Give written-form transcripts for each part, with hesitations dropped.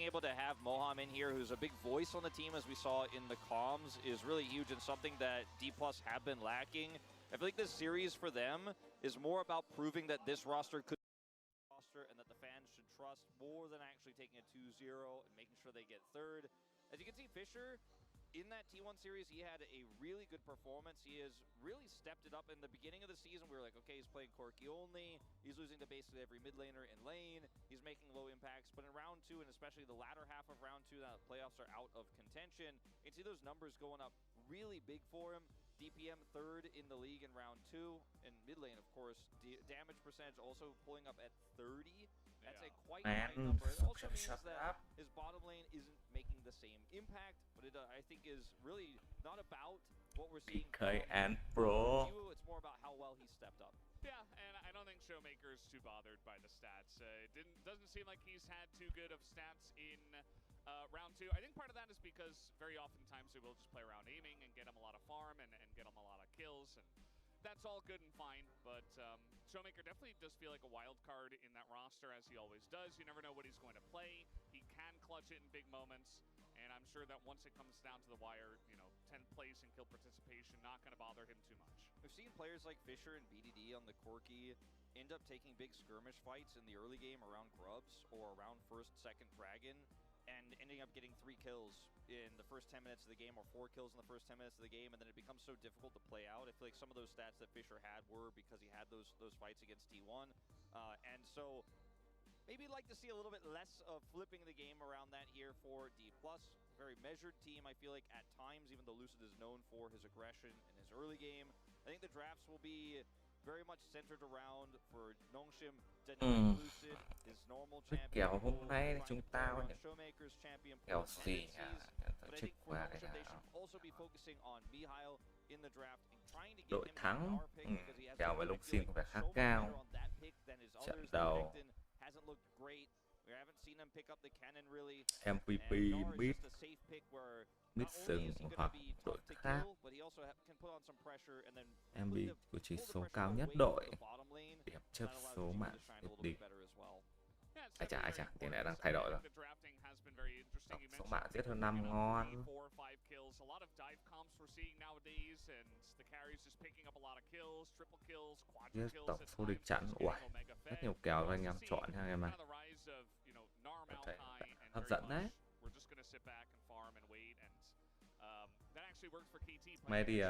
able to have Moham in here, who's a big voice on the team, as we saw in the comms, is really huge and something that D+ have been lacking. I feel like this series for them is more about proving that this roster could be a roster and that the fans should trust more than actually taking a 2-0 and making sure they get third. As you can see, Fisher, in that T1 series, he had a really good performance. He has really stepped it up. In the beginning of the season, we were like, okay, he's playing Corki only. He's losing to basically every mid laner in lane. He's making low impacts. But in round 2, and especially the latter half of round 2, now the playoffs are out of contention, you can see those numbers going up really big for him. DPM third in the league in round 2. And mid lane, of course, damage percentage also pulling up at 30. That's a quite high number. It also means that his bottom lane isn't making the same impact, but it I think is really not about what we're seeing PK and Pro. It's more about how well he stepped up. Yeah, and I don't think Showmaker's too bothered by the stats. It doesn't seem like he's had too good of stats in round 2. I think part of that is because very oftentimes they will just play around aiming and get him a lot of farm and get him a lot of kills, and that's all good and fine, but Showmaker definitely does feel like a wild card in that roster, as he always does. You never know what he's going to play. He can clutch it in big moments, and I'm sure that once it comes down to the wire, 10th place in kill participation, not going to bother him too much. We've seen players like Fisher and BDD on the Corki end up taking big skirmish fights in the early game around Grubs or around first, second Dragon, and ending up getting 3 kills in the first 10 minutes of the game, or 4 kills in the first 10 minutes of the game, and then it becomes so difficult to play out. I feel like some of those stats that Fisher had were because he had those fights against T1, and so maybe like to see a little bit less of flipping the game around that here for D+. Very measured team, I feel like, at times, even though Lucid is known for his aggression in his early game. I think the drafts will be very much centered around for Nongshim, Lucid, his normal champion. Kèo hôm nay chúng ta có những Showmaker's champion, kèo gì but I think for Nongshim, they should also be focusing on Mihail in the draft and trying to get đội him thắng. our pick because he has Kèo với I feel Luxin like có vẻ khá so much cao. better on that pick than his Trận others. đầu Hasn't looked great. We haven't seen him pick up the cannon really. MVP mid sừng hoặc đội khác. MVP của chỉ số cao nhất đội, điểm chấp số mạng đi. Ai chả, tiền này đang thay đổi rồi. Tổng số mạng giết hơn 5 ngon. Giết tổng số địch chặn. Uầy, rất nhiều kèo cho anh em chọn nha anh em ạ. Thấy hấp dẫn đấy. May thì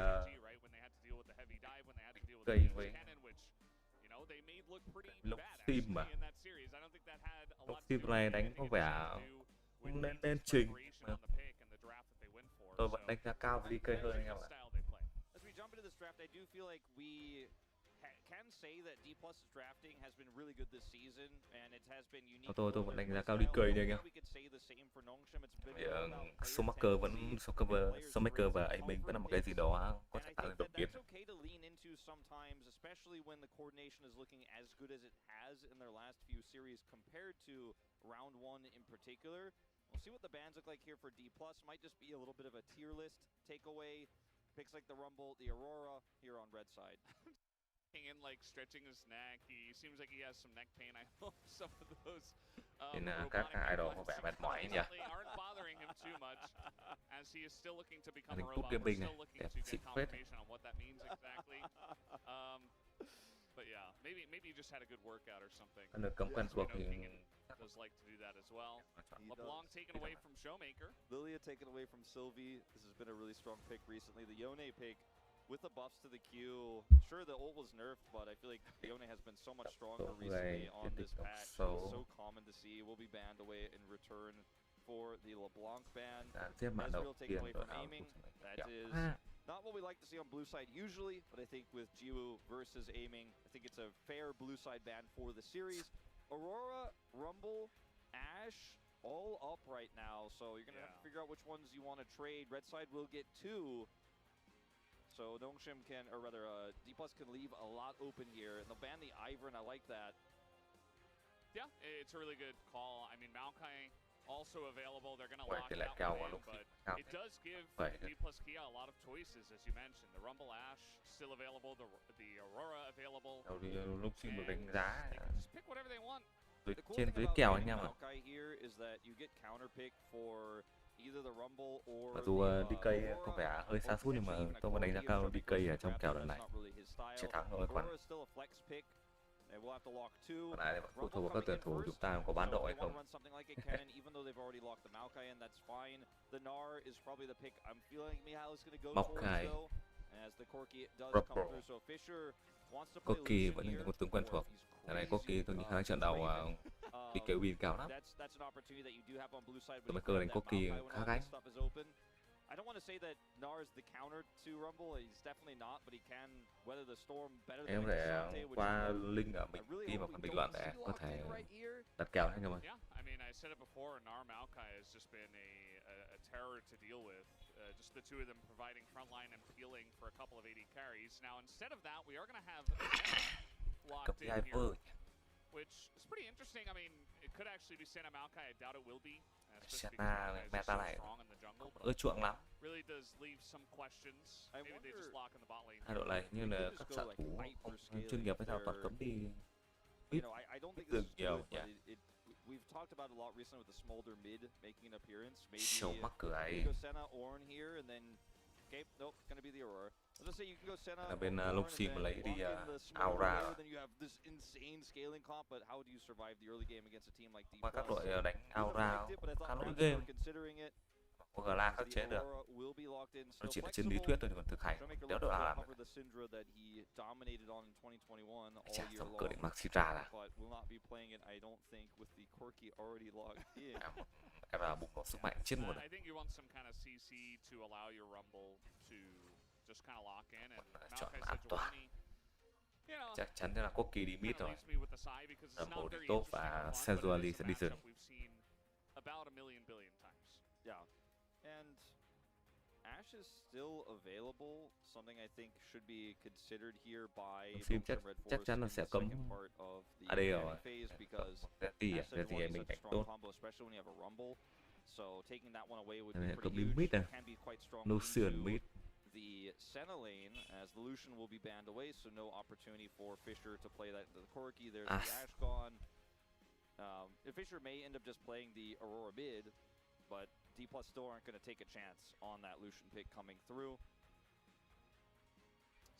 cây với lúc team mà lúc team này đánh có vẻ cũng nên trình. Tôi vẫn đánh giá cao với DK hơn anh em ạ. Can say that D+'s drafting has been really good this season, and it has been unique. Tôi vẫn đánh giá cao DK nha anh em. Smoker và aiming vẫn là một cái gì đó có thể tạo ra đột biến. Okay to lean into sometimes, especially when the coordination is looking as good as it has in their last few series compared to round 1 in particular. We'll see what the bans look like here for D+. Might just be a little bit of a tier list takeaway. Picks like the Rumble, the Aurora here on red side. In like stretching his neck, he seems like he has some neck pain. I hope some of those các idol có vẻ mệt mỏi nhỉ. Aren't bothering him too much, as he is still looking to become a Good robot. gaming Still looking to get confirmation on what that means exactly. But yeah, maybe he just had a good workout or something. Cấm quen thuộc thì does like to do that as well. LeBlanc taken away from Showmaker. Lilia taken away from Sylvie. This has been a really strong pick recently. The Yone pick, with the buffs to the Q, sure the ult was nerfed, but I feel like Yone has been so much stronger recently on this patch. It's so common to see. Will be banned away in return for the LeBlanc ban. Ezreal taken away from aiming. That is not what we like to see on blue side usually, but I think with Jiwoo versus aiming, I think it's a fair blue side ban for the series. Aurora, Rumble, Ashe, all up right now, so you're gonna have to figure out which ones you want to trade. Red side will get 2. So Nongshim can, or rather, D+ can leave a lot open here, and they'll ban the Ivern. I like that. Yeah, it's a really good call. I mean, Maokai also available. They're going to lock that one in, but it does give D+ Kia a lot of choices, as you mentioned. The Rumble Ashe still available, the Aurora available. Lúc xin được đánh giá. They can just pick whatever they want. trên dưới kèo anh em ạ. Mặc dù DK có vẻ hơi xa sút nhưng mà tôi vẫn đánh giá cao DK ở trong kèo lần này. Chiến thắng rồi còn lại phụ thuộc vào các tuyển thủ chúng ta có bán độ hay không. Mọc Khai Corki vẫn là một tướng quen thuộc. Cái này Corki tôi nghĩ khả năng trận đầu DK win cao lắm. Tôi mới cơ đánh Corki khá gánh. I don't want to say that Nar is the counter to Rumble. He's definitely not, but he can weather the storm better than Em có thể qua link ở khi mà phần bình luận để có thể đặt kèo anh em ơi. Yeah, I mean, I said it before. Nar Maokai has just been a terror to deal with. Just the two of them providing frontline and peeling for a couple of AD carries. Now, instead of that, we are going to have locked in here, which is pretty interesting. I mean, it could actually be Senna Maokai. I doubt it will be. Senna meta này ưa chuộng lắm. Hai đội này như là các xạ thủ không chuyên nghiệp hay sao toàn cấm đi mid rừng nhiều nhỉ. Show mắc cười. Là bên Long Sim mà lấy đi Aura. Mà các đội đánh Aura khá lỗi game. Có Gala khắc chế được. Nó chỉ là trên lý thuyết thôi, còn thực hành đéo được làm. Chả giống cờ định mặc Sitra là em là bùng nổ sức mạnh chết một này. Chọn an toàn. Chắc chắn là Corki đi mid rồi. Rumble đi top và Sensually sẽ đi rừng. And Ashe is still available, something I think should be considered here by phim chắc chắn là sẽ cấm AD rồi. Rezi mình đánh tốt. Cấm đi mid này. Lucian mid. The Senna lane, as the Lucian will be banned away, so no opportunity for Fisher to play that the Corki. There's the Ashe gone. Fisher may end up just playing the Aurora mid, but D+ still aren't going to take a chance on that Lucian pick coming through.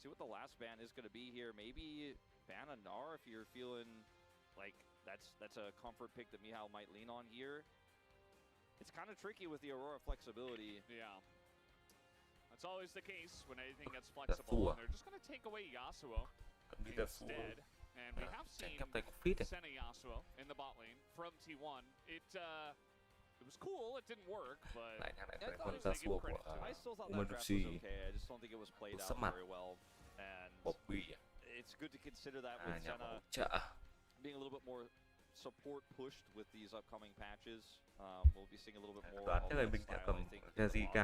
See what the last ban is going to be here. Maybe ban a Gnar if you're feeling like that's a comfort pick that Mihal might lean on here. It's kind of tricky with the Aurora flexibility. Yeah. That's always the case when anything gets flexible. And they're just going to take away Yasuo instead. And we have seen Senna Yasuo in the bot lane from T1. It was cool, it didn't work, but I still thought that draft was okay. I just don't think it was played out very well. And it's good to consider that with Senna being a little bit more support pushed with these upcoming patches. We'll be seeing a little bit more of that style, I think.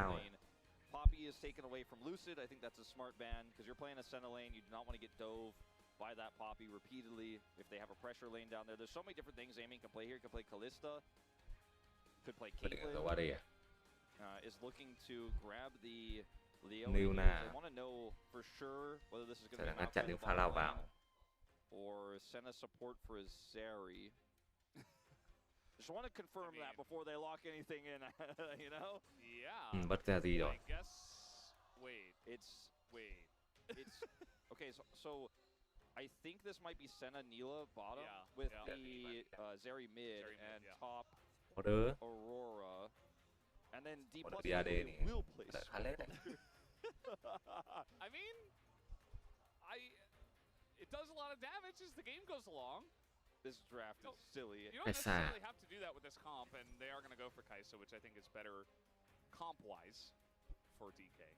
Poppy is taken away from Lucid. I think that's a smart ban because you're playing a Senna lane. You do not want to get dove by that Poppy repeatedly if they have a pressure lane down there. There's so many different things Aiming can play here. He can play Kalista. Could play Caitlyn. Is looking to grab the Leona. They want to know for sure whether this is going to be Maokai or Senna support for his Zeri. Just want to confirm that before they lock anything in, you know? Yeah. Bất ra gì rồi. I guess. Wait. It's okay. So I think this might be Senna Nila bottom with the Zeri mid and top Aurora, and then D+ will play. I mean, it does a lot of damage as the game goes along. This draft is silly. You don't necessarily have to do that with this comp, and they are going to go for Kai'Sa, which I think is better comp-wise for DK.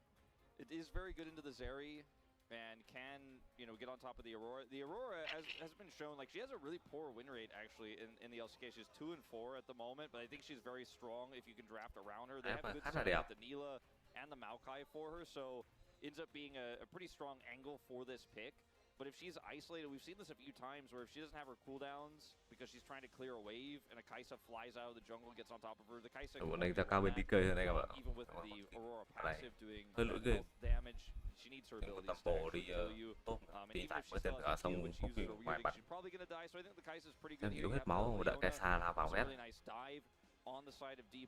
It is very good into the Zeri, and can, get on top of the Aurora. The Aurora has been shown, like, she has a really poor win rate, actually, in the LCK. She's 2-4 at the moment, but I think she's very strong if you can draft around her. They have good stuff with the Nila and the Maokai for her, so ends up being a pretty strong angle for this pick. But if she's isolated, we've seen this a few times where if she doesn't have her cooldowns because she's trying to clear a wave, and a Kai'Sa flies out of the jungle, gets on top of her. The Kai'Sa Đội đánh giá cao bên DK hơn đây các bạn. even with the Aurora passive doing hơi lỗi game. damage, she needs her Một abilities tầm to bộ actually đi kill you. tốt And tí even tại if mới she tên still ở has xong heal when she không uses kịp her ngoài weirding, bắn. she's probably gonna die. So I think the Kai'Sa is pretty Em good yếu here. hết máu và đợi cái xa là vào It's a hết. really nice dive on the side of D+.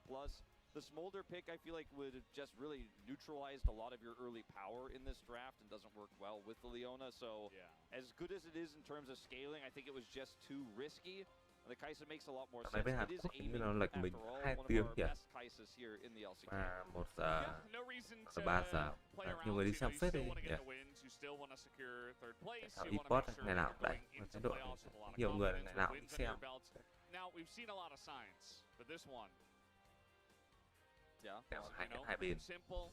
The Smolder pick, I feel like, would have just really neutralized a lot of your early power in this draft and doesn't work well with the Leona. So as good as it is in terms of scaling, I think it was just too risky. The Kai'Sa makes a lot more sense. It is aiming, after all, one of our best Kai'Sas here in the LCK. Và 1 giờ, 3 giờ. Nhiều người đi xem phết đi nhỉ. Sao ePort ngày nào cũng đánh, mà thái độ nhiều người ngày nào cũng xem. Now we've seen a lot of signs, but this one, Yeah. Hai bên. simple,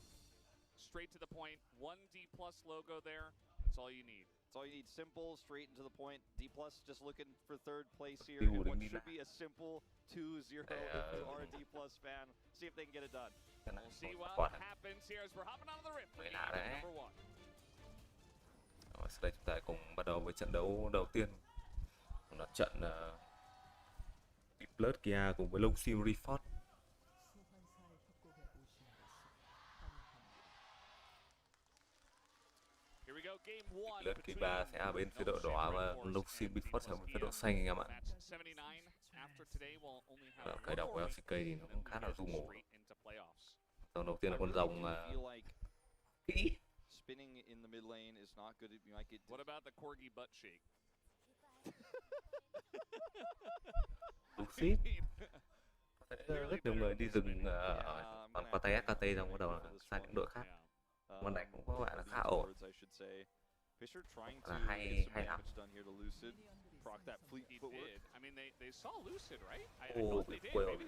straight to the point. One D+ logo there. That's all you need. That's all you need. Simple, straight and to the point. D+ just looking for third place here. And what should be a simple 2-0 if you are a D+ fan. See if they can get it done. We'll see what happens here as we're hopping onto the rift. Number 1. Sau đây chúng ta cùng bắt đầu với trận đấu đầu tiên. Là trận Blood Kia cùng với Long Sim Reforce. Blood Kia 3 sẽ ở bên phía độ đỏ và Long Sim Reforce sẽ ở bên phía độ xanh anh em ạ. Khởi động của LCK thì nó cũng khá là du ngủ. Đầu tiên là con rồng kỹ. Spinning in the mid lane is not good. You might get. What about the corgi butt shake? Luxit. Rất nhiều người đi rừng còn có tay SKT xong bắt đầu sang những đội khác. Con này cũng có bạn là khá ổn. Là hay lắm. I mean, they saw Lucid, right?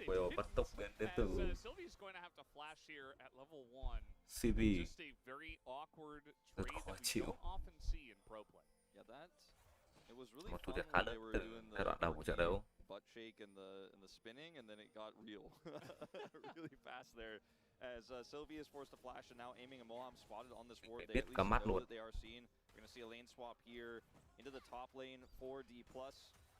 Quail bắt tốc đến từ Sylvie's going to have to flash here at level 1. CV. Just a very awkward trade khó that we chịu. don't often see in pro play. Yeah, that it was really Một thủ fun thiệt khá when they lớn were từ doing giai đoạn đầu của trận đấu. butt shake and the spinning, and then it got real really fast there. As Sylvie is forced to flash, and now aiming and Moham spotted on this ward. They at least know that they are seen. We're gonna see a lane swap here into the top lane for D+,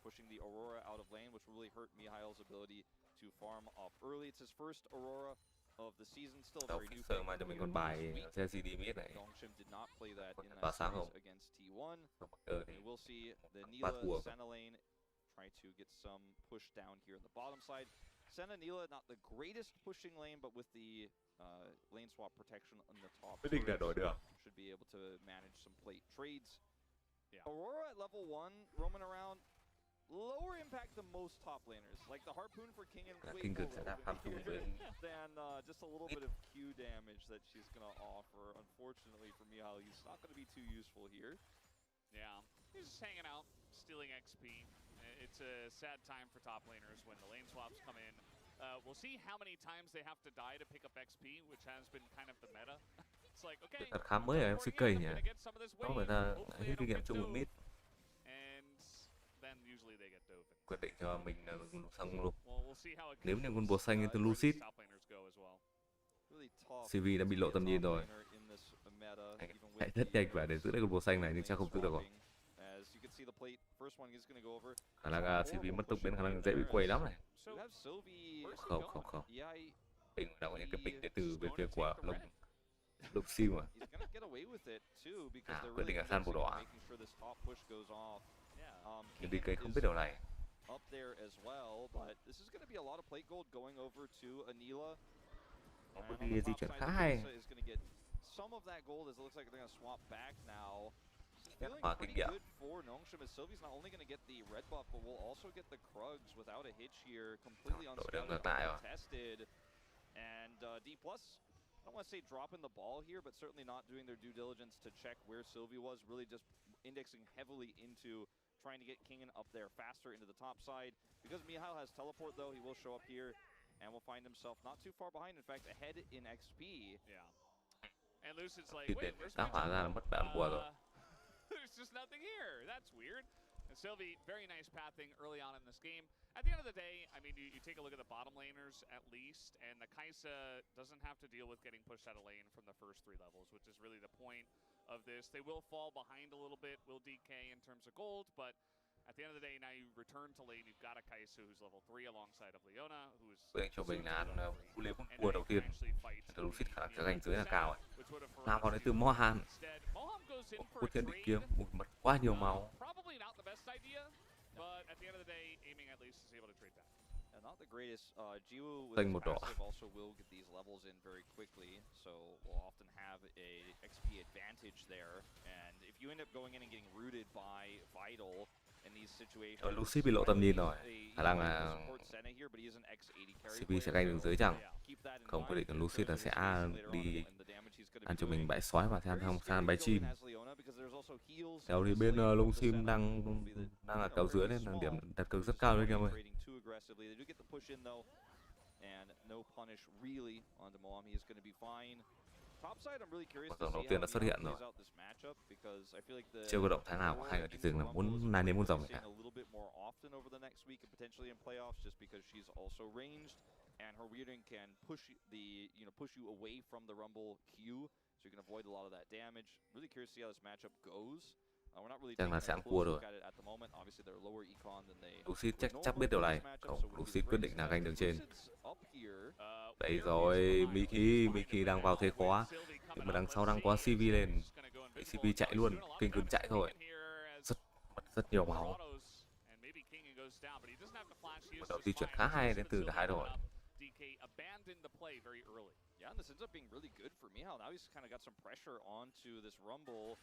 pushing the Aurora out of lane, which will really hurt Mihail's ability to farm off early. It's his first Aurora of the season, still a very new pick. Mà cho mình con bài CCD mid này. Dongshim did not play that in that series against T1. And we'll see the Nila Senna lane try to get some push down here in the bottom side. Senna Nila, not the greatest pushing lane, but with the lane swap protection on the top, should be able to manage some plate trades. Yeah. Aurora at level 1, roaming around, lower impact than most top laners. Like the harpoon for King and Quake than just a little bit of Q damage that she's gonna offer. Unfortunately for Mihail, he's not gonna be too useful here. Yeah, he's just hanging out, stealing XP. It's a sad time for top laners when the lane swaps come in. We'll see how many times they have to die to pick up XP, which has been kind of the meta. It's like, okay, thật khá mới ở LCK nhỉ. Có người ta hết kinh nghiệm chung mid. Quyết định cho mình là xong luôn. Nếu như con bùa xanh như từ Lucid, CV đã bị lộ tầm nhìn rồi. Hãy rất nhanh và để giữ được con bùa xanh này nhưng chắc không giữ được rồi. Khả năng CV mất tốc biến khả năng dễ bị quay lắm này. Không. Mình đã có những cái pick đến từ bên phía của Long Sim à. Quyết định là săn bùa đỏ. Nhưng DK không biết điều này. Up there as well, but this is going to be a lot of plate gold going over to Anila. Đi di chuyển khá hay. Is going to get some of that gold as it looks like they're going to swap back now. Feeling pretty good for Nongshim as Sylvie's not only going to get the red buff, but will also get the Krugs without a hitch here, completely untested. And D+, I don't want to say dropping the ball here, but certainly not doing their due diligence to check where Sylvie was, really just indexing heavily into trying to get Kingen up there faster into the top side. Because Mihail has teleport though, he will show up here and will find himself not too far behind, in fact ahead in XP. Yeah. And Lucid's like, wait, where's there's just nothing here. That's weird. And Sylvie, very nice pathing early on in this game. At the end of the day, I mean, you take a look at the bottom laners at least, and the Kai'Sa doesn't have to deal with getting pushed out of lane from the first 3 levels, which is really the point of this. They will fall behind a little bit, will DK in terms of gold, but at the end of the day, now you return to lane. You've got a Kai'Su who's level 3 alongside of Leona, who's quyết định cho mình là ăn cú lê cua đầu tiên. Lucid khả năng sẽ giành dưới là cao ấy. Nào vào đến từ Mohan. Cú thiên đỉnh kiếm, mất quá nhiều máu. Probably not the best idea, but at the end of the day, aiming at least is able to trade that. Not the greatest. Jiwoo with his passive also will get these levels in very quickly, so we'll often have a XP advantage there. And if you end up going in and getting rooted by Vital in these situations, Lucid bị lộ tầm nhìn rồi. Khả năng là CP sẽ ganh đường dưới chẳng. Không, quyết định Lucid là sẽ đi ăn cho mình bãi sói và sang bãi chim. Kéo thì bên lông sim đang là kéo dưới nên là điểm đặt cược rất cao đấy anh em ơi. Mặc dù đầu tiên đã xuất hiện rồi. Chưa có động thái nào của hai người đi rừng là muốn nai nếm muốn rồng cả. And her weirding can push you away from the rumble queue, so you can avoid a lot of that damage. Really curious to see how this matchup goes. We're not really chắc là sẽ ăn cua rồi. Lucid chắc biết điều này. Không, Lucid quyết định là ganh đường trên. Đấy rồi, Miki đang vào thế khó. Nhưng mà đằng sau đang có CV lên. CV chạy luôn, King cứ chạy thôi. Rất nhiều máu. Một đầu di chuyển khá hay đến từ cả hai đội. Abandoned the play very early. Yeah, and this ends up being really good for Mihal. Now he's kind of got some pressure onto this Rumble.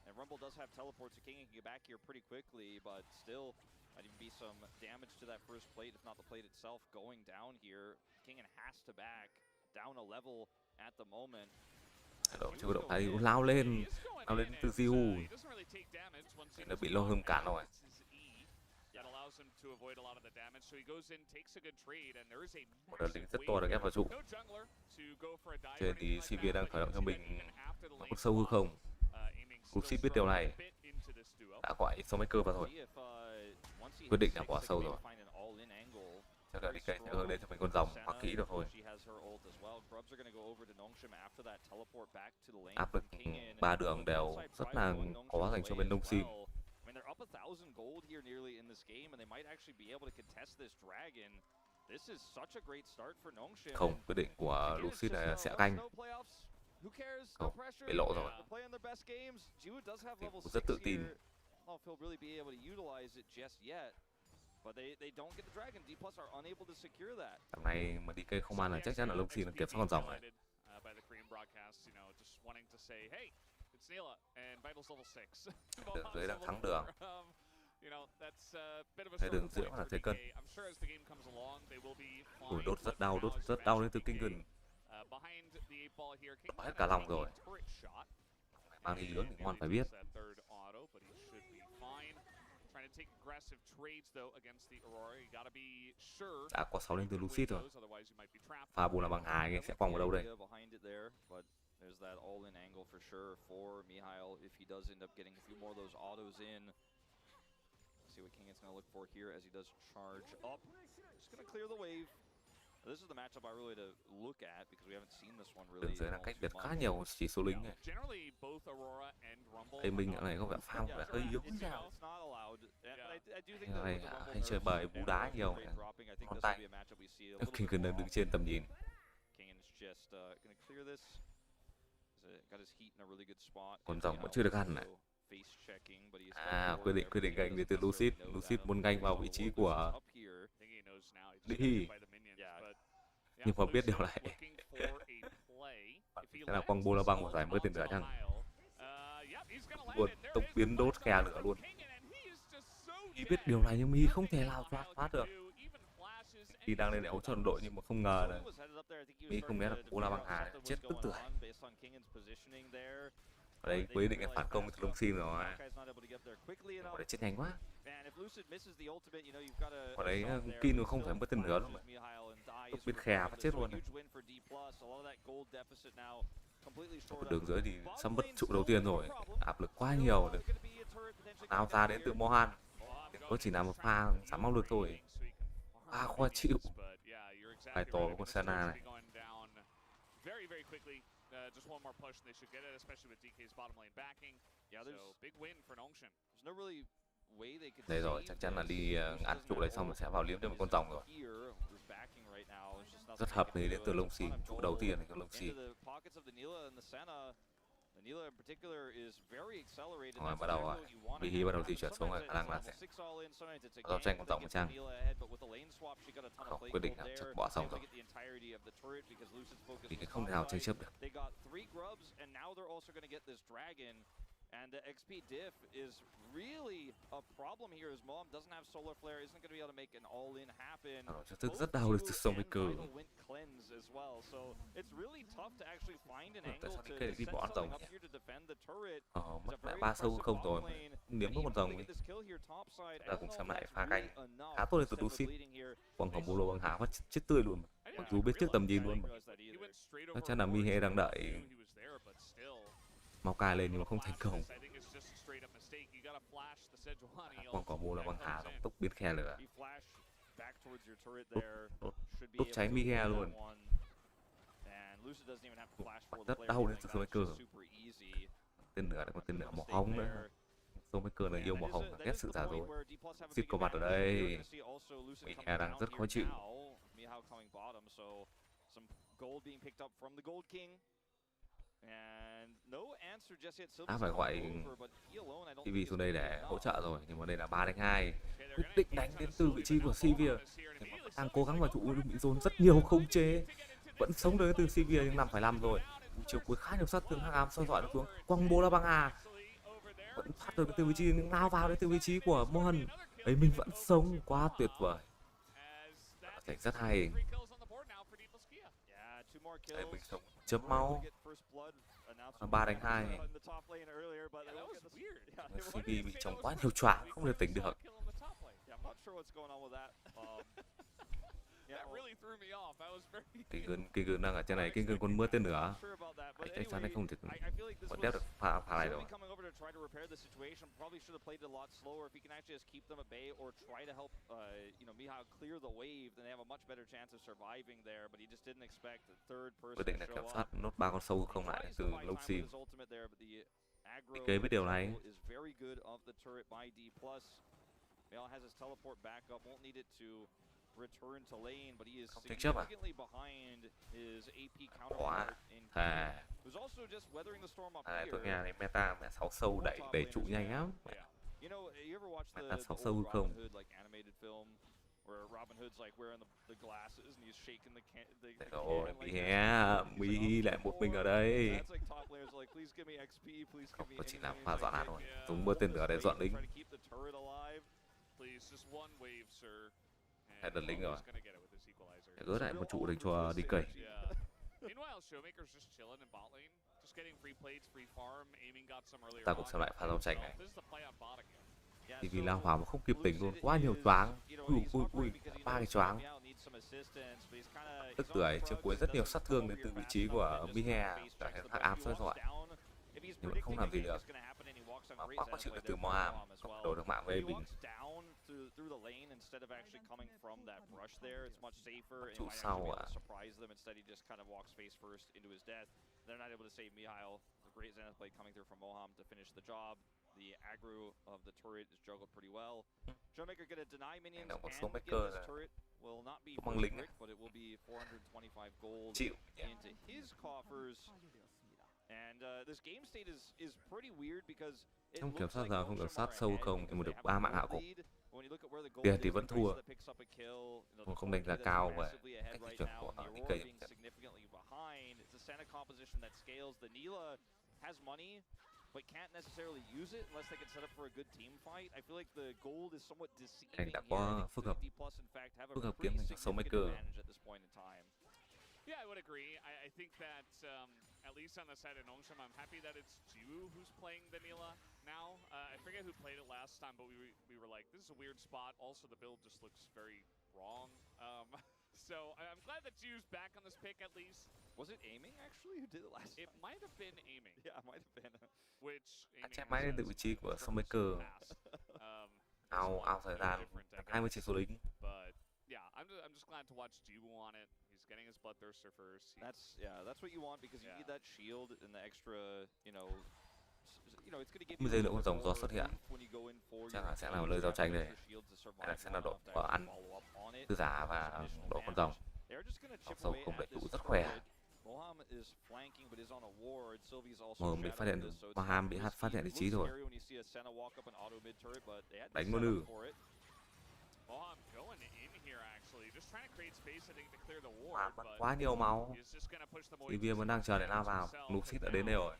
And Rumble does have teleport, so King can get back here pretty quickly, but still might even be some damage to that first plate, if not the plate itself, going down here. King has to back down a level at the moment. Đó, chưa có động thái lao lên từ Jiwoo. Nó bị lâu hưng cản rồi. Một đợt lính rất to được ép vào trụ. Trên thì CV đang khởi động cho mình một sâu hư không. Lucid biết điều này, đã gọi Showmaker vào rồi. Quyết định là bỏ sâu rồi. Chắc là DK sẽ hướng đến cho mình con rồng hoặc kỹ được thôi. Áp lực 3 đường đều rất là có dành cho bên Đông Sim. They're up 1,000 gold here nearly in this game, and they might actually be able to contest this dragon. This is such a great start for Nongshim. Không, quyết định của Lucid là sẽ ganh. Không, bị lộ rồi. Rất tự tin. Tầm này mà DK không ăn là chắc chắn là Lucid là kiểm soát con rồng này. Đường dưới đang thắng đường. Thế đường giữa là thế cân. Ủi, đốt rất đau đến từ Kingen. Đỏ hết cả lòng rồi. Mang đi lớn thì ngon phải biết. Đã có 6 lên từ Lucid rồi. Pha bù là bằng 2 sẽ quăng vào đâu đây? There's that all-in angle for sure for Mihail if he does end up getting a few more of those autos in. Let's see what King is going to look for here as he does charge up. Just going to clear the wave. This is the matchup I really to look at because we haven't seen this one really. Đường dưới là cách biệt khá nhiều chỉ số lính này. Đây mình này có vẻ farm vẻ hơi yếu sao? Này hay chơi bời bú đá nhiều. Con tay. King cần đứng trên tầm nhìn. Con rồng vẫn chưa được ăn này. Quyết định ganh về từ Lucid. Lucid muốn ganh vào vị trí của đi. Nhưng mà biết điều này. Thế là quăng bô la băng một giải mới tiền nữa chăng? Buồn tốc biến đốt kè nữa luôn. Mi biết điều này nhưng Mi không thể nào thoát được. Khi đang lên ấu cho đồng đội nhưng mà không ngờ là Mi không biết là bô la băng hà chết tức tưởi. Ở đây quyết định phản công từ Long Sim rồi. Ở đây chết nhanh quá. Ở đây Kin không phải mất tên nữa luôn. Tốc biến khe và chết luôn. Đường dưới thì sắp mất trụ đầu tiên rồi. Áp lực quá nhiều. Nào ra đến từ Mohan. Có chỉ là một pha giảm áp lực thôi. Khó chịu. Bài to của con Sana này. Just one more push and they should get it, especially with DK's bottom lane backing. Yeah, there's big win for Nongshim. There's no really way they could Đây rồi, save chắc chắn là this đi is ăn doesn't trụ matter đấy xong rồi sẽ vào liếm thêm một con rồng rồi. here who's backing right now. There's just nothing Rất they hợp can lý do. đến từ There's a lông ton xì, of trụ đầu gold tiên là cái lông xì. into the pockets of the Nila and the Senna. The Nila in particular is very accelerated. Rồi That's bắt đầu exactly rồi. what you want. Mihi bắt đầu di chuyển xuống rồi, khả năng là sẽ giao tranh con rồng một trang. Không, quyết định là chắc bỏ xong rồi. Vì không thể nào tranh chấp được. They got 3 grubs and now they're also going to get this dragon. And the XP diff is really a problem here as Moam doesn't have solar flare, isn't going to be able to make an all-in happen. Cho thức rất đau đến từ Snowmaker. As well. So it's really tough to actually find an Tại angle sao to đi set bỏ something rồng up nhỉ? here to defend the turret. Mất lại 3 sâu không rồi, nếm mất con rồng ấy. Là cũng xem lại pha canh khá tốt lên từ Dusit. Quăng hồng bolo bằng há phát chết tươi luôn. Mặc dù biết trước tầm nhìn luôn mà. Chắc chắn là Mihe đang đợi mau cài lên nhưng mà không thành công. Quăng quả bolo bằng há xong tốc biến khe lửa. Đốt cháy Mihe luôn. Rất đau đến từ Snowmaker. Tên lửa đã có tên lửa màu hồng nữa. Snowmaker là yêu màu hồng, ghét sự giả dối. Xịt có mặt ở đây. Mihe đang rất khó chịu. Phải gọi TV xuống đây để hỗ trợ rồi, nhưng mà đây là 3-2. Quyết định đánh đến từ vị trí của Sivir. Đang cố gắng vào trụ bị dồn rất nhiều không chế. Vẫn sống đến từ Sivir nhưng 5-5 rồi. Chiều cuối khá nhiều sát thương Hắc Ám soi dọi xuống. Quăng bô la băng hà. Vẫn thoát được từ vị trí nhưng lao vào đến từ vị trí của Mohan. Ấy mình vẫn sống, quá tuyệt vời. Cảnh rất hay. Đấy, mình sống chấm máu. 3-2. CV bị trồng quá nhiều choáng, không thể tỉnh được. Kigun đang ở trên này, Kigun còn mưa tên nữa. Chắc chắn anh không thể vẫn đeo được pha này rồi. Quyết định là kiểm soát nốt 3 con sâu không lại từ lông xìm. Kế biết điều này. Không tranh chấp à? Quá thà. Tôi nghe này meta mẹ 6 sâu đẩy trụ nhanh lắm. Meta 6 sâu không? Rồi, Mihi lại một mình ở đây. Không, tôi chỉ làm pha dọn hạt thôi. Dùng mưa tên lửa để dọn lính. Hết đợt lính rồi. Để gỡ lại một trụ để cho đi cầy. Ta cũng xem lại pha giao tranh này. Thì vì lao vào mà không kịp tỉnh luôn, quá nhiều choáng. Ui, 3 cái choáng. Tức tưởi, trước cuối rất nhiều sát thương đến từ vị trí của Mihe. Hắc Ám soi dọi. Nhưng vẫn không làm gì được. Mà quá khó chịu được từ Moam. Không đổi được mạng với mình. Trụ sau à? The aggro of the turret is juggled pretty well. Showmaker gonna deny minions and get this turret. Will not be brick, but it will be 425 gold into his coffers. And this game state is pretty weird because không kiểm soát giờ, không kiểm soát sâu không thì một được 3 mạng hạ gục. Tiền thì vẫn thua. Không đánh giá cao về cách di chuyển của DK. But can't necessarily use it unless they can set up for a good team fight. I feel like the gold is somewhat deceiving đã có phức hợp kiếm thành Snowmaker. Yeah, I would agree. I think that at least on the side of Nongshim, I'm happy that it's Ju who's playing the Nila now. I forget who played it last time, but we were like, this is a weird spot. Also, the build just looks very wrong. So I'm glad that Ju's back on this pick at least. Was it aiming actually? Who did it last time? It might have been aiming. Yeah, it might have been. Which chắc máy lên từ vị trí của Snowmaker. Ao thời gian 20 chỉ số lính. But yeah, I'm just glad to watch Ju on it. He's getting his Bloodthirster first. That's what you want because you need that shield and the extra, Bây giờ nữa con rồng gió xuất hiện, chắc là sẽ là một nơi giao tranh đây, hay là sẽ là độ có ăn thư giả và độ con rồng. Sâu không đẩy tụ rất khỏe. Mình phát hiện Maham bị phát hiện vị trí rồi. Đánh luôn ư. Bắn quá nhiều máu. Thì Viêm vẫn đang chờ để lao vào. Luxit đã đến đây rồi.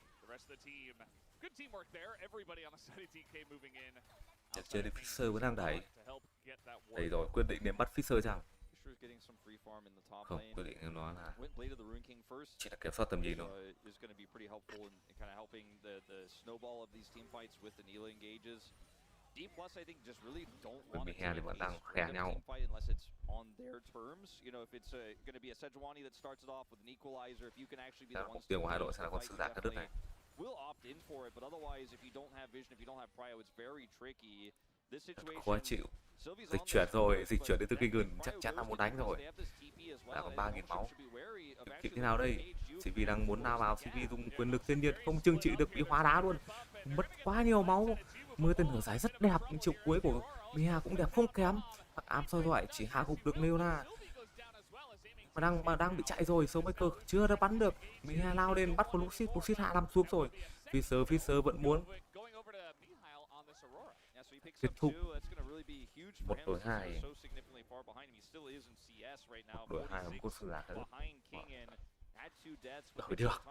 Trận chơi đến Fisher vẫn đang đẩy. Đẩy rồi, quyết định đến bắt Fisher chăng? Không, quyết định nó là chỉ là kiểm soát tầm nhìn thôi. Bên Bình Hè thì vẫn đang khè nhau. Mục tiêu của hai đội sẽ là con sư giả cắt đứt này. Khó chịu. Dịch chuyển rồi, dịch chuyển đến từ Kinh Gần chắc chắn là muốn đánh rồi. Đã còn 3.000 máu. Kịp thế nào đây? CV đang muốn lao vào, CV dùng quyền lực thiên nhiên không chừng trị được, bị hóa đá luôn. Mất quá nhiều máu. Mưa tên lửa giải rất đẹp, nhưng chiều cuối của Mia cũng đẹp không kém. Ám soi thoại chỉ hạ gục được Leona. Mà đang bị chạy rồi, Showmaker chưa đã bắn được. Mia lao lên bắt của Luxit hạ nằm xuống rồi. Fisher vẫn muốn kết thúc 1-2. 1-2 ông có sự lạc hết. Đổi được.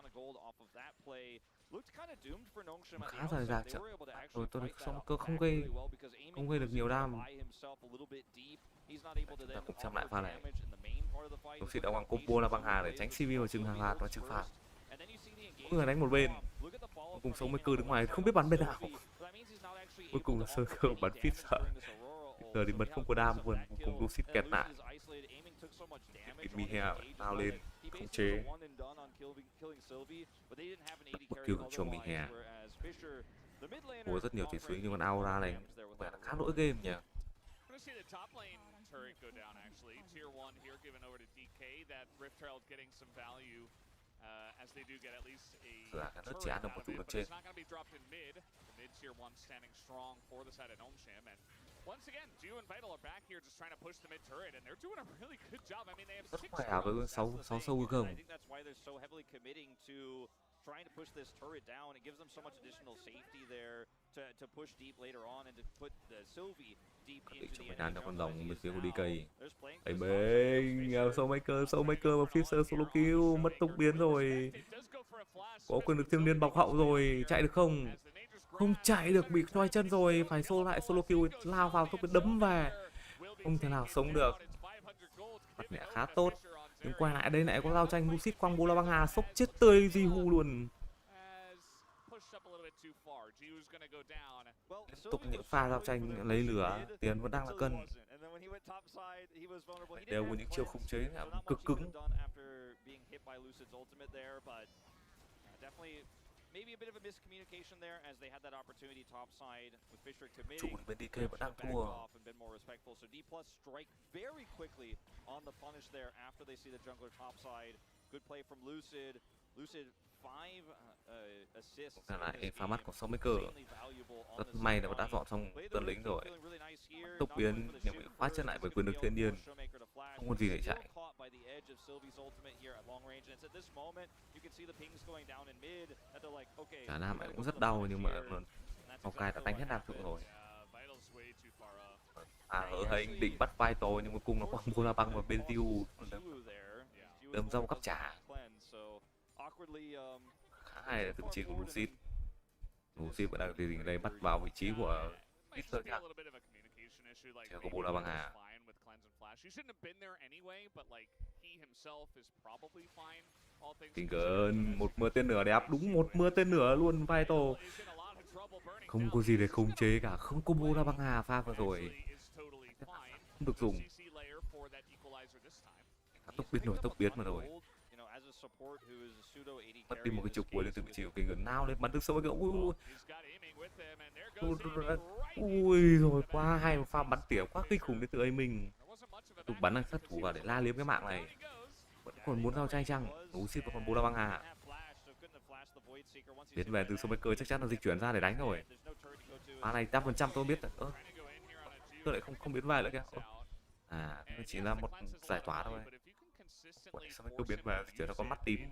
Khá dài dạc chẳng. Rồi tôi Showmaker không gây được nhiều đam. Chúng ta cùng xem lại pha này. Luxit đã quăng combo là băng hà để tránh CV vào chừng hàng hạt và trừng phạt. Mỗi người đánh một bên. Cuối cùng Showmaker đứng ngoài không biết bắn bên nào. Cuối cùng là sơ cơ bắn Fisher. Giờ thì bật không có đam luôn. Cuối cùng Luxit kẹt lại. Mia lao lên khống chế. Bất kill cho Mia. Có rất nhiều chỉ suy nhưng con Aura này vẻ là khá lỗi game nhỉ. Là cái đất chỉ ăn được một trụ được trên. Rất khỏe với 6 sâu không. Trying to push this turret down, it gives them so much additional safety there to push deep later on and to put the Sylvie deep into the enemy. Con rồng bên phía của DK. Ấy bên Showmaker và Fisher solo kill, mất tốc biến rồi. Có quyền lực thiên niên bọc hậu rồi, chạy được không? Không chạy được, bị xoay chân rồi, phải lại solo kill, lao vào tốc biến đấm về. Không thể nào sống được. Mặt mẹ khá tốt. Nhưng quay lại đây lại có giao tranh Luxit quăng bố la băng hà sốc chết tươi Jihu luôn. Tiếp tục những pha giao tranh lấy lửa, tiền vẫn đang là cân. Đều có những chiêu khống chế cực cứng. Maybe a bit of a miscommunication there as they had that opportunity topside with Fisher committing. Bên DK vẫn đang thua. So D+ strike very quickly on the punish there after they see the jungler topside. Good play from Lucid. Lucid 5 assists. Lại pha mắt của Showmaker. Rất may là đã dọn xong tân lính rồi. Tốc biến nhưng bị khóa chân lại bởi quyền lực thiên nhiên. Không có gì để chạy. Cả Nam cũng rất đau nhưng mà Maokai đã đánh hết Nam thượng rồi. Hỡ Hình định bắt Vital nhưng cuối cùng nó quăng bola băng vào bên Tiu. Đâm rau cắp trả. Khá hay là thực chỉ của Luxit. Luxit vẫn đang tìm đây bắt vào vị trí của Fisher nhá. Theo có bola băng hà. Kinh cơn, một mưa tên lửa đẹp, đúng một mưa tên lửa luôn Vital. Không có gì để khống chế cả, không có bola băng hà pha vừa rồi. Không được dùng. Tốc biến mà rồi. Mất đi một cái chiều cuối đến từ vị trí của Kinh cơn, nào lên bắn được sâu cái ui rồi qua hai pha bắn tỉa quá kinh khủng đến từ ấy mình. Tục bắn đang sát thủ vào để la liếm cái mạng này. Vẫn còn muốn giao tranh chăng? Luxit còn bola băng hà. Biến về từ Showmaker chắc chắn là dịch chuyển ra để đánh rồi. Pha này 100% tôi biết. Tôi lại không biến về nữa kìa. Nó chỉ là một giải tỏa thôi. Showmaker biến về dịch chuyển nó có mắt tím.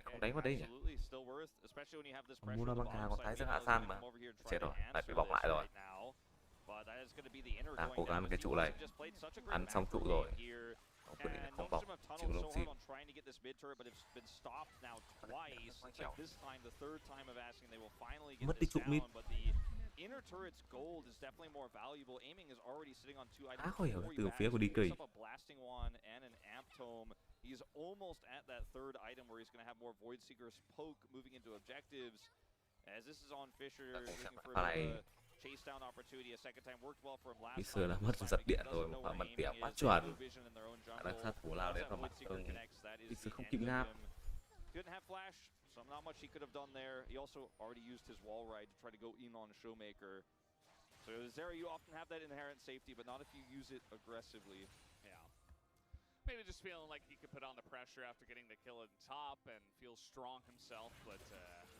Không đánh vào đây nhỉ? Mua là băng hà còn thái dương hạ san mà. Chết rồi, lại bị bọc lại rồi. Cố gắng cái trụ này. Ăn xong trụ rồi. Quyết định không bọc, chịu lông xịt. Mất đi trụ mid. Khó hiểu từ phía của DK. He's almost at that third item where he's going to have more Void Seeker's poke moving into objectives. As this is on Fisher looking for a chase down opportunity. A second time worked well for him last time. Fisher đã mất giật điện rồi, một mặt tỉa quá chuẩn. Đang sát thủ lao đến vào mặt ông. Fisher không kịp ngáp. Didn't have flash, so not much he could have done there. He also already used his wall ride to try to go in on Showmaker. So Zera, you often have that inherent safety, but not if you use it aggressively. Yeah. Maybe just feeling like he could put on the pressure after getting the kill at the top and feel strong himself, but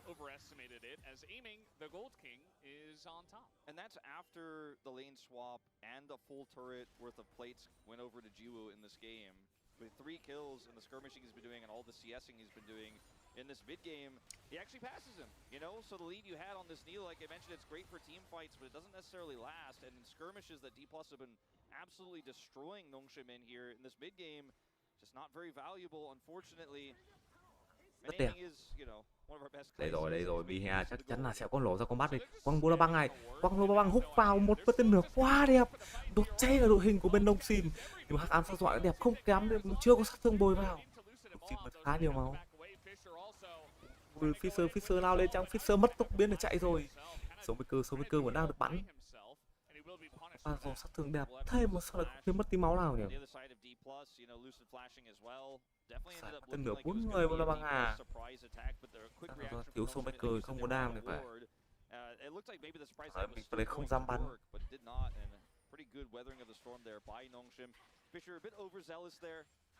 overestimated it as aiming the Gold King is on top. And that's after the lane swap and a full turret worth of plates went over to Jiwoo in this game. With 3 kills and the skirmishing he's been doing and all the CSing he's been doing in this mid game, he actually passes him, you know? So the lead you had on this Neil, like I mentioned, it's great for team fights, but it doesn't necessarily last. And in skirmishes that D+ have been absolutely destroying Nongshim in here in this mid game, just not very valuable, unfortunately. Rất đẹp. Đây rồi, Mihe chắc chắn là sẽ có lỗ ra combat đi. Quăng bô la băng này, quăng bô la băng húc vào một vết tên lửa quá đẹp. Đột cháy ở đội hình của bên Nongshim. Nhưng mà Hắc Ám sát dọa đẹp không kém, chưa có sát thương bồi vào. Nongshim khá nhiều máu. Fisher lao lên trong, Fisher mất tốc biến để chạy rồi. Showmaker vẫn đang được bắn. Rồi sát thương đẹp, thế mà sao lại không mất tí máu nào nhỉ? Tên lửa 4 người vào băng hà. Thiếu Showmaker không có đam thì phải. Mình đây không dám bắn.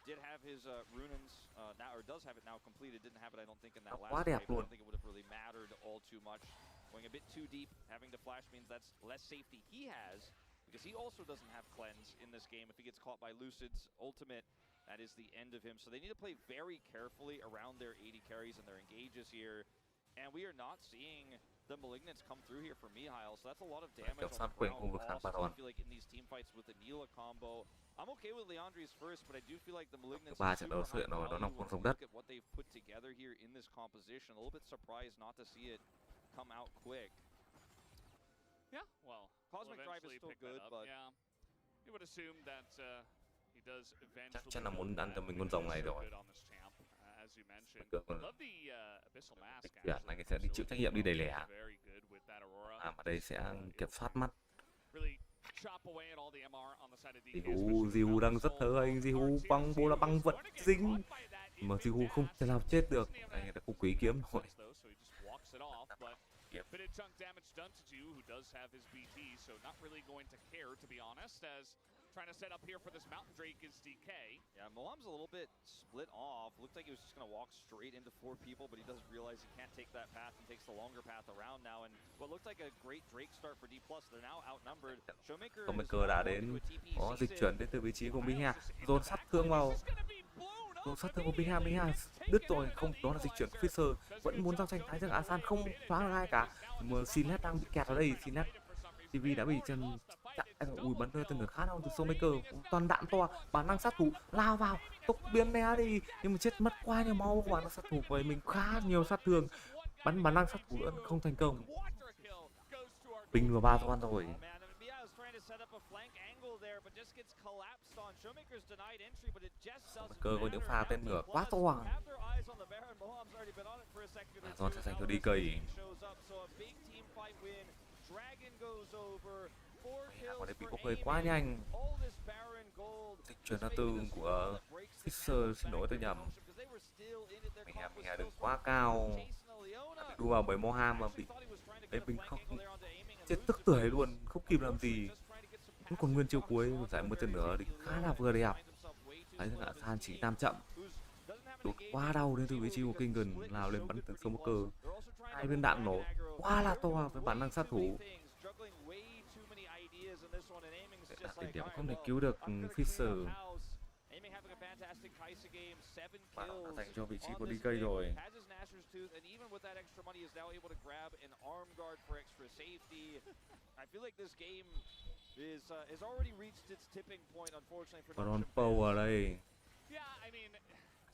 Did have his runins now, or does have it now completed. Didn't have it, I don't think, in that last quá game. đẹp I luôn. don't think it would have really mattered all too much. Going a bit too deep, having to flash means that's less safety he has, because he also doesn't have cleanse in this game. If he gets caught by Lucid's ultimate, that is the end of him. So they need to play very carefully around their AD carries and their engages here. And we are not seeing the Malignants come through here for Mihail, so that's a lot of damage on the ground. Also, I feel like in these team fights with the Nila combo, I'm okay with Leandri's first, but I do feel like the Malignants ba trận đấu sự nó nằm con sông đất. look at what they've put together here in this composition. A little bit surprised not to see it come out quick. Yeah, well, Cosmic Drive is still good, but yeah, you would assume that he does eventually. Chắc chắn là muốn ăn cho mình con rồng này rồi. As you mentioned, love the abyssal mask. Dạ, anh sẽ đi chịu trách nhiệm đi đẩy lẻ. Mà đây sẽ kiểm soát mắt. Jiwoo đang rất thơ anh, Jiwoo băng bô la băng vật dính. Mà Jiwoo không thể nào chết được. Anh đã không quý kiếm rồi. Bit of chunk damage done to Jiwoo, who does have his BT, so not really going to care, to be honest, as trying to set up here for this Mountain Drake is DK. Yeah, Moam's a little bit split off. Looked like he was just going to walk straight into 4 people, but he doesn't realize he can't take that path and takes the longer path around now. And what looked like a great Drake start for D+, they're now outnumbered. Showmaker đã đến, có dịch chuyển đến từ vị trí của Miha, dồn sát thương vào. Miha đứt rồi, không, đó là dịch chuyển của Fisher. Vẫn muốn giao tranh thái dương Asan, không phá được ai cả. Mà Sinet đang bị kẹt ở đây, Sinet TV đã bị chân ui bắn rơi tên lửa khá đâu từ Showmaker, toàn đạn to, bản năng sát thủ lao vào, tốc biến né đi, nhưng mà chết mất quá nhiều máu của bản năng sát thủ của mình, khá nhiều sát thương, bắn bản năng sát thủ nữa không thành công. Ping vào 3 con rồi. Showmaker có những pha tên lửa quá to. John sẽ dành cho DK. Ở đây bị bốc hơi quá nhanh. Dịch chuyển ra từ của Fisher, xin lỗi tôi nhầm. Mình đứng quá cao. Bị đua vào bởi Moham mà bị mình không chết tức tưởi luôn, không kịp làm gì. Vẫn còn nguyên chiêu cuối giải 10 tên nữa thì khá là vừa đẹp. Đấy là San chỉ nam chậm. Đột quá đau đến từ vị trí của Kingen, lao lên bắn từ smoker. Hai viên đạn nổ quá là to với bản năng sát thủ. Để đạt đỉnh điểm không thể cứu được Fisher. Và nó đã dành cho vị trí của DK rồi. Còn Paul ở đây.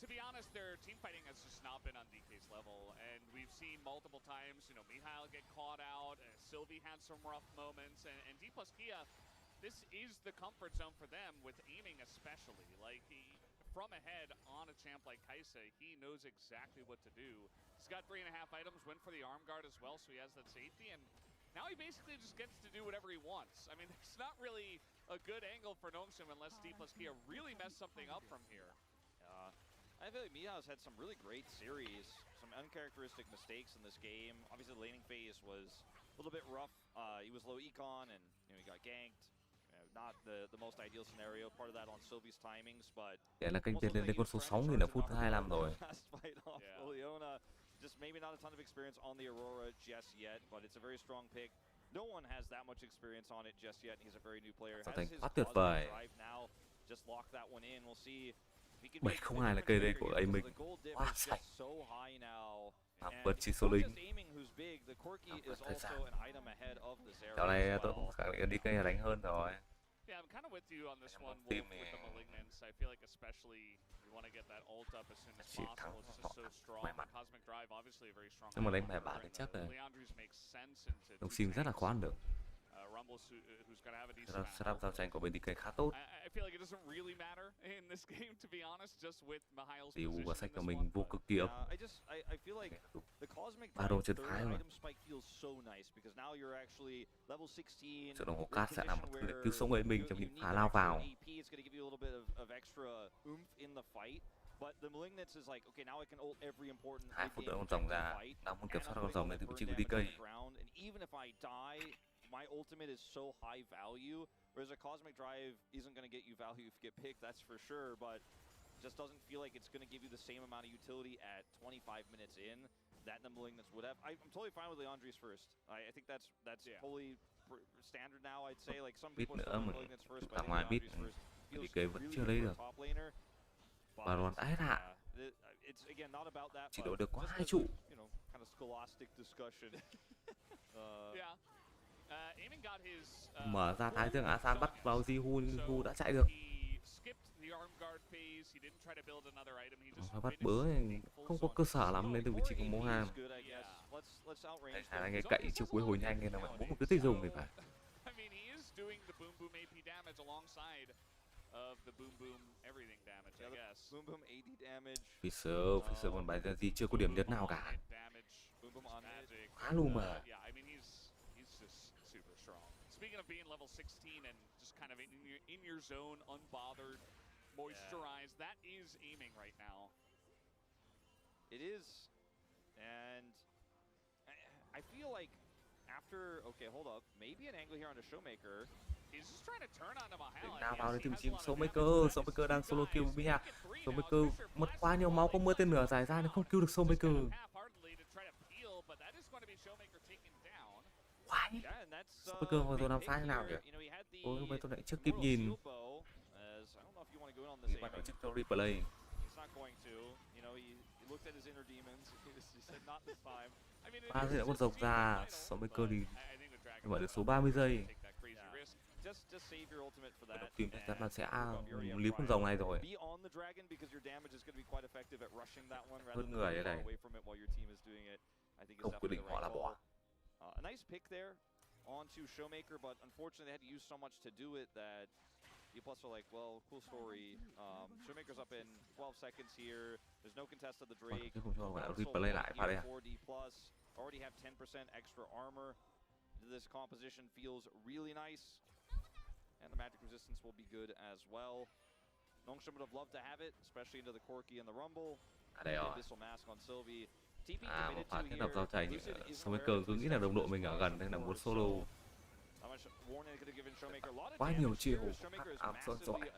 To be honest, their team fighting has just not been on DK's level, and we've seen multiple times, Mihail get caught out, Sylvie had some rough moments, and D plus Kia, this is the comfort zone for them with aiming especially. Like, from ahead on a champ like Kaisa, he knows exactly what to do. He's got 3.5 items, went for the arm guard as well, so he has that safety, and now he basically just gets to do whatever he wants. I mean, it's not really a good angle for Nongshim unless D plus Kia really mess something up from here. I feel like Miha's had some really great series, some uncharacteristic mistakes in this game. Obviously, the laning phase was a little bit rough. He was low econ and he got ganked. Not the most ideal scenario. Part of that on Sylvie's timings, but Đấy là kênh tiến lên con số 6.000 ở phút 25 rồi. Leona, just maybe not a ton of experience on the Aurora just yet, but it's a very strong pick. No one has that much experience on it just yet. He's a very new player. Trở thành quá tuyệt vời. Just lock that one in. We'll see. 702 là cây đây của ấy mình. Quá sạch. Vượt chỉ số lính. Thời gian. Dạo này tôi cũng khẳng định DK là đánh hơn rồi. Yeah, I'm kind of with you on this one with the Malignants. I feel like especially you want to get that ult up as soon as possible. It's just so strong. Cosmic Drive obviously a very strong. Nhưng mà đánh bài bản thì chắc rồi. Đồng sim rất là khó ăn được. Setup giao tranh của bên DK khá tốt. Điều và sách của mình vô cực kỳ ấp. Ba đồ chân phái rồi. Sự đồng hồ cát sẽ là một thứ để cứu sống ấy mình trong những phá lao vào. Hai phút nữa con rồng ra, đang muốn kiểm soát con rồng lên từ vị trí của DK. My ultimate is so high value, whereas a Cosmic Drive isn't going to get you value if you get picked, that's for sure, but just doesn't feel like it's going to give you the same amount of utility at 25 minutes in that the Malignants would have. I'm totally fine with Leandri's first. I think that's totally standard now, I'd say. Like some people start with Malignants first, but I think Leandri's first feels really good for top laner. Và còn ái hạ. Chỉ đổi được có 2 trụ. Kind of scholastic discussion. Mở ra Thái Dương Á San bắt vào Jihu đã chạy được. Phải bắt bớ không có cơ sở lắm lên từ vị trí của Mohan. Anh ấy cậy chiêu cuối hồi nhanh nên là muốn một cái tích dùng thì phải. Fisher còn bài ra gì chưa có điểm nhấn nào cả. Khá lù mờ. Speaking of being level 16 and just kind of in your zone, unbothered, moisturized, that is aiming right now. It is, and I feel like after, okay, hold up, maybe an angle here on the Showmaker. He's just trying to turn on Mahal. Nào vào để tìm kiếm Showmaker đang solo kill với Mia. Showmaker mất quá nhiều máu, có mưa tên lửa dài ra nên không cứu được Showmaker. Quái. Showmaker hồi tôi làm sai thế nào kìa. Ôi lúc ấy tôi lại chưa kịp nhìn. Thì bắt đầu check cho replay. Ba giây đã con rồng ra. Showmaker thì gọi được số 30 giây. Đầu tiên chắc chắn là sẽ líu con rồng này rồi. Hơn người ở đây. Không quyết định họ là bỏ. A nice pick there onto Showmaker, but unfortunately they had to use so much to do it that D Plus are like, well, cool story. Showmaker's up in 12 seconds here. There's no contest of the Drake. D Plus already have 10% extra armor. This composition feels really nice, and the magic resistance will be good as well. Nongshim would have loved to have it, especially into the Corki and the Rumble. Abyssal Mask on Sylvie. Một pha kết hợp giao tranh, Showmaker cứ nghĩ là đồng đội mình ở gần nên là muốn solo. Quá nhiều chiêu ám son giỏi.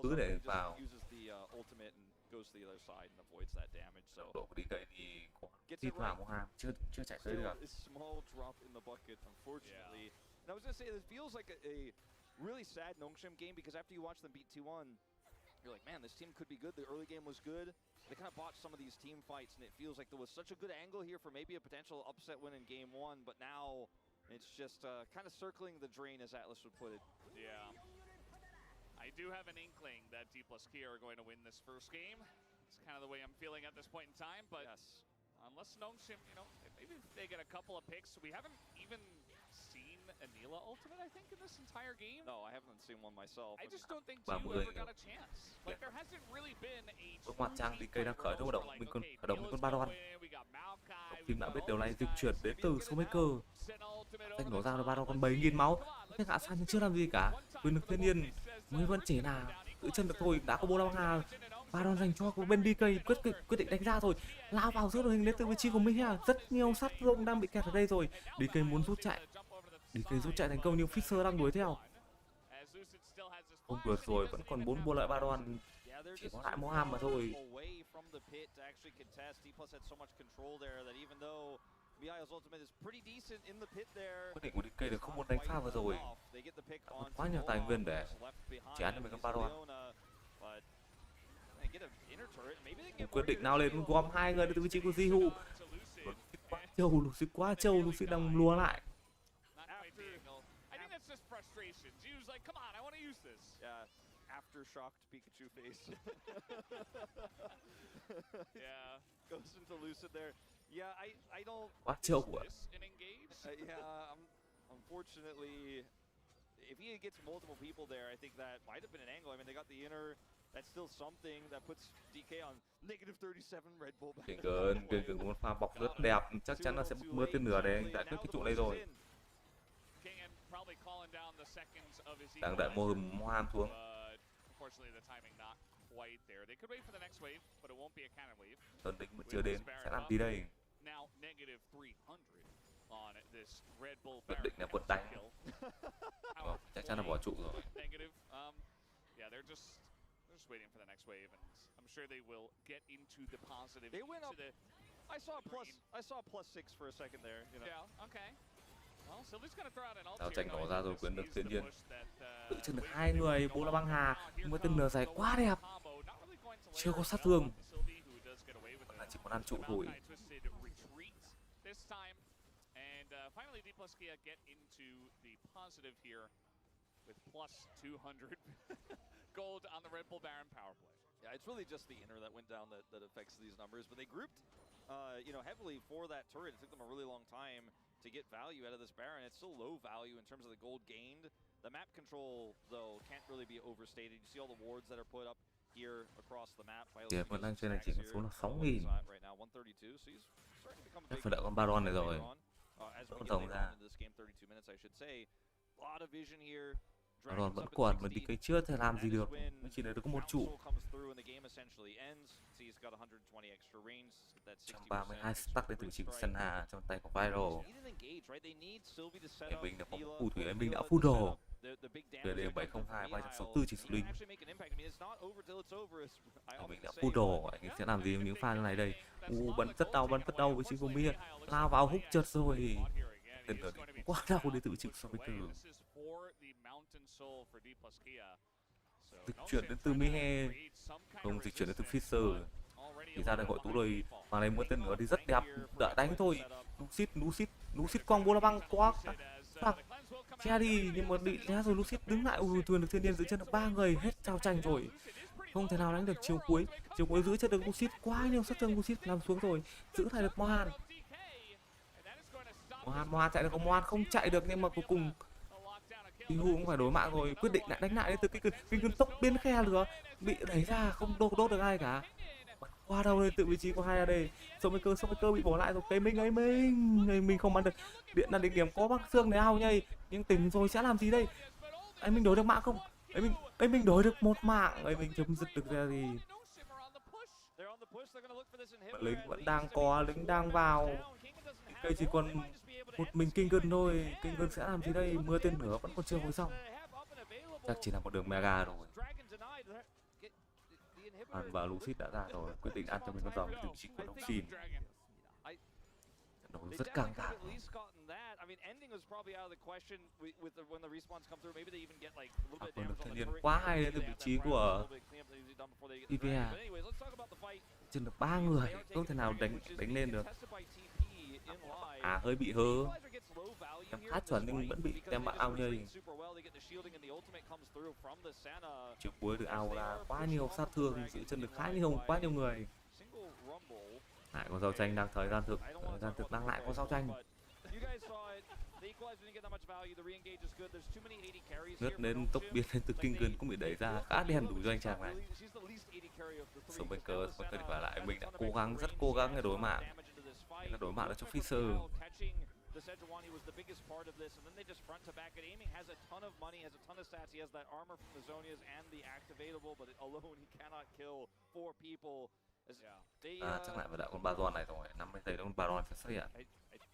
Cứ để vào goes to the other side and avoids that damage. So Độ của DK thì có Gets tít it vào right. Mùa Hè chưa chạy tới still được. a small drop in the bucket, unfortunately. And I was gonna say, this feels like a really sad Nongshim game, because after you watch them beat 2-1, you're like, man, this team could be good. The early game was good. They kind of botched some of these team fights, and it feels like there was such a good angle here for maybe a potential upset win in game 1, but now it's just kind of circling the drain, as Atlas would put it. Yeah. I do have an inkling that D plus Kia are going to win this first game. It's kind of the way I'm feeling at this point in time, but Yes. unless Nongshim, you know, maybe if they get a couple of picks. We haven't even seen Anila ultimate, I think, in this entire game. No, I haven't seen one myself. I just don't think Và Gio 10 ever got a chance. Like, there hasn't really been a Bước ngoặt trang true DK đang khởi team động fight mình where còn like, khởi động okay, con Nila's Baron. gonna win, we got Maokai, Team đã we biết got điều này, all dịch these chuyển guys. đến từ Showmaker. Send ultimate Thanh over nổ the ra top. Baron còn Let's 7.000 see. máu. Come on, Cái let's hạ see san this chưa làm gì cả. Quyền lực thiên nhiên mới vẫn chỉ là giữ chân được thôi. Đã có bố Long Hà. Baron dành cho bên DK quyết định đánh ra rồi. Lao vào giữa đội hình đến từ vị trí của mình ha. Rất nhiều sát thương đang bị kẹt ở đây rồi. DK muốn rút chạy. DK rút chạy thành công nhưng Fisher đang đuổi theo. Không được rồi, vẫn còn 4 bua lợi Baron. Yeah, they're Chỉ just có lại too Moham mà far thôi. away from the pit to actually contest. D plus had so much control there that even though BI's ultimate is pretty decent in the pit there, Quyết định của DK là không muốn đánh pha vừa rồi. they get the pick Đã on mất quá nhiều tài nguyên để chán cho mình con Baron. Quyết định nào lên gom 2 người từ vị trí của Jihu. Lucy quá trâu, Lucy đang lùa lại. I think that's just frustration. Gio's like, come on, I want to use this. Yeah, aftershocked Pikachu face. Yeah. Goes into Lucid there. Yeah, I don't. Quá trâu của. And engage. Yeah, unfortunately, if he gets multiple people there, I think that might have been an angle. I mean, they got the inner. That's still something that puts DK on -37 Red Bull. Kiên cường muốn pha bọc rất đẹp, chắc chắn là sẽ mưa tên lửa để giải quyết cái trụ này rồi. Đang đợi mô hình Moham xuống. Tấn Đỉnh vẫn chưa đến, sẽ làm gì đây? Quyết định là vượt đánh. Chắc chắn là bỏ trụ rồi. Just waiting for the next wave, and I'm sure they will get into the positive. They went up. I saw +6 for a second there. You know. Yeah. Okay. Well, Sylvie's gonna throw out an ult Nào here, tranh nổ though. ra rồi, quyền lực thiên nhiên. That, Tự chân được 2 người, bố là băng hà, nhưng mà tên lửa dài quá đẹp. Chưa có sát thương. Là chỉ muốn ăn trụ thôi. And finally, D plus Kia get into the positive here with +200 gold on the Red Bull Baron power play. Yeah, it's really just the inner that went down that affects these numbers. But they grouped, heavily for that turret. It took them a really long time to get value out of this Baron. It's still low value in terms of the gold gained. The map control, though, can't really be overstated. You see all the wards that are put up here across the map. Vẫn đang trên này chỉ có số là 6.000. Right now, 132. So he's starting to become a Chắc big phải đợi con Baron này rồi. as we Vẫn get rồng later ra. on into this game, 32 minutes, I should say. A lot of vision here. Baron vẫn còn, mà DK chưa thể làm gì được. Nó chỉ để được có một trụ. 132 stack đến từ chỉ của Senna trong tay của Viral. Em mình đã có một phù thủy, em mình đã full đồ. Về đến 702, 364 chỉ số lính. Em mình đã full đồ, anh ấy sẽ làm gì với những pha như này đây? Bắn rất đau với chính của Mia. Lao vào hút chợt rồi. Tên lửa đi quá đau đến từ chịu so với từ. Dịch chuyển đến từ Mihe, không dịch chuyển đến từ Fisher. Thì ra đây hội tú rồi, mà này mua tên lửa thì rất đẹp, đợi đánh thôi. Lucid quăng bô la băng quá. Che đi, nhưng mà bị né rồi. Lucid đứng lại, Tuyền được thiên nhiên giữ chân được 3 người, hết trao tranh rồi. Không thể nào đánh được chiều cuối giữ chân được Lucid, quá nhiều sát thương. Lucid làm xuống rồi, giữ lại được Mohan chạy được, Mohan không chạy được, nhưng mà cuối cùng Hu cũng phải đối mạng rồi, quyết định lại đánh lại đến từ cái cơn tốc biến khe lửa, bị đẩy ra, không đốt được ai cả. Qua đâu đây, tự vị trí của 2 AD. Showmaker bị bỏ lại rồi. Cái mình không bắn được. Điện là đỉnh điểm có băng xương để ao nhây, nhưng tỉnh rồi sẽ làm gì đây? Anh mình đổi được mạng không? Anh mình đổi được một mạng, anh mình chấm dứt được ra gì? Lính vẫn đang có, lính đang vào. Cây chỉ còn một mình King Gun thôi. King Gun sẽ làm gì đây? Mưa tên lửa vẫn còn chưa hồi xong. Chắc chỉ là một đường mega rồi. Hoàn và Lucid đã ra rồi, quyết định ăn cho mình con rồng từ vị trí của Long Xin. Trận đấu rất căng thẳng. Được thanh niên quá hay đến từ vị trí của IVA. Chân được 3 người, không thể nào đánh lên được. Hơi bị hớ. Em khá chuẩn nhưng vẫn bị tem bạn ao nhây. Chiều cuối được ao là quá nhiều sát thương, giữ chân được quá nhiều người. Lại con giao tranh đang thời gian thực đang lại có giao tranh. Ngất lên tốc biến lên từ kinh gần cũng bị đẩy ra, khá đen đủ cho anh chàng này. Snowmaker thì phải lại mình đã rất cố gắng để đối mạng. Đối mạng cho Fisher. The Sejuani was the biggest part of this, and then they just front to back. And aiming has a ton of money, has a ton of stats. He has that armor from the Zonias and the activatable, but alone he cannot kill 4 people. Chắc lại phải đợi con Baron này rồi. 50 giây con Baron phải xuất hiện.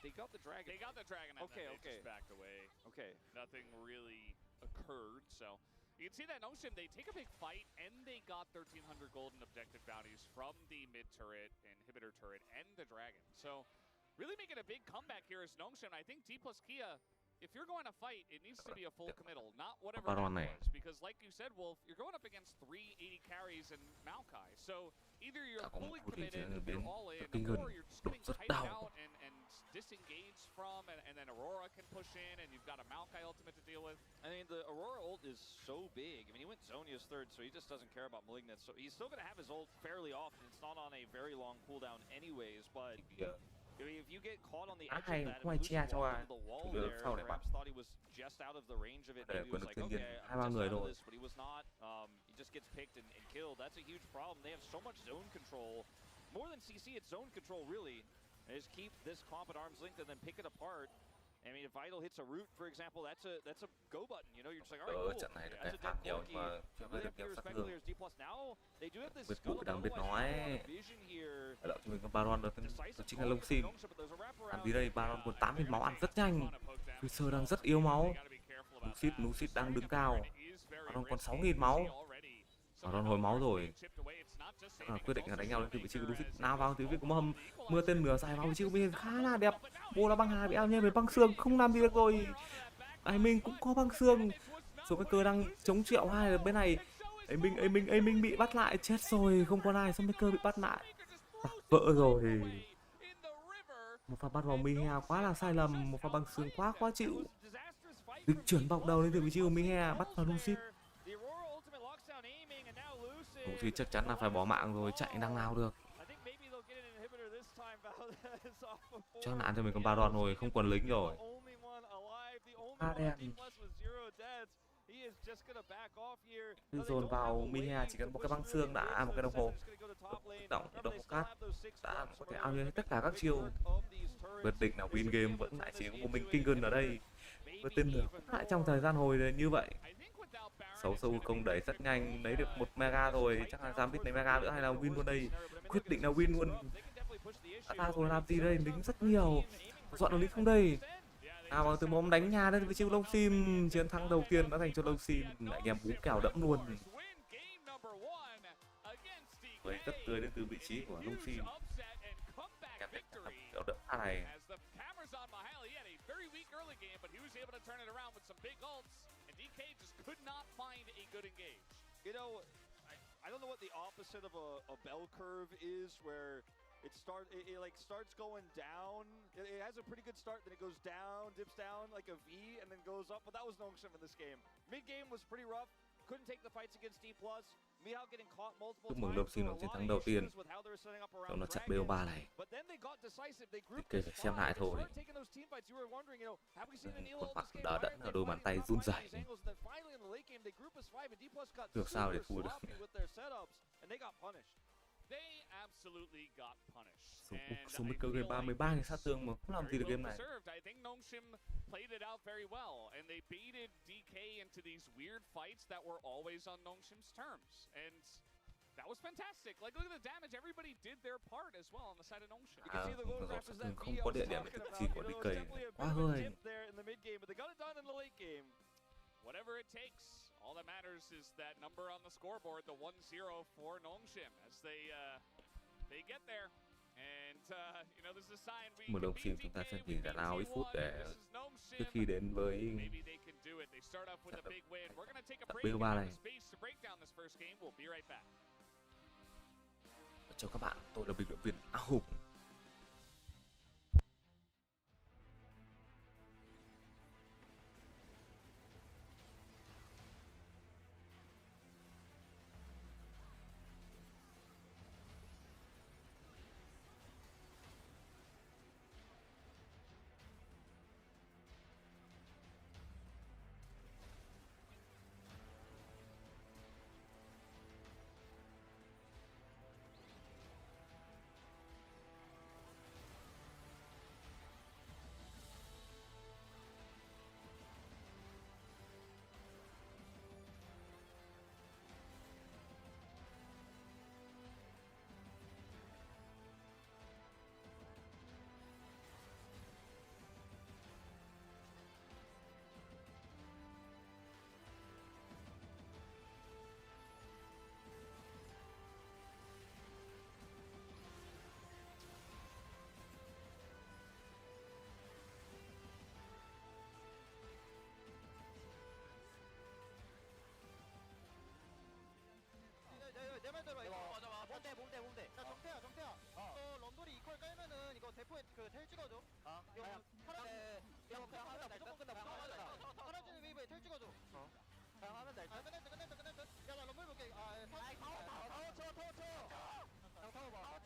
They got the dragon. Okay. Just backed away. Okay. Nothing really occurred, so you can see that Notion, they take a big fight, and they got 1,300 golden objective bounties from the mid turret, inhibitor turret, and the dragon. So really making a big comeback here is Nongshin. I think D plus Kia, if you're going to fight, it needs to be a full committal, not whatever that was. Because like you said, Wolf, you're going up against 3 80 carries and Maokai. So either you're fully committed, you're all in, or you're just getting tightened out and disengaged from, and then Aurora can push in, and you've got a Maokai ultimate to deal with. I mean, the Aurora ult is so big. I mean, he went Zonia's third, so he just doesn't care about Malignant. So he's still going to have his ult fairly often. It's not on a very long cooldown anyways, but if you get caught on the edge of that, and Lucy walked into the wall there, perhaps thought he was just out of the range of it. Maybe he was like, okay, I'm just out of this, but he was not. He just gets picked and killed. That's a huge problem. They have so much zone control. More than CC, it's zone control, really. They just keep this comp at arm's length and then pick it apart. I mean, if Vital hits a root, for example, that's a go button. You know, you're just like, all right, cool. That's a dead porky. Really up here, respectively, as D+. Now, they do have this scuttle, đang biết nói. vision here. Đợi cho mình con Baron được, chính là Long Xin. Làm gì đây, Baron còn 8.000 máu, ăn rất nhanh. Fisher đang rất yếu máu. Lucid đang đứng cao. Baron còn 6.000 máu. Baron hồi máu rồi. Quyết định là đánh nhau lên từ vị trí của Lucid. Nào vào từ vị của Mâm. Mưa tên lửa dài vào vị trí của mình khá là đẹp. Bô là băng hà bị ao nhây với băng xương, không làm gì được rồi. Mình cũng có băng xương. Snowmaker đang chống triệu hai ở bên này. Mình bị bắt lại, chết rồi, không còn ai. Snowmaker bị bắt lại. Vỡ rồi. Một pha bắt vào Mihe quá là sai lầm, một pha băng xương quá khó chịu. Được chuyển bọc đầu lên từ vị trí của Mihe, bắt vào Lucid. Lucid chắc chắn là phải bỏ mạng rồi, chạy đằng nào được. Chắc là ăn cho mình con Baron rồi, không còn lính rồi. Đen. Dồn vào Mihe chỉ cần một cái băng xương đã, một cái đồng hồ đồng hồ cát đã có thể ao hết tất cả các chiêu. Quyết định là win game vẫn lại chỉ có một mình King Gun ở đây. Với tên lửa lại trong thời gian hồi như vậy. Sâu công đẩy rất nhanh, lấy được 1 mega rồi, chắc là dám biết lấy mega nữa hay là win luôn đây. Quyết định là win luôn. Đã rồi làm gì đây, lính rất nhiều. Dọn được lính không đây? Nào bằng từ mồm đánh nhà đến với chiêu Long Xin, chiến thắng đầu tiên đã dành cho Long Xin, anh em bú kèo đẫm luôn. Với rất tươi đến từ vị trí của Long Xin. Kèo đẫm này. You know, I don't know what the opposite of a bell curve is, where it starts going down. It has a pretty good start, then it goes down, dips down like a V, and then goes up. But that was Nongshin in this game. Mid game was pretty rough. Couldn't take the fights against D+. Mihao getting caught multiple times. Chúc mừng Long Xin chiến thắng đầu tiên. Đó là trận BO3 này. Kể phải xem lại thôi. Khuôn mặt đờ đẫn ở đôi bàn tay run rẩy. Được sao để thua được. Snowmaker game 33 người sát thương mà không làm gì được game này. Played it out very well, and they baited DK into these weird fights that were always on Nongshim's terms, and that was fantastic. Like, look at the damage, everybody did their part as well on the side of Nongshin. Không có địa điểm để chỉ có DK quá hơi. Whatever it takes all that matters is that number on the scoreboard, the 1-0 for Nongshim, as they get there. And you know, this is a sign we Một can đầu beat tiên chúng ta sẽ TK, nhìn we giải beat lao ít phút T1. để This is trước Nongshim. khi đến với Maybe they can do it. They start off with a big win. We're going to take a trận break BO3 and này. have space to break down this first game. We'll be right back. Chào các bạn, tôi là bình luận viên Áo Hùng. 내 말대로 이거 뭔데? 야 정태야. 너 런돌이 이퀄 깔면은 이거 대포에 텔 찍어줘. 이거 그냥 하면 돼. 무조건 끝나. 사라지는 웨이브에 텔 찍어줘. 그냥 하면 돼. 끝냈어. 야 나 런돌 볼게. 타워 쳐. 그냥 타워 봐.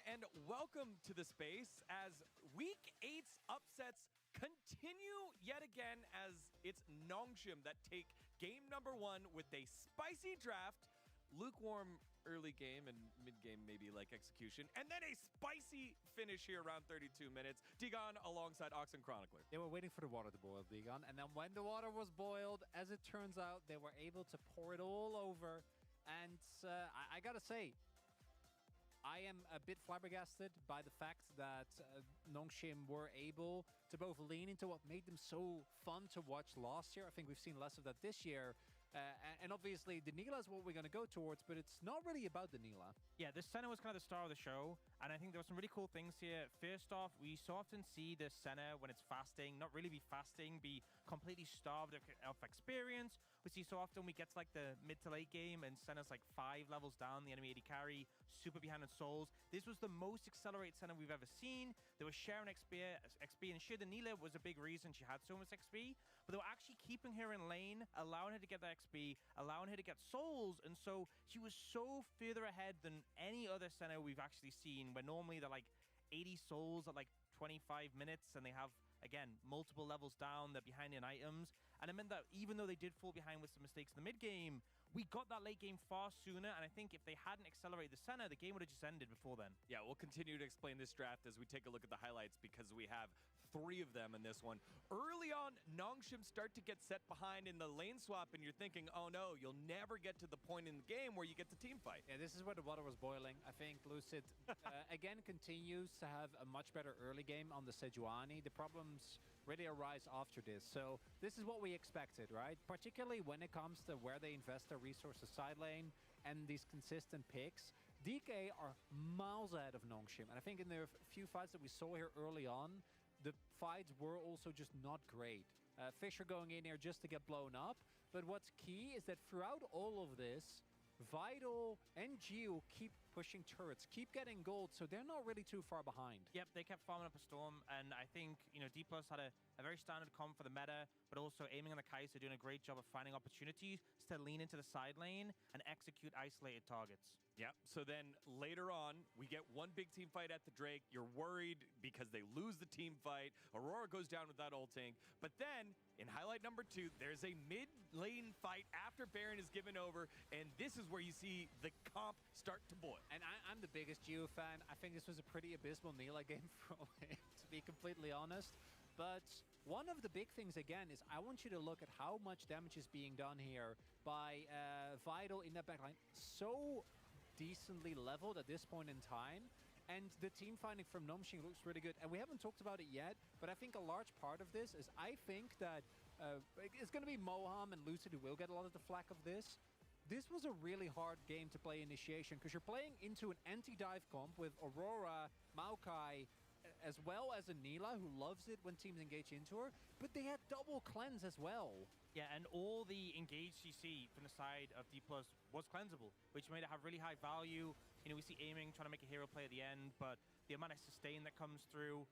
and welcome to the space as Week 8's upsets continue yet again, as it's Nongshim that take game number 1 with a spicy draft, lukewarm early game and mid-game maybe like execution, and then a spicy finish here around 32 minutes. Digon alongside Oxen Chronicler. They were waiting for the water to boil, Digon, and then when the water was boiled, as it turns out, they were able to pour it all over. And I gotta say, I am a bit flabbergasted by the fact that Nongshim were able to both lean into what made them so fun to watch last year. I think we've seen less of that this year. And obviously, the Nila is what we're going to go towards, but it's not really about the Nila. Yeah, the Senna was kind of the star of the show, and I think there were some really cool things here. First off, we so often see the Senna, when it's fasting, not really be fasting, be completely starved of experience. We see so often we get to like the mid to late game, and Senna's like 5 levels down, the enemy AD carry, super behind on souls. This was the most accelerated Senna we've ever seen. They were sharing XP, and sure, the Nila was a big reason she had so much XP, but they were actually keeping her in lane, allowing her to get that XP, allowing her to get souls, and so she was so further ahead than any other Senna we've actually seen, where normally they're like 80 souls at like 25 minutes, and they have, again, multiple levels down, they're behind in items, and it meant that even though they did fall behind with some mistakes in the mid game, we got that late game far sooner, and I think if they hadn't accelerated the Senna, the game would have just ended before then. Yeah, we'll continue to explain this draft as we take a look at the highlights, because we have 3 of them in this one. Early on, Nongshim start to get set behind in the lane swap, and you're thinking, oh no, you'll never get to the point in the game where you get to team fight. Yeah, this is where the water was boiling. I think Lucid, again, continues to have a much better early game on the Sejuani. The problems really arise after this. So this is what we expected, right? Particularly when it comes to where they invest their resources side lane and these consistent picks. DK are miles ahead of Nongshim. And I think in the few fights that we saw here early on, the fights were also just not great. Fisher going in here just to get blown up. But what's key is that throughout all of this, Vital and Geo keep pushing turrets, keep getting gold, so they're not really too far behind. Yep, they kept farming up a storm, and I think, you know, D+ had a very standard comp for the meta, but also aiming on the Kai'Sa, doing a great job of finding opportunities to lean into the side lane and execute isolated targets. Yep, so then later on, we get one big team fight at the Drake. You're worried because they lose the team fight. Aurora goes down without ulting. But then, in highlight number 2, there's a mid-lane fight after Baron is given over, and this is where you see the comp start to boil. And I'm the biggest Geo fan. I think this was a pretty abysmal Nila game from him, to be completely honest. But one of the big things, again, is I want you to look at how much damage is being done here by Vital in that backline. So decently leveled at this point in time. And the team finding from Nongshim looks really good. And we haven't talked about it yet, but I think a large part of this is I think that it's going to be Moham and Lucid who will get a lot of the flack of this. This was a really hard game to play initiation because you're playing into an anti-dive comp with Aurora, Maokai, as well as a Nila who loves it when teams engage into her, but they had double cleanse as well. Yeah, and all the engaged CC from the side of D+ was cleansable, which made it have really high value. You know, we see aiming trying to make a hero play at the end, but the amount of sustain that comes through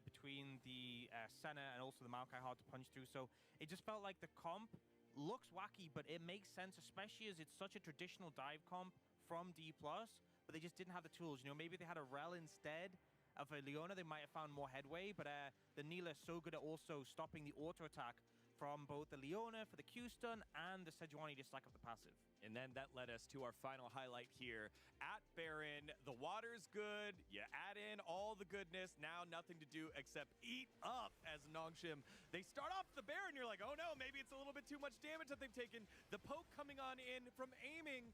between the Senna and also the Maokai hard to punch through. So it just felt like the comp looks wacky, but it makes sense, especially as it's such a traditional dive comp from D+, but they just didn't have the tools. You know, maybe they had a Rel instead of a Leona, they might have found more headway, but the Nila is so good at also stopping the auto attack from both the Leona for the Q stun and the Sejuani to stack up the passive. And then that led us to our final highlight here at Baron. The water's good, you add in all the goodness, now nothing to do except eat up as Nongshim. They start off the Baron, you're like, oh no, maybe it's a little bit too much damage that they've taken. The poke coming on in from aiming,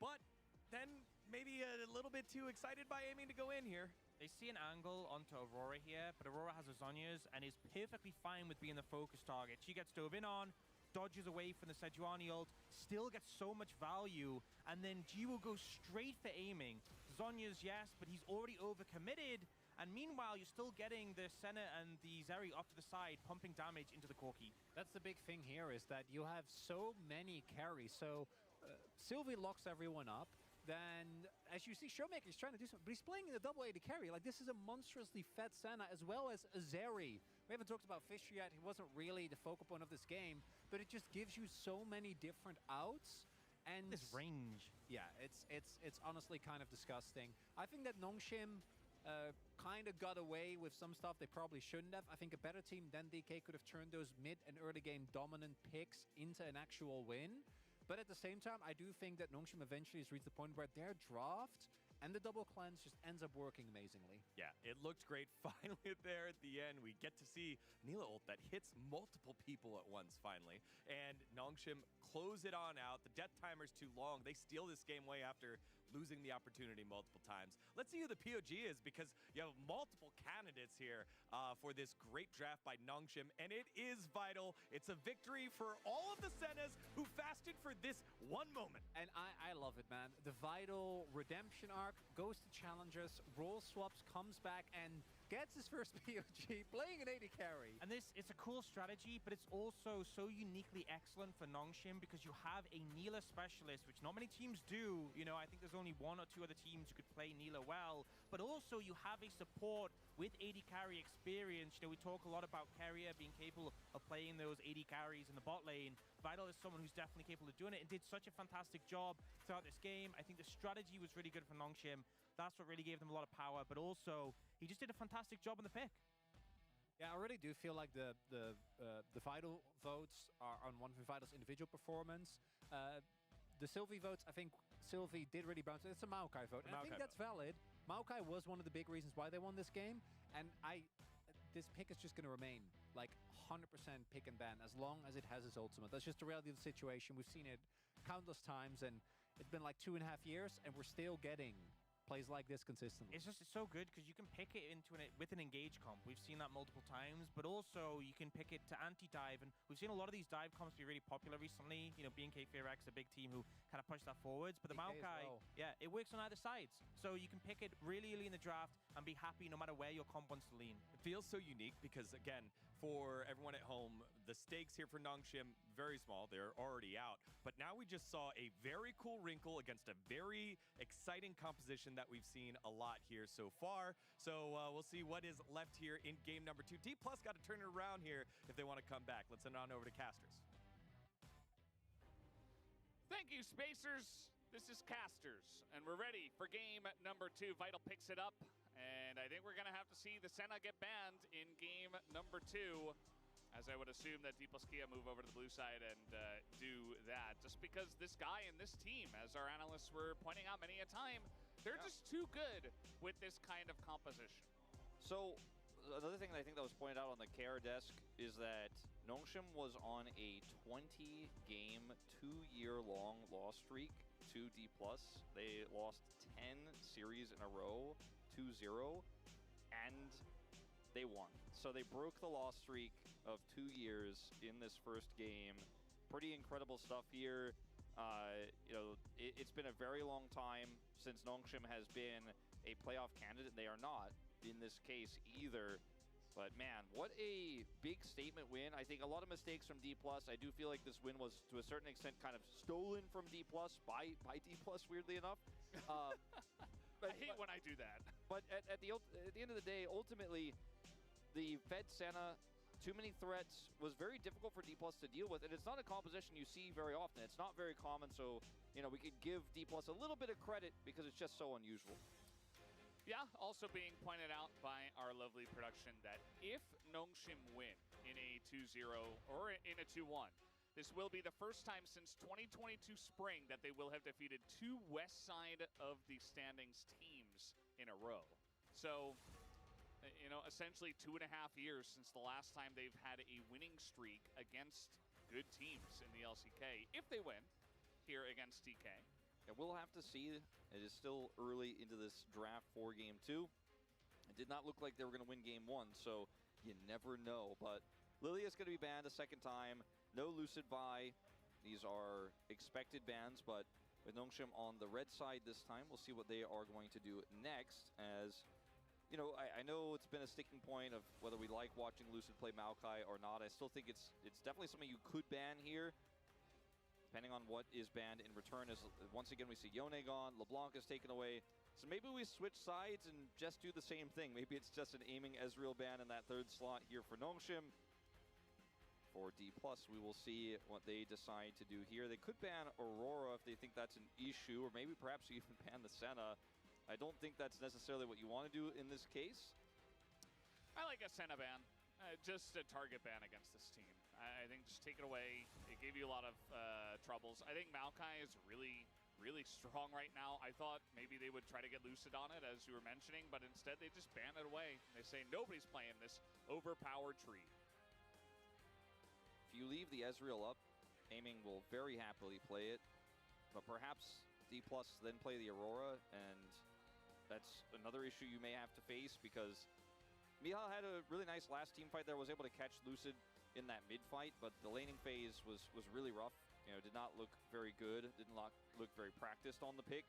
but then maybe a little bit too excited by aiming to go in here. They see an angle onto Aurora here, but Aurora has a Zhonya's and is perfectly fine with being the focus target. She gets dove in on, dodges away from the Sejuani ult, still gets so much value, and then G will go straight for aiming. Zhonya's, yes, but he's already overcommitted, and meanwhile, you're still getting the Senna and the Zeri off to the side, pumping damage into the Corki. That's the big thing here, is that you have so many carries. So Sylvie locks everyone up. Then, as you see, Showmaker is trying to do something, but he's playing in the double AD carry. Like, this is a monstrously fed Senna, as well as a Zeri. We haven't talked about Fisher yet. He wasn't really the focal point of this game, but it just gives you so many different outs. And This range. yeah, it's honestly kind of disgusting. I think that Nongshim kind of got away with some stuff they probably shouldn't have. I think a better team than DK could have turned those mid and early game dominant picks into an actual win. But at the same time, I do think that Nongshim eventually has reached the point where their draft and the double cleanse just ends up working amazingly. Yeah, it looked great. Finally, there at the end, we get to see Nila ult that hits multiple people at once, finally. And Nongshim close it on out. The death timer's too long. They steal this game away after losing the opportunity multiple times. Let's see who the POG is, because you have multiple candidates here for this great draft by Nongshim, and it is vital. It's a victory for all of the Sennas who fasted for this one moment. And I love it, man. The Vital redemption arc goes to challengers, role swaps, comes back, and gets his first POG, playing an AD carry. And it's a cool strategy, but it's also so uniquely excellent for Nongshim because you have a Nila specialist, which not many teams do. You know, I think there's only one or two other teams who could play Nila well, but also you have a support with AD carry experience. You know, we talk a lot about Carrier being capable of playing those AD carries in the bot lane. Vital is someone who's definitely capable of doing it and did such a fantastic job throughout this game. I think the strategy was really good for Nongshim. That's what really gave them a lot of power, but also he just did a fantastic job on the pick. Yeah, I really do feel like the Vital votes are on one of Vital's individual performance. The Sylvie votes, I think Sylvie did really bounce. It's a Maokai vote, and I think that's valid. Maokai was one of the big reasons why they won this game, and this pick is just going to remain like 100% pick and ban as long as it has its ultimate. That's just the reality of the situation. We've seen it countless times, and it's been like 2.5 years, and we're still getting plays like this consistently. It's so good because you can pick it with an engage comp. We've seen that multiple times, but also you can pick it to anti-dive, and we've seen a lot of these dive comps be really popular recently. You know, BNK Fearx, a big team who kind of push that forwards, but the DK as Maokai, well. yeah, it works on either sides. So you can pick it really early in the draft and be happy no matter where your comp wants to lean. It feels so unique because, again, for everyone at home, the stakes here for Nongshim, very small. They're already out. But now we just saw a very cool wrinkle against a very exciting composition that we've seen a lot here so far. So we'll see what is left here in game number 2. D+ got to turn it around here if they want to come back. Let's send it on over to Casters. Thank you, Spacers. This is Casters, and we're ready for game number 2. Vital picks it up, and I think we're going to have to see the Senna get banned in game number 2, as I would assume that D+ Kia move over to the blue side and do that. Just because this guy and this team, as our analysts were pointing out many a time, they're just too good with this kind of composition. So, another thing that I think that was pointed out on the care desk is that Nongshim was on a 20-game, 2-year-long loss streak to D+. They lost 10 series in a row, 2-0, and they won. So they broke the loss streak of 2 years in this first game. Pretty incredible stuff here. You know, it's been a very long time since Nongshim has been a playoff candidate. They are not in this case either. But man, what a big statement win. I think a lot of mistakes from D+. I do feel like this win was, to a certain extent, kind of stolen from D+, by D+, weirdly enough. I hate when I do that. But at the end of the day, ultimately, the Fed Senna, too many threats, was very difficult for D+ to deal with, and it's not a composition you see very often. It's not very common, so, you know, we could give D+ a little bit of credit because it's just so unusual. Yeah, also being pointed out by our lovely production that if Nongshim win in a 2-0 or in a 2-1, this will be the first time since 2022 spring that they will have defeated 2 west side of the standings teams in a row. So, you know, essentially 2.5 years since the last time they've had a winning streak against good teams in the LCK, if they win here against TK. And we'll have to see. It is still early into this draft for Game 2. It did not look like they were going to win Game 1, so you never know. But Lilia's going to be banned a second time. No Lucid Vi. These are expected bans, but with Nongshim on the red side this time, we'll see what they are going to do next. As, you know, I know it's been a sticking point of whether we like watching Lucid play Maokai or not. I still think it's definitely something you could ban here, depending on what is banned in return. As once again we see Yone gone, LeBlanc is taken away. So maybe we switch sides and just do the same thing. Maybe it's just an aiming Ezreal ban in that third slot here for Nongshim. for D+. We will see what they decide to do here. They could ban Aurora if they think that's an issue, or maybe perhaps even ban the Senna. I don't think that's necessarily what you want to do in this case. I like a Senna ban. Just a target ban against this team. I think just take it away. It gave you a lot of troubles. I think Maokai is really strong right now. I thought maybe they would try to get Lucid on it, as you were mentioning, but instead they just ban it away. They say nobody's playing this overpowered tree. If you leave the Ezreal up, Aiming will very happily play it, but perhaps D+ then play the Aurora, and that's another issue you may have to face, because Mihal had a really nice last team fight there, was able to catch Lucid in that mid fight, but the laning phase was really rough. You know, did not look very good, didn't look very practiced on the pick.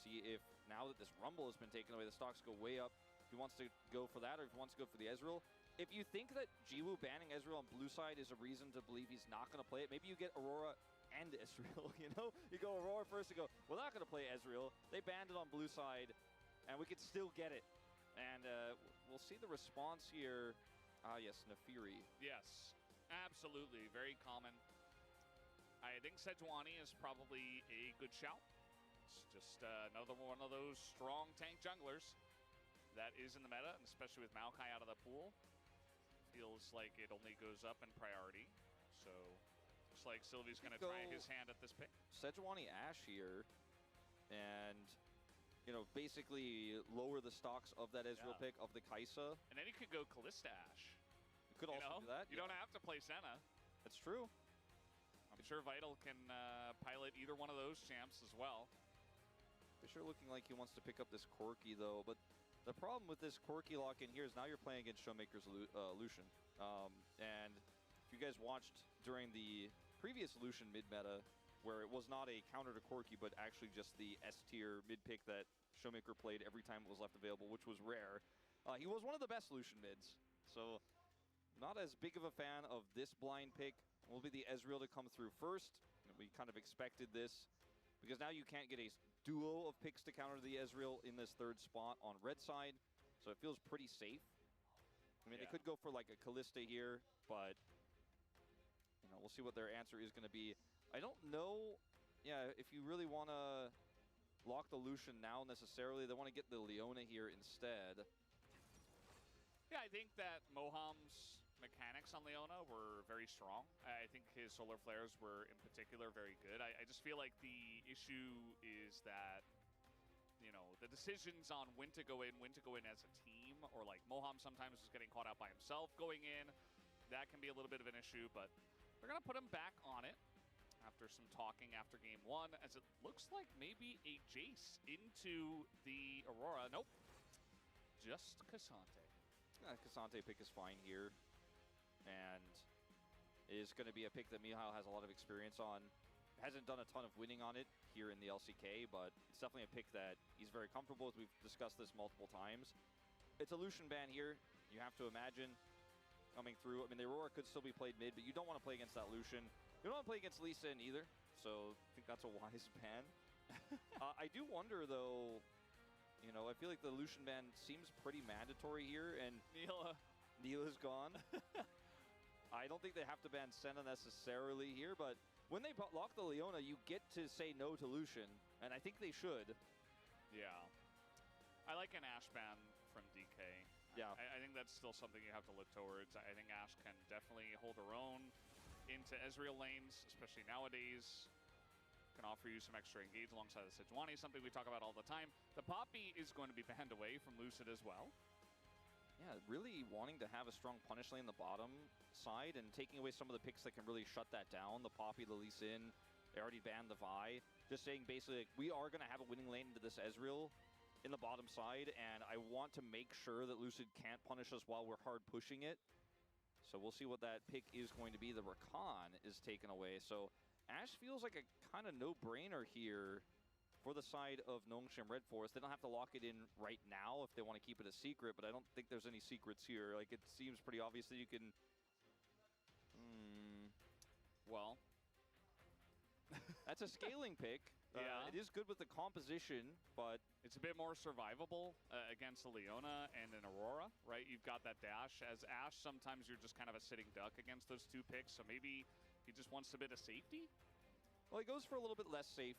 See if now that this Rumble has been taken away, the stocks go way up. If he wants to go for that, or if he wants to go for the Ezreal. If you think that Jiwoo banning Ezreal on blue side is a reason to believe he's not going to play it, maybe you get Aurora and Ezreal, you know? You go Aurora first, you go, we're not going to play Ezreal. They banned it on blue side, and we could still get it. And we'll see the response here. Yes, Nefiri. Yes, absolutely. Very common. I think Sejuani is probably a good shout. It's just another one of those strong tank junglers that is in the meta, and especially with Maokai out of the pool. Feels like it only goes up in priority. So looks like Sylvie's going to try his hand at this pick. Sejuani Ashe here, and you know, basically lower the stocks of that Ezreal pick of the Kai'Sa. And then you could go Kalista Ashe. You could also do that. You don't have to play Senna. That's true. I'm sure Vital can pilot either one of those champs as well. Fisher looking like he wants to pick up this Corki, though. But the problem with this Corki lock-in here is now you're playing against Showmaker's Lucian. And if you guys watched during the previous Lucian mid-meta, where it was not a counter to Corki, but actually just the S-tier mid-pick that Showmaker played every time it was left available, which was rare, he was one of the best Lucian mids. So not as big of a fan of this blind pick. Will be the Ezreal to come through first. We kind of expected this, because now you can't get a duo of picks to counter the Ezreal in this third spot on red side, so it feels pretty safe. I mean, they could go for like a Kalista here, but you know, we'll see what their answer is going to be. I don't know, if you really want to lock the Lucian now necessarily. They want to get the Leona here instead. Yeah, I think that Moham's mechanics on Leona were very strong. I think his solar flares were in particular very good. I just feel like the issue is that, you know, the decisions on when to go in as a team, or like Moham sometimes is getting caught out by himself going in. That can be a little bit of an issue, but they're going to put him back on it after some talking after game one, as it looks like maybe a Jace into the Aurora. Nope, just Cassante. Cassante pick is fine here, and is going to be a pick that Mihal has a lot of experience on. Hasn't done a ton of winning on it here in the LCK, but it's definitely a pick that he's very comfortable with. We've discussed this multiple times. It's a Lucian ban here. You have to imagine coming through. I mean, the Aurora could still be played mid, but you don't want to play against that Lucian. You don't want to play against Lee Sin either, so I think that's a wise ban. I do wonder, though, you know, I feel like the Lucian ban seems pretty mandatory here, and Neela's gone. I don't think they have to ban Senna necessarily here, but when they lock the Leona, you get to say no to Lucian, and I think they should. Yeah. I like an Ashe ban from DK. Yeah. I think that's still something you have to look towards. I think Ashe can definitely hold her own into Ezreal lanes, especially nowadays. Can offer you some extra engage alongside the Sejuani, something we talk about all the time. The Poppy is going to be banned away from Lucid as well. Yeah, really wanting to have a strong punish lane in the bottom side and taking away some of the picks that can really shut that down. The Poppy, the Lee Sin, they already banned the Vi. Just saying basically, like, we are going to have a winning lane into this Ezreal in the bottom side, and I want to make sure that Lucid can't punish us while we're hard pushing it. So we'll see what that pick is going to be. The Rakan is taken away. So Ashe feels like a kind of no-brainer here for the side of Nongshim Red Forest. They don't have to lock it in right now if they want to keep it a secret, but I don't think there's any secrets here. Like, it seems pretty obvious that you can... Well... That's a scaling pick. Yeah. It is good with the composition, but it's a bit more survivable against a Leona and an Aurora, right? You've got that dash. As Ashe, sometimes you're just kind of a sitting duck against those two picks, so maybe he just wants a bit of safety? well, he goes for a little bit less safe,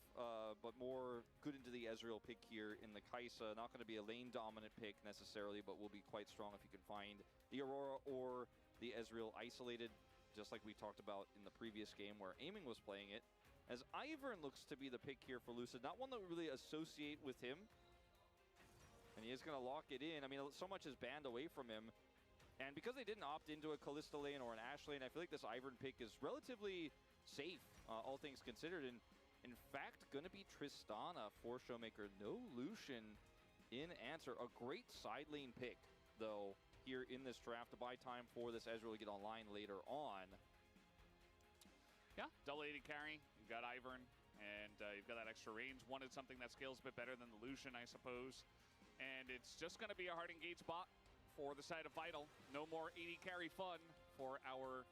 but more good into the Ezreal pick here in the Kai'Sa. Not going to be a lane-dominant pick necessarily, but will be quite strong if you can find the Aurora or the Ezreal isolated, just like we talked about in the previous game where Aiming was playing it. As Ivern looks to be the pick here for Lucid, not one that we really associate with him. And he is going to lock it in. I mean, so much is banned away from him. And because they didn't opt into a Kalista lane or an Ashe lane, I feel like this Ivern pick is relatively safe, all things considered. And in fact, going to be Tristana for Showmaker. No Lucian in answer. A great side lane pick, though, here in this draft to buy time for this Ezreal to get online later on. Yeah, double AD carry. You've got Ivern, and you've got that extra range. Wanted something that scales a bit better than the Lucian, I suppose. And it's just going to be a hard engage bot for the side of Vital. No more AD carry fun for our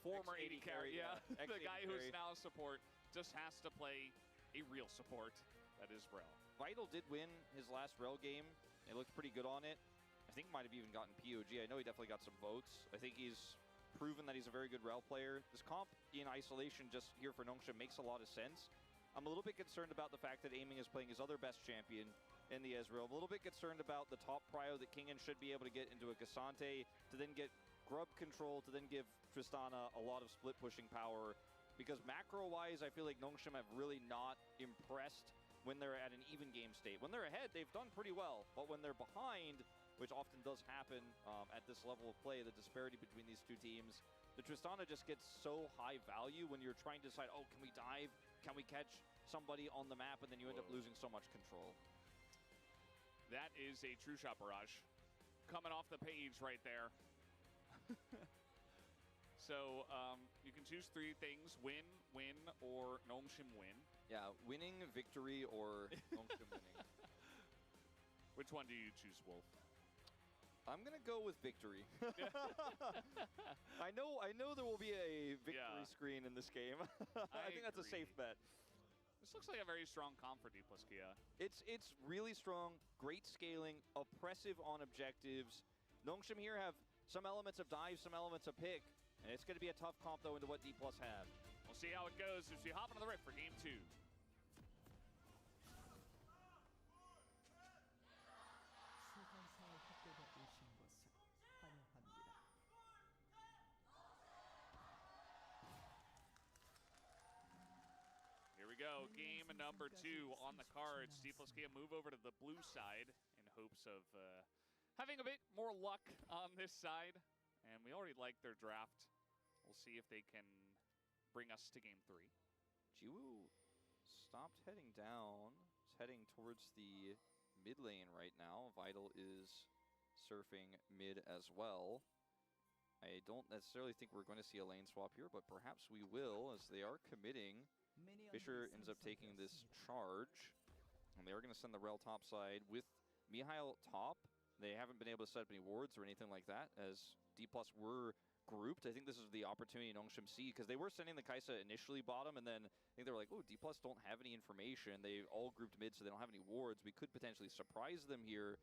former AD carry. Yeah, the guy who's now support just has to play a real support. That is Rel. Vital did win his last Rel game. It looked pretty good on it. I think might have even gotten POG. I know he definitely got some votes. I think he's proven that he's a very good Rel player. This comp in isolation just here for Nongshim makes a lot of sense. I'm a little bit concerned about the fact that Aiming is playing his other best champion in the Ezreal. I'm a little bit concerned about the top prio that Kingen should be able to get into a Cassante to then get grub control, to then give Tristana a lot of split pushing power. Because macro-wise, I feel like Nongshim have really not impressed when they're at an even game state. When they're ahead, they've done pretty well. But when they're behind, which often does happen at this level of play, the disparity between these two teams, the Tristana just gets so high value when you're trying to decide, oh, can we dive? Can we catch somebody on the map? And then you end up losing so much control. That is a true shot barrage. Coming off the page right there. So you can choose three things: win, win, or Nongshim win. Yeah, winning, victory, or Nongshim winning. Which one do you choose, Wolf? I'm gonna go with victory. I know there will be a victory screen in this game. I think that's a safe bet. This looks like a very strong comp for D+ Kia. It's really strong, great scaling, oppressive on objectives. Nongshim here have some elements of dive, some elements of pick, and it's going to be a tough comp though into what D+ have. We'll see how it goes as we hop into the Rift for Game 2. Here we go, game number 2 on the cards. D+ Kia move over to the blue side in hopes of having a bit more luck on this side. And we already like their draft. We'll see if they can bring us to game 3. Jiwoo stopped heading down. He's heading towards the mid lane right now. Vital is surfing mid as well. I don't necessarily think we're going to see a lane swap here, but perhaps we will, as they are committing. Fisher ends up taking this charge, and they are going to send the Rel top side with Mihail top. They haven't been able to set up any wards or anything like that, as D+ were grouped. I think this is the opportunity Nongshim see, because they were sending the Kai'Sa initially bottom, and then I think they were like, oh, D+ don't have any information. They all grouped mid, so they don't have any wards. We could potentially surprise them here.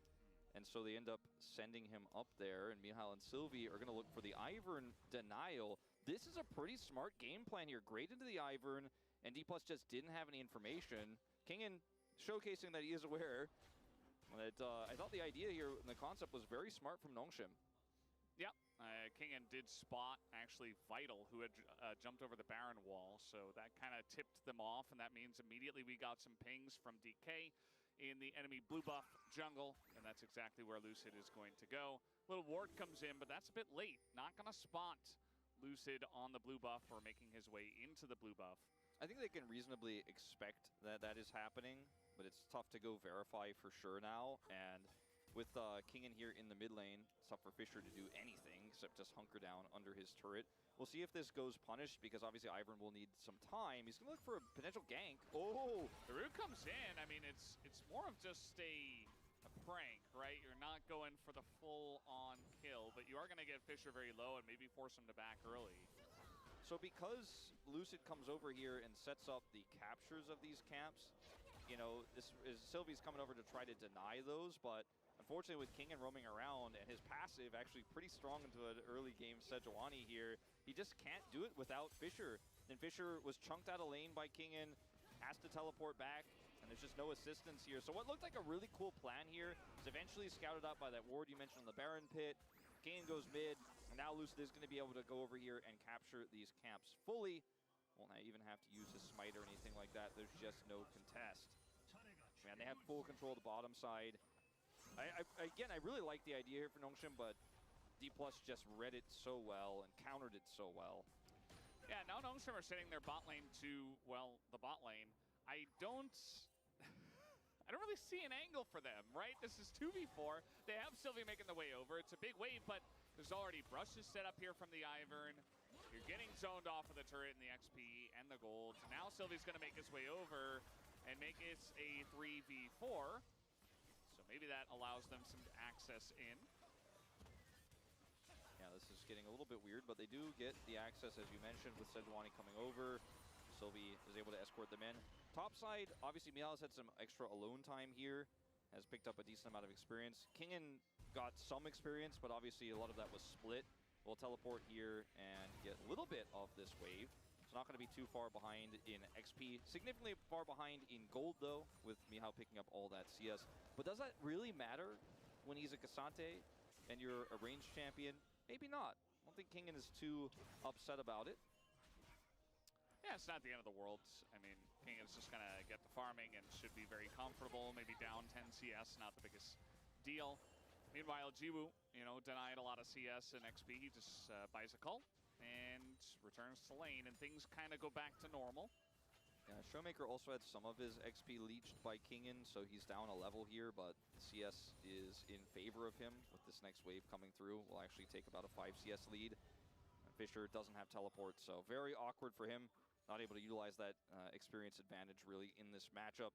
And so they end up sending him up there, and Mihail and Sylvie are going to look for the Ivern denial. This is a pretty smart game plan here. Great into the Ivern, and D+ just didn't have any information. Kingen showcasing that he is aware. But I thought the idea here and the concept was very smart from Nongshim. Yep, Kingen did spot actually Vital, who had jumped over the Baron wall, so that kind of tipped them off, and that means immediately we got some pings from DK in the enemy blue buff jungle, and that's exactly where Lucid is going to go. Little ward comes in, but that's a bit late. Not going to spot Lucid on the blue buff or making his way into the blue buff. I think they can reasonably expect that that is happening, but it's tough to go verify for sure now. And with Kingen here in the mid lane, it's tough for Fisher to do anything except just hunker down under his turret. We'll see if this goes punished, because obviously Ivern will need some time. He's going to look for a potential gank. Oh! The root comes in. I mean, it's more of just a prank, right? You're not going for the full-on kill, but you are going to get Fisher very low and maybe force him to back early. So because Lucid comes over here and sets up the captures of these camps, you know, this is Sylvie's coming over to try to deny those, but unfortunately with Kingen roaming around and his passive actually pretty strong into an early game Sejuani here, he just can't do it without Fisher. And Fisher was chunked out of lane by Kingen, has to teleport back, and there's just no assistance here. So what looked like a really cool plan here is eventually scouted out by that ward you mentioned on the Baron pit. Kingen goes mid, and now Lucid is going to be able to go over here and capture these camps fully. Won't even have to use his smite or anything like that. There's just no contest. Man, they have full control of the bottom side. Again, I really like the idea here for Nongshim, but D+ just read it so well and countered it so well. Yeah, now Nongshim are sitting their bot lane to, well, the bot lane. I don't really see an angle for them, right? This is 2v4. They have Sylvie making the way over. It's a big wave, but there's already brushes set up here from the Ivern. You're getting zoned off of the turret and the XP and the gold. Now Sylvie's going to make his way over and make it a 3v4. So maybe that allows them some access in. Yeah, this is getting a little bit weird, but they do get the access, as you mentioned, with Sejuani coming over. Sylvie is able to escort them in. Top side, obviously Miao has had some extra alone time here, has picked up a decent amount of experience. Kingen got some experience, but obviously a lot of that was split. We'll teleport here and get a little bit of this wave. It's not going to be too far behind in XP. Significantly far behind in gold, though, with Mihao picking up all that CS. But does that really matter when he's a Cassante and you're a ranged champion? Maybe not. I don't think Kingen is too upset about it. Yeah, it's not the end of the world. I mean, Kingen's just going to get the farming and should be very comfortable. Maybe down 10 CS, not the biggest deal. Meanwhile, Jiwoo, you know, denied a lot of CS and XP. He just buys a cult and returns to lane, and things kind of go back to normal. Yeah, Showmaker also had some of his XP leached by Kingen, so he's down a level here, but CS is in favor of him with this next wave coming through. Will actually take about a 5 CS lead. Fisher doesn't have teleport, so very awkward for him. Not able to utilize that experience advantage really in this matchup,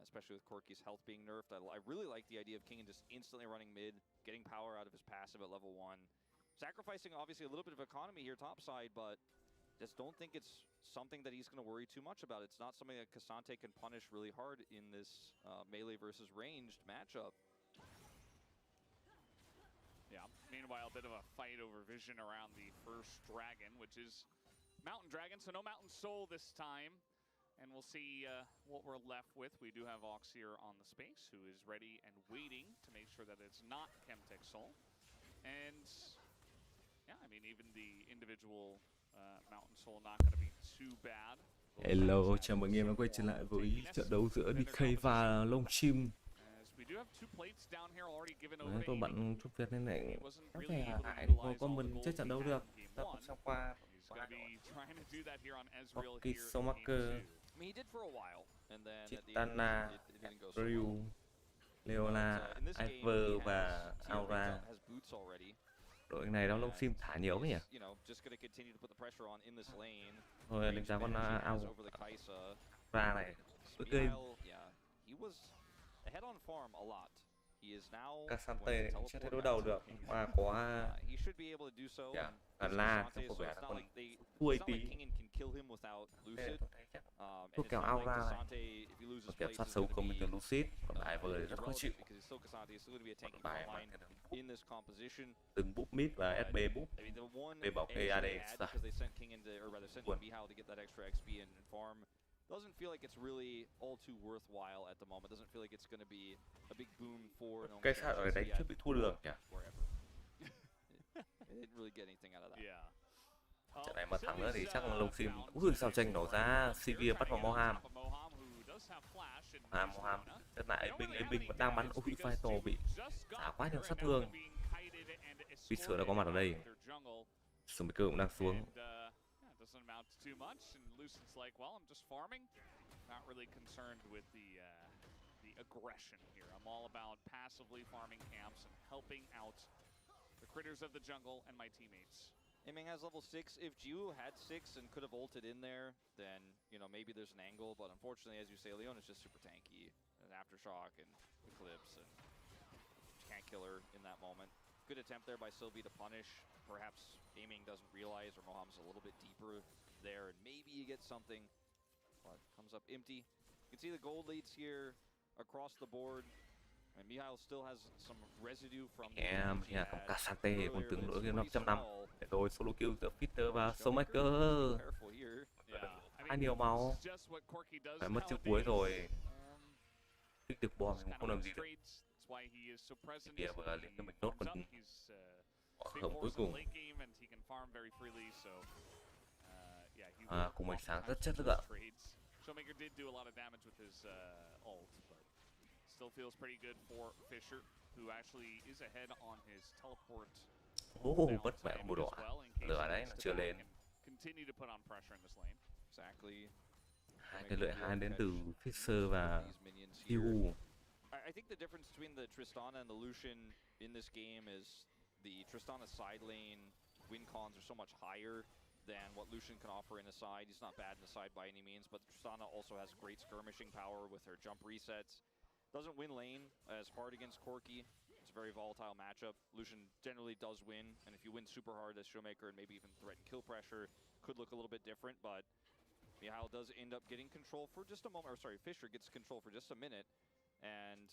especially with Corki's health being nerfed. I really like the idea of Kingen just instantly running mid, getting power out of his passive at level 1. Sacrificing obviously a little bit of economy here topside, but just don't think it's something that he's going to worry too much about. It's not something that Cassante can punish really hard in this melee versus ranged matchup. Yeah, meanwhile, a bit of a fight over vision around the first dragon, which is Mountain Dragon, so no Mountain Soul this time. And we'll see what we're left with. We do have Ox here on the space, who is ready and waiting to make sure that it's not Chemtech Soul. And yeah, I mean, even the individual Mountain Soul not going to be too bad. Hello, chào mừng em đã quay trở lại với trận đấu giữa DK và Nongshim. Đấy, tôi bận chút việc nên lại có thể Hải có mình trước trận đấu được. Ta cũng sang qua Corki Somaker, Chitana, Ryu, Leona, Iver và Aura. Đội này đó Nongshim thả nhiều nhỉ? Thôi đánh giá con Aura này rất game. Cassante cũng chưa thể đối đầu được và có gần La trong có vẻ là còn thua tí. Tôi thấy chắc thua kèo Aura này và kiểm soát sâu công từ Lucid, còn lại vừa rất khó chịu. Còn bài mà từng búp mid và SB búp để bảo kê AD doesn't feel like it's really all too worthwhile at the moment. Doesn't feel like it's going to be a big boon for Nongshim. Cái sao ở đấy chưa bị thua được nhỉ? They didn't really get anything out of that. Yeah. Trận này mà thắng nữa thì chắc là Nongshim. Ui sao tranh nổ ra, CV bắt vào Moham. Moham tất lại Binh vẫn đang bắn. Ui Fighter bị xả quá nhiều sát thương. Fisher đã có mặt ở đây. Smoker cũng đang xuống. Doesn't amount to too much, and Lucid's like, well, I'm just farming. Not really concerned with the aggression here. I'm all about passively farming camps and helping out the critters of the jungle and my teammates. Aiming has level 6. If Jiwoo had 6 and could have ulted in there, then, you know, maybe there's an angle. But unfortunately, as you say, Leon is just super tanky. And Aftershock and Eclipse, and can't kill her in that moment. Good attempt there by Sylvie to punish. Perhaps aiming doesn't realize, or Moham's a little bit deeper there, and maybe you get something, but comes up empty. You can see the gold leads here across the board, and Mihail still has some residue from the Em damage he nhà cầm had Casante còn earlier tướng in nữa his game 500 năm. small. Để rồi solo kill giữa Fitter và Showmaker, Showmaker. careful here. Khá nhiều máu. Phải mất chiếc cuối rồi. Thích được bom thì cũng không làm gì được. Kìa vừa liền cho mình nốt còn hầm cuối cùng. Cùng ánh sáng rất chất lượng ạ. Showmaker did do a lot of damage with his ult, but still feels pretty good for Fisher, who actually is ahead on his teleport. Mất mẹ mùa đỏ. Lửa đấy, nó chưa lên. Continue to put on pressure in this lane. Exactly. Hai cái lợi hai đến từ Fisher và Hugh. I think the difference between the Tristana and the Lucian in this game is the Tristana side lane win cons are so much higher than what Lucian can offer in a side. He's not bad in the side by any means, but Tristana also has great skirmishing power with her jump resets. Doesn't win lane as hard against Corki. It's a very volatile matchup. Lucian generally does win, and if you win super hard as Showmaker and maybe even threaten kill pressure, could look a little bit different, but Mihail does end up getting control for just a moment, or sorry, Fisher gets control for just a minute, and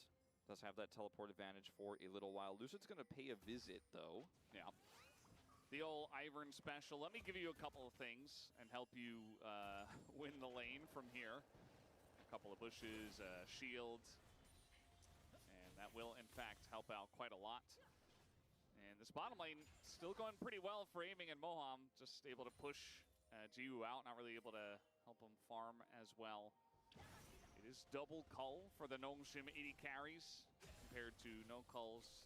does have that teleport advantage for a little while. Lucid's going to pay a visit, though. Yeah. The old Ivern special. Let me give you a couple of things and help you win the lane from here. A couple of bushes, shield, and that will, in fact, help out quite a lot. And this bottom lane still going pretty well for aiming, and Moham just able to push Jiwoo out, not really able to help him farm as well. It is double cull for the Nongshim 80 carries compared to no culls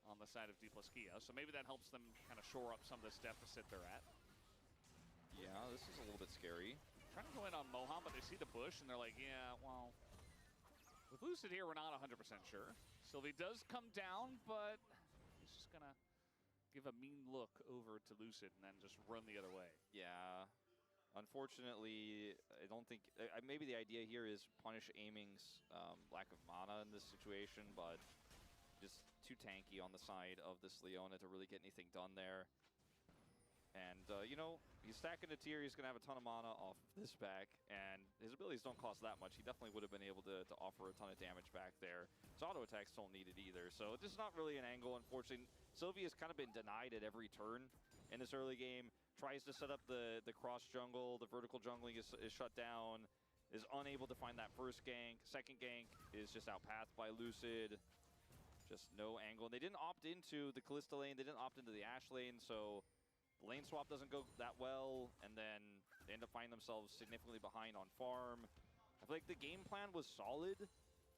on the side of D plus Kia. So maybe that helps them kind of shore up some of this deficit they're at. Yeah, this is a little bit scary. Trying to go in on Moham, but they see the bush and they're like, yeah, well, with Lucid here, we're not 100% sure. Sylvie does come down, but he's just gonna give a mean look over to Lucid and then just run the other way. Yeah. Unfortunately, I don't think... maybe the idea here is punish aiming's lack of mana in this situation, but just too tanky on the side of this Leona to really get anything done there. And, you know, he's stacking a tier, he's going to have a ton of mana off this back, and his abilities don't cost that much. He definitely would have been able to offer a ton of damage back there. His auto attacks don't need it either, so this is not really an angle, unfortunately. Sylvie has kind of been denied at every turn in this early game. Tries to set up the cross jungle, the vertical jungling is shut down, is unable to find that first gank. Second gank is just outpathed by Lucid. Just no angle. And they didn't opt into the Kalista lane, they didn't opt into the Ashe lane, so the lane swap doesn't go that well, and then they end up finding themselves significantly behind on farm. I feel like the game plan was solid,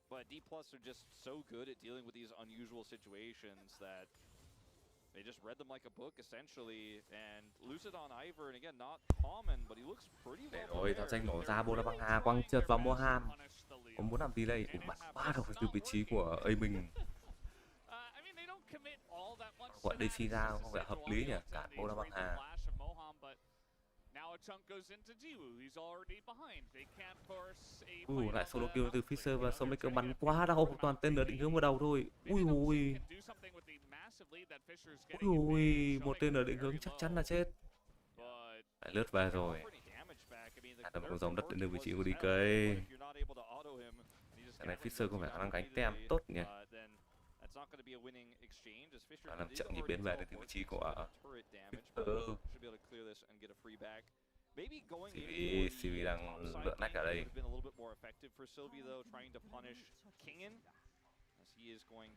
but D+ are just so good at dealing with these unusual situations that they just read them like a book, essentially, and Lucid on Ivern, again, not common, but he looks pretty well prepared. Rồi, giao tranh nổ ra, Bonabanga quăng trượt vào Moham. Ông muốn làm delay, bắn quá rồi từ vị trí của aiming. Gọi DC ra không phải hợp lý nhỉ, cản Bonabanga. Lại solo kill từ Fisher và Showmaker bắn quá đau, toàn tên lửa định hướng vào đầu thôi. Một tên lửa định hướng chắc chắn là chết. Lại lướt về rồi. Tầm con dòng đất đến được vị trí của DK. Cái này Fisher không phải khả năng gánh tem tốt nhỉ. Làm chậm nhịp biến về đến vị trí của Fisher. CV đang lượn nách ở đây.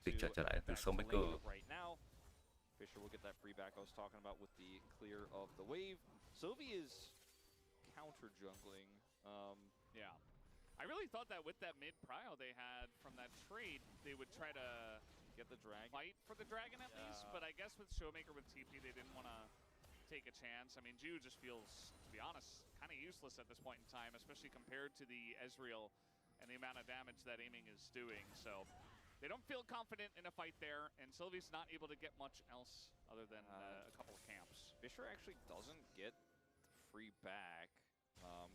Dịch trở lại từ Showmaker. Fisher will get that free back I was talking about with the clear of the wave. Sylvie is counter jungling. Yeah. I really thought that with that mid prio they had from that trade, they would try to get the dragon. Fight for the dragon at least, but I guess with Showmaker with TP, they didn't want to take a chance. I mean, Jiwoo just feels, to be honest, kind of useless at this point in time, especially compared to the Ezreal and the amount of damage that aiming is doing. So they don't feel confident in a fight there, and Sylvie's not able to get much else other than a couple of camps. Fisher actually doesn't get the free back.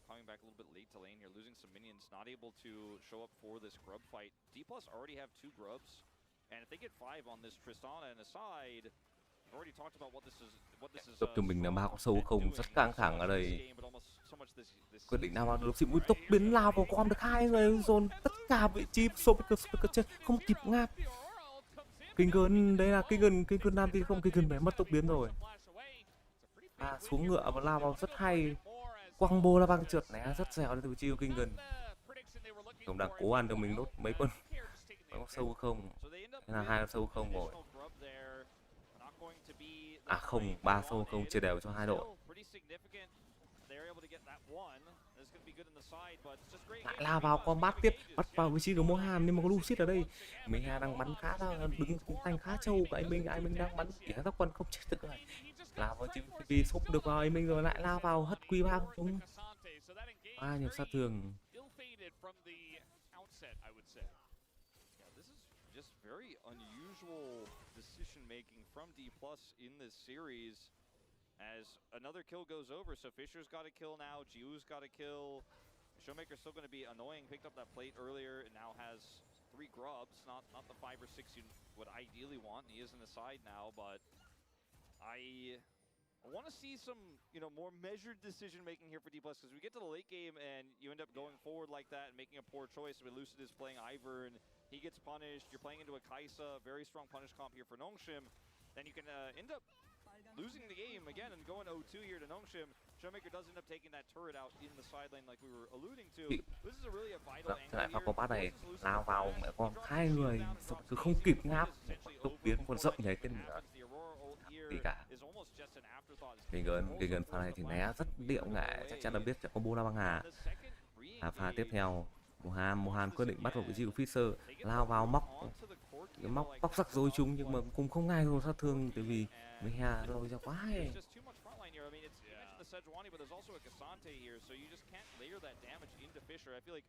Coming back a little bit late to lane here, losing some minions, not able to show up for this grub fight. D+ already have 2 grubs And if they get 5 on this Tristana and aside, I've already talked about what this is. Tốc trung bình là ba con sâu không rất căng thẳng ở đây. Quyết định nào vào được xịn mũi tốc biến lao vào com được 2 người dồn tất cả vị trí Showmaker chơi không kịp ngáp. Kinh Gơn đấy là Kinh Gơn nam thì không, Kinh Gơn bé mất tốc biến rồi. Xuống ngựa và lao vào rất hay. Quăng bô là băng trượt né rất dẻo từ chiêu Kinh Gơn. Cũng đang cố ăn được mình đốt mấy con sâu không. Thế là 2 con sâu không rồi. Không, 3 sâu không chia đều cho 2 đội. Lại lao vào combat tiếp, bắt vào vị trí của Moham nhưng mà có Lucid ở đây. Mình đang bắn khá là đứng thành khá trâu của anh Minh đang bắn kẻ tóc quân không chết được rồi. Lao vào vì xúc được vào anh Minh rồi lại lao vào hất Q3 chúng. Nhiều sát thương. Very unusual decision making from D+ in this series as another kill goes over. So Fisher's got a kill now, Jiwoo's got a kill. Showmaker's still going to be annoying, picked up that plate earlier and now has 3 grubs, not the 5 or 6 you would ideally want. He is in the side now, but I want to see some, more measured decision making here for D+ because we get to the late game and you end up going forward like that and making a poor choice. I mean, Lucid is playing Ivern, he gets punished. You're playing into a Kaisa, very strong punish comp here for Nongshim. Then you can end up losing the game again and going 0-2 here to Nongshim. Showmaker does end up taking that turret out in the side lane like we were alluding to. This is a really a vital angle Lại here. vào combat này lao vào mẹ con 2 người cứ không kịp ngáp. Tốc biến còn rộng nhảy tên gì cả. Kinh Gơn pha này thì né rất điệu nghệ, chắc chắn là biết sẽ có combo La Băng Hà. Pha tiếp theo Mohan quyết định bắt vào vị trí của Fisher, lao vào móc rắc rối chúng nhưng mà cũng không ngay rồi sát thương tại vì Meha rồi ra quá hay. Sejuani, but there's also a Cassante here, so you just can't layer that damage into Fisher. I feel like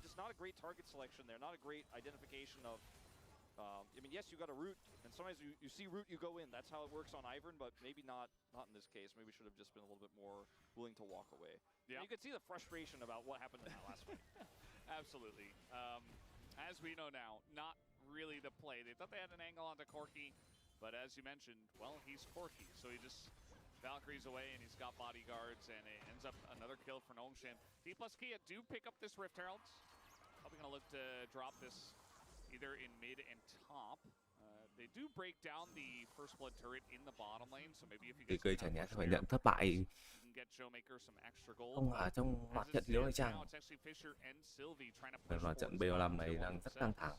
just not a great target selection there, not a great identification of. I mean, yes, you got a root, and sometimes you see root, you go in. That's how it works on Ivern, but maybe not in this case. Maybe we should have just been a little bit more willing to walk away. Yeah. You could see the frustration about what happened in that last fight. Absolutely. As we know now, not really the play. They thought they had an angle onto Corki, but as you mentioned, well, he's Corki, so he just Valkyrie's away and he's got bodyguards, and it ends up another kill for Nongshim. D+ Kia do pick up this Rift Herald. Probably gonna look to drop this either in mid and top. They do break down the first blood turret in the bottom lane, so maybe if you Cây chả nhẽ phải nhận thất bại không ở trong loạt trận yếu hay chăng? Loạt trận BO5 này đang rất căng thẳng.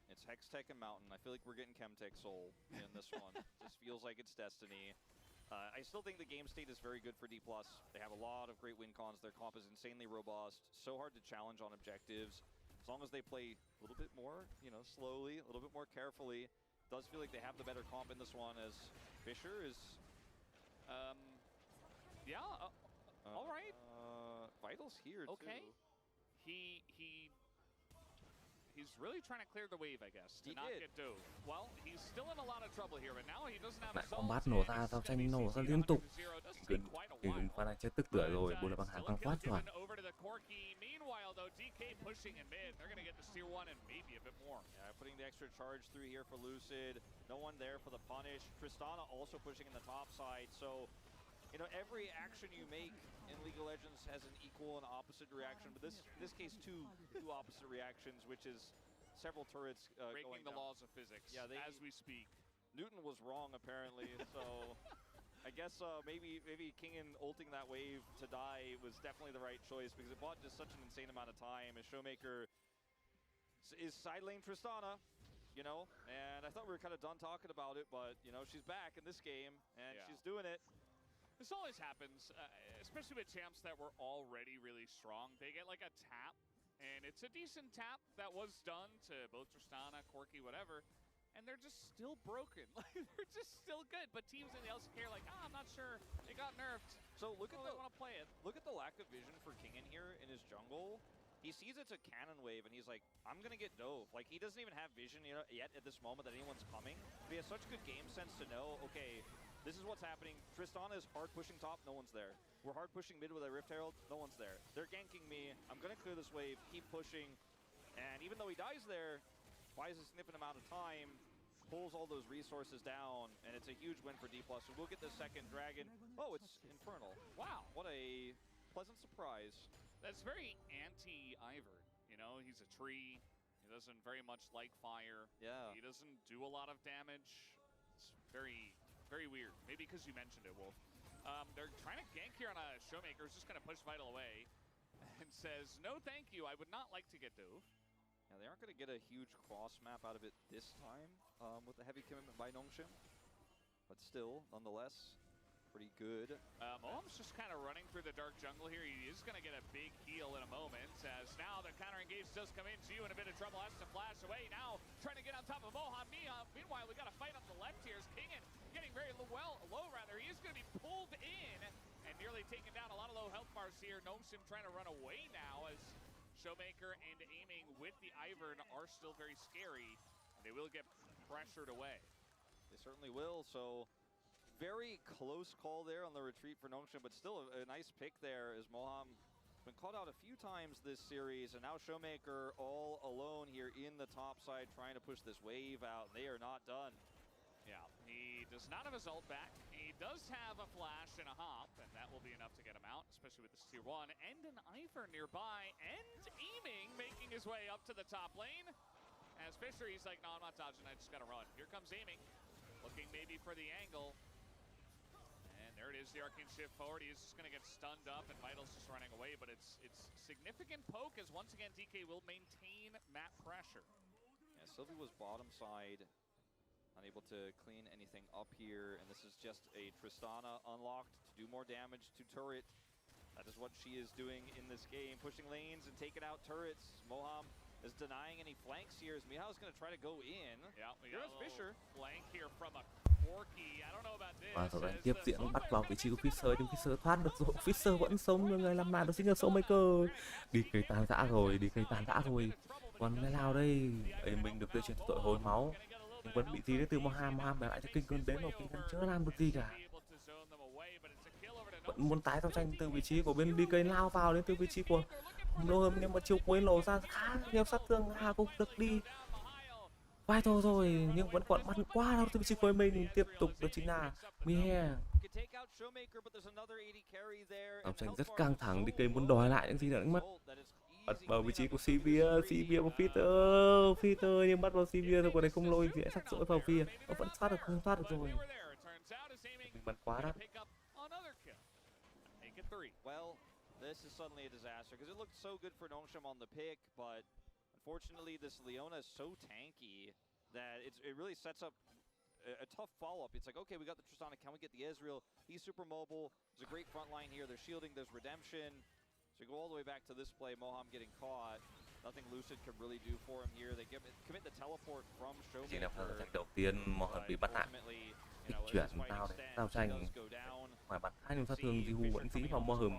It's Hextech and Mountain. I feel like we're getting Chemtech Soul in this one. Just feels like it's destiny. I still think the game state is very good for D+. They have a lot of great win cons. Their comp is insanely robust. So hard to challenge on objectives. As long as they play a little bit more, slowly, a little bit more carefully. Does feel like they have the better comp in this one as Fisher is... all right. Vital's here, okay. Too. He's really trying to clear the wave, I guess, to not get dove. Well, he's still in a lot of trouble here, but now he doesn't have a combat nổ ra, giao tranh nổ ra liên tục. Kinh pha này chết tức tưởi rồi, bố là bằng hàng càng quát chuẩn. Meanwhile, though, DK pushing in mid, they're going to get to steer one and maybe a bit more. Yeah, putting the extra charge through here for Lucid. No one there for the punish. Tristana also pushing in the top side, so every action you make in League of Legends has an equal and opposite reaction, but in this case, two opposite reactions, which is several turrets breaking the laws of physics. Yeah, as we speak. Newton was wrong apparently, so I guess maybe Kingen ulting that wave to die was definitely the right choice because it bought just such an insane amount of time. As Showmaker is side lane Tristana. And I thought we were kind of done talking about it, but she's back in this game and she's doing it. This always happens, especially with champs that were already really strong. They get like a tap, and it's a decent tap that was done to both Tristana, Corki, whatever, and they're just still broken. Like they're just still good, but teams in the LCK are like, I'm not sure. They got nerfed. So look at they want to play it. Look at the lack of vision for Kingen here in his jungle. He sees it's a cannon wave, and he's like, I'm gonna get dove. Like he doesn't even have vision yet at this moment that anyone's coming. But he has such good game sense to know, okay, this is what's happening. Tristana is hard pushing top, no one's there. We're hard pushing mid with a Rift Herald, no one's there. They're ganking me, I'm gonna clear this wave, keep pushing. And even though he dies there, buys a significant amount of time, pulls all those resources down, and it's a huge win for D+. So we'll get the second dragon. Oh, it's Infernal. Wow, what a pleasant surprise. That's very anti-Ivern. You know, he's a tree. He doesn't very much like fire. Yeah. He doesn't do a lot of damage. It's very, very weird. Maybe because you mentioned it, Wolf. They're trying to gank here on a Showmaker. Who's just going to push Vital away and says, no thank you, I would not like to get dove. Yeah, they aren't going to get a huge cross map out of it this time with the heavy commitment by Nongshim. But still, nonetheless, pretty good. Moham's just kind of running through the dark jungle here. He is going to get a big heal in a moment, as now the counter engage does come in. Gio in a bit of trouble, has to flash away. Now trying to get on top of Moham. Meanwhile, we got a fight on the left here. Is Kingen getting very low. He is going to be pulled in and nearly taken down. A lot of low health bars here. Gnomesim trying to run away now, as Showmaker and aiming with the Ivern are still very scary. They will get pressured away. They certainly will. So very close call there on the retreat for Nongshim, but still a nice pick there, as Moham has been called out a few times this series, and now Showmaker all alone here in the top side trying to push this wave out. They are not done. Yeah, he does not have his ult back. He does have a flash and a hop, and that will be enough to get him out, especially with this tier 1. And an Ivern nearby, and aiming, making his way up to the top lane. As Fisher, he's like, no, I'm not dodging, I just gotta run. Here comes aiming, looking maybe for the angle. And there it is, the Arcane Shift forward. He's just gonna get stunned up, and Vital's just running away, but it's significant poke, as once again, DK will maintain map pressure. Yeah, Sylvie was bottom side, unable to clean anything up here, and this is just a Tristana unlocked to do more damage to turret. That is what she is doing in this game, pushing lanes and taking out turrets. Moham is denying any flanks here, as Mihaw's going to try to go in. Yeah, we got a Fisher. flank here from a Corky. I don't know about this. Và rồi tiếp diễn bắt vào vị trí của Fisher, nhưng Fisher thoát được rồi. Fisher vẫn sống, người làm nào đó chính là Showmaker. Đi cây tàn dã rồi, còn cái nào đây? Mình được tuyên truyền tội hồi máu, nhưng vẫn bị tí đến từ Moham để lại cho Kinh Cơn đến rồi. Kinh Cơn chưa làm được gì cả. Vẫn muốn tái giao tranh từ vị trí của bên DK, lao vào đến từ vị trí của Moham, nhưng mà chiều cuối nổ ra khá nhiều sát thương. Cũng được đi Vital rồi, nhưng vẫn còn bắn qua đâu từ vị trí của mình. Tiếp tục đó chính là Mùa Hè. Giao tranh rất căng thẳng, DK muốn đòi lại những gì đã đánh mất. Bắt vào vị trí của Sivir và Peter, nhưng bắt vào Sivir rồi, còn đây không lôi thì sẽ sắc rỗi vào phía. Nó vẫn thoát được, không thoát được rồi. Mình bắn quá đó. Well, this is suddenly a disaster, because it looked so good for Nongshim on the pick, but unfortunately this Leona is so tanky that it really sets up a tough follow-up. It's like, okay, we got the Tristana, can we get the Ezreal? He's super mobile. There's a great front line here. There's shielding, there's redemption. So you go all the way back to this play, Moham getting caught. Nothing Lucid can really do for him here. They commit the teleport from Showmaker. Chỉ là pha giao tranh đầu tiên Moham bị bắt lại. Dịch chuyển tao để giao tranh ngoài bắn hai sát thương, Jihu vẫn dí vào Moham.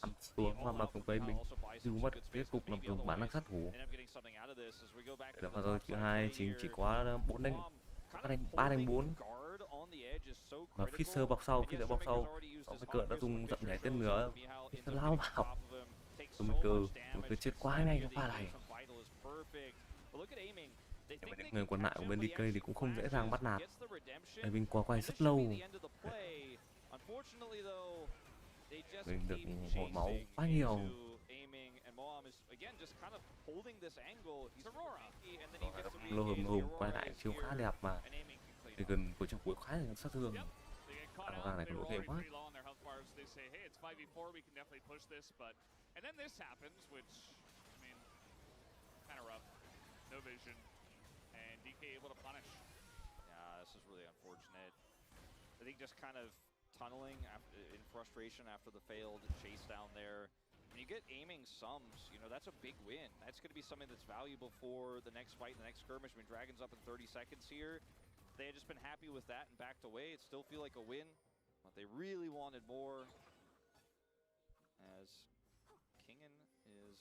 Ăn xuống Moham là cùng với mình. Jihu mất kết cục là dùng bán năng sát thủ. Để là pha giao thứ hai chính chỉ có 3 đánh 4. Và Fisher bọc sau, Showmaker đã dùng giận nhảy tên lửa, Fisher lao vào. Showmaker chết quá nhanh trong pha này. Nhưng mà những người còn lại của bên DK thì cũng không dễ dàng bắt nạt. Đây mình qua quay rất lâu. Mình được hồi máu quá nhiều. Moham quay lại chiêu khá đẹp mà. Thì gần cuối trong cuối khá là sát thương. Vàng này có lỗi ghê quá. No vision, and DK able to punish. Yeah, this is really unfortunate. I think just kind of tunneling in frustration after the failed chase down there. When you get aiming sums, you know, that's a big win. That's going to be something that's valuable for the next fight, the next skirmish. I mean, Dragon's up in 30 seconds here. They had just been happy with that and backed away. It still feel like a win, but they really wanted more. As Kingen is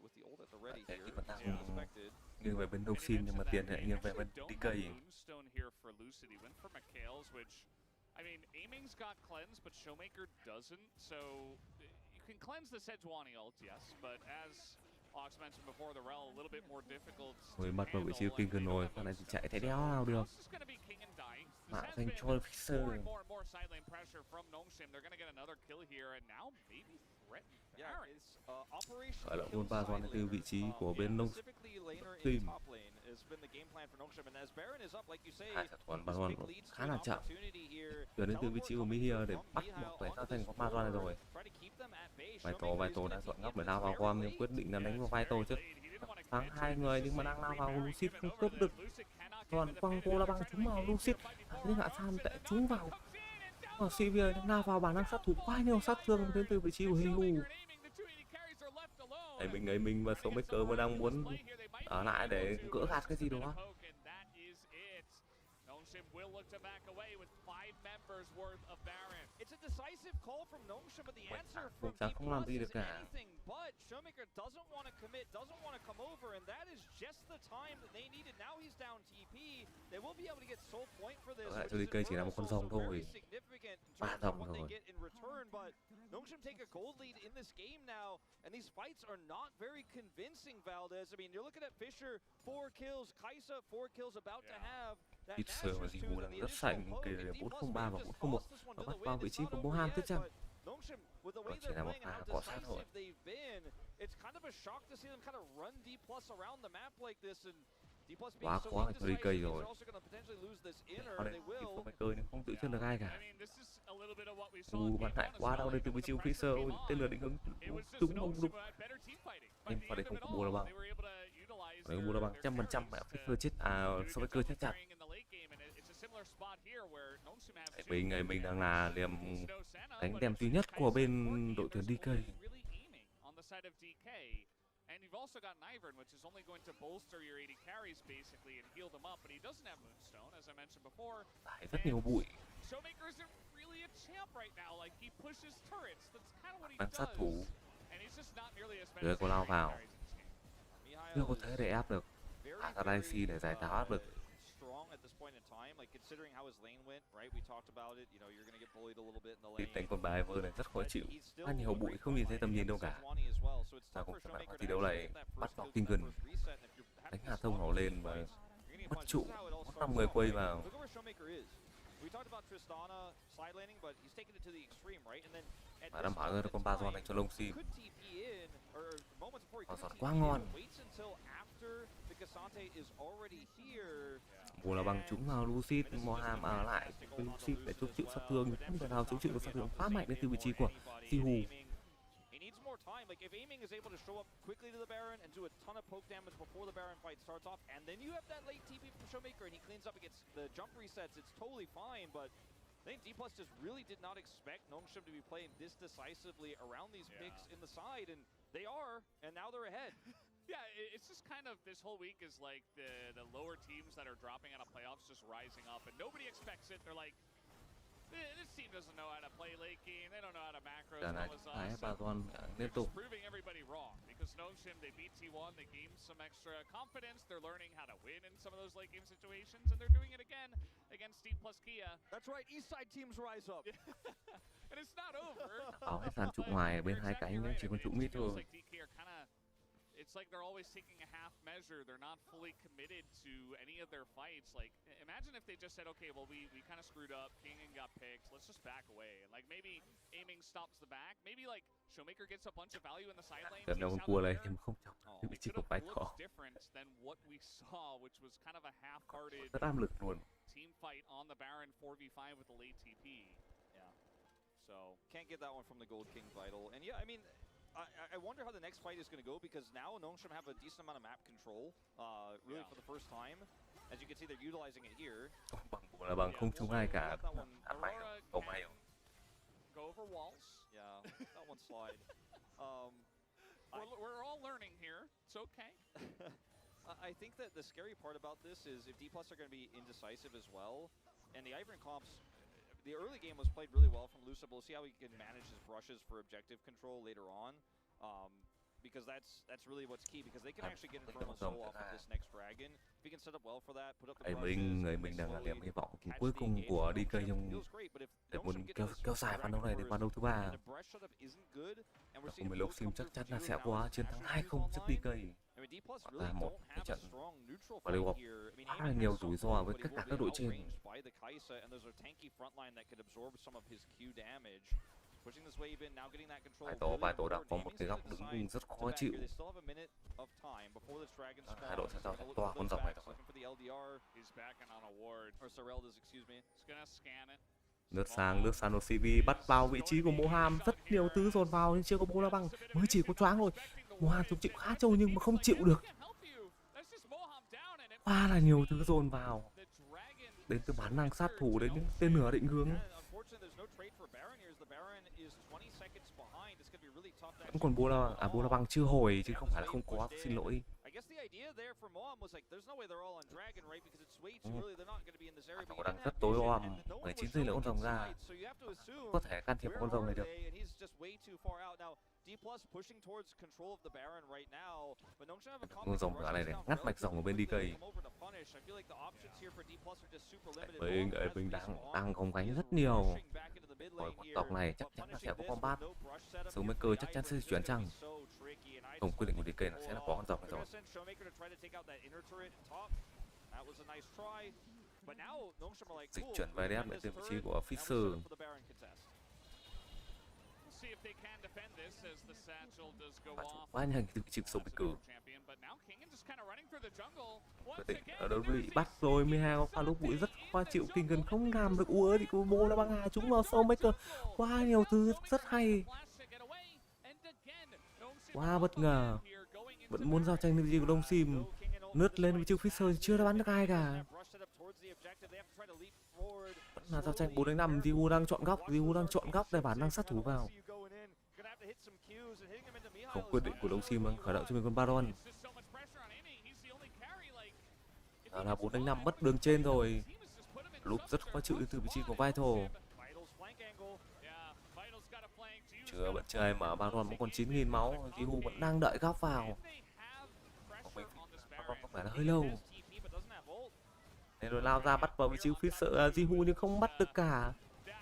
with the ult at the ready here, expected. Nghiêng về bên Doxin, nhưng mà tiền lại nghiêng về bên DK. Moonstone here for Lucid. He went for McHale's, which, I mean, aiming's got cleanse, but Showmaker doesn't. So you can cleanse the Sejuani ult, yes, but as Ox mentioned before, the rel a little bit more difficult to Rồi mất vào vị trí handle, kinh and gần they rồi, end up con này thì losing chạy some thấy of đéo those. nào được. This is gonna be king and dying. This Mạng has dành been cho more Fixer. and more side lane pressure from Nongshim. They're gonna get another kill here, and now maybe threaten Baron. Khởi động luôn ba con từ vị trí của bên Nông Team. Hai thằng toàn ba con khá là chậm. Chuyển đến từ vị trí của Mihir để bắt một cái tạo thành con ma này rồi. Vài tổ đã chọn góc để lao vào gom nhưng quyết định là đánh vào vai tổ chứ. Thắng hai người nhưng mà đang lao vào Lucid không cướp được. Còn quăng cô là băng trúng vào Lucid. Nhưng hạ Sam lại trúng vào. Sivir lao vào bản năng sát thủ quá nhiều sát thương đến từ vị trí của Hihu. Mình và Showmaker mà đang muốn ở lại để gỡ gạt cái gì đó. Nongshim will look to back away with 5 members worth of Baron. It's a decisive call from Nongshim, but the answer from Chẳng không làm gì được isn't cả. anything but Showmaker doesn't want to commit, doesn't want to come over, and that is just the time that they needed. Now he's down TP. They will be able to get soul point for this, which is LCK chỉ là một con rồng thôi. very significant in Ba terms of rồng what they rồi. get in return, but Nongshim take a gold lead in this game now, and these fights are not very convincing, Valdez. I mean, you're looking at Fisher, 4 kills, Kaisa, 4 kills about to have. Fixer và Jihu đang rất sành, kể là 4-0-3 và 4-0-1 và bắt vào vị trí của Bohan tiếp theo. Đó chỉ là một pha cọ sát thôi. Quá khó là 3K rồi. Ở đây Showmaker nhưng không tự chân được ai cả. Bắn lại quá đau đây từ vị trí của Fixer, tên lửa định hướng trúng không đúng. Nhưng vào đây không có bùa là bằng. Đấy, bùa là bằng 100% mẹ Fixer chết, Showmaker chết chặt. Mình đang là liềm đánh đem duy nhất của bên đội tuyển DK. And you've also got Nivern, which is only going to bolster your AD carries basically and heal them up, but he doesn't have Moonstone, as I mentioned before. Rất nhiều bụi. Showmaker isn't really a champ right now. Like, he pushes turrets. That's kind of what he Bắn sát does. thủ. And he's just not nearly as bad Đưa as cô lao vào. carries in this game. Chưa có thể để áp được Akadaisi để giải tỏa áp lực. Thì đánh con bài vơ này rất khó chịu. Quá nhiều bụi không nhìn thấy tầm nhìn đâu cả. Ta cũng phải vào thi đấu này bắt vào kinh gần. Đánh Hà Thông họ lên và mất trụ, mất 5 người quay vào. Và đảm bảo ra con ba giòn dành cho Long Sim. Họ giòn quá ngon. Bùa là bằng trúng vào Lucid, Moham ở lại với Lucid để chống chịu sát thương, không thể nào chống chịu được sát thương quá mạnh đến từ vị trí của Sihu. Time, like if aiming is able to show up quickly to the Baron and do a ton of poke damage before the Baron fight starts off, and then you have that late TP from Showmaker and he cleans up against the jump resets, it's totally fine, but I think D+ just really did not expect Nongshim to be playing this decisively around these picks in the side, and they are, and now they're ahead. Yeah, it's just kind of, this whole week is like the lower teams that are dropping out of playoffs just rising up, and nobody expects it. They're like, this team doesn't know how to play late game. They don't know how to macros. Liên tục. Proving everybody wrong because Nongshim, they beat T1, they gained some extra confidence. They're learning how to win in some of those late game situations, and they're doing it again against D+ Kia. That's right, Eastside teams rise up. And it's not over. Bảo hết dàn trụ ngoài bên hai cánh nhé, chỉ còn trụ mid thôi. It's like they're always taking a half measure. They're not fully committed to any of their fights. Like, imagine if they just said, okay, well, we kind of screwed up. Kingen got picked. Let's just back away. And, like, maybe aiming stops the back. Maybe, like, Showmaker gets a bunch of value in the side lane. Nó không cua đây, nhưng không chọc. Vị trí của fight khó. Different than what we saw, which was kind of a half-hearted rất áp lực luôn. Team fight on the Baron 4v5 with the late TP. Yeah. So, can't get that one from the Gold King Vital. And yeah, I mean, I wonder how the next fight is going to go because now Nongshim have a decent amount of map control, really for the first time. As you can see, they're utilizing it here. Bằng không trúng ai cả. Ăn may không may không. Go over walls. Yeah, that one slide. We're all learning here. It's okay. I think that the scary part about this is if D+ are going to be indecisive as well, and the Ivern comps. The early game was played really well from Lucid. We'll see how he can manage his brushes for objective control later on, because that's really what's key. Because they can actually get in front of soul off of this next dragon. If he can set up well for that, put up the brushes. Mình đang là niềm hy vọng cuối cùng của DK trong để muốn kéo dài ván đấu này đến ván đấu thứ 3. Và cùng với LCK chắc chắn là sẽ có chiến thắng 2-0 trước DK. Hoặc là một cái trận và đều gặp khá là nhiều rủi ro với tất cả các đội trên. Vài tổ đã có một cái góc đứng rất khó chịu. Hai đội sẽ giao cho toa con rồng này thôi. Lướt sang OCB bắt vào vị trí của Moham, rất nhiều thứ dồn vào nhưng chưa có bố la băng, mới chỉ có choáng thôi. Moham chúng chịu khá trâu nhưng mà không chịu được. Quá là nhiều thứ dồn vào, đến từ bản năng sát thủ đến những tên nửa định hướng. Vẫn còn bố la băng chưa hồi chứ không phải là không có, xin lỗi. Nó đang rất tối om, 19 giây nữa con rồng ra, có thể can thiệp con rồng này được. Con rồng ở này để ngắt mạch rồng ở bên DK. Mình đang gồng gánh rất nhiều. Rồi con tộc này chắc chắn là sẽ có combat. Showmaker chắc chắn sẽ chuyển sang. Không, quyết định của DK là sẽ là có con rồng này rồi. Dịch chuyển về đẹp để tìm vị trí của Fisher. Quá nhanh từ vị trí của Showmaker. Quyết định ở đâu bị bắt rồi. 12 có pha lúc bụi rất khó chịu, kinh gần không làm được. Ui thì cô bố là băng hà chúng vào Showmaker. Quá nhiều thứ rất hay, quá bất ngờ. Vẫn muốn giao tranh vị trí của Đông Sim. Lướt lên vị trí Fisher chưa đã bắn được ai cả. Vẫn là giao tranh 4-5. Jiwoo đang chọn góc để bản năng sát thủ vào. Không, quyết định của Đông Sim đang khởi động cho mình con Baron. Đó là 4-5 mất đường trên rồi. Lúc rất khó chịu từ vị trí của Vital. Chưa ai mở Baron vẫn còn 9.000 máu. Jiwoo vẫn đang đợi góc vào. Baron có vẻ là hơi lâu. Nên rồi lao ra bắt vào vị trí Fisher Jiwoo nhưng không bắt được cả.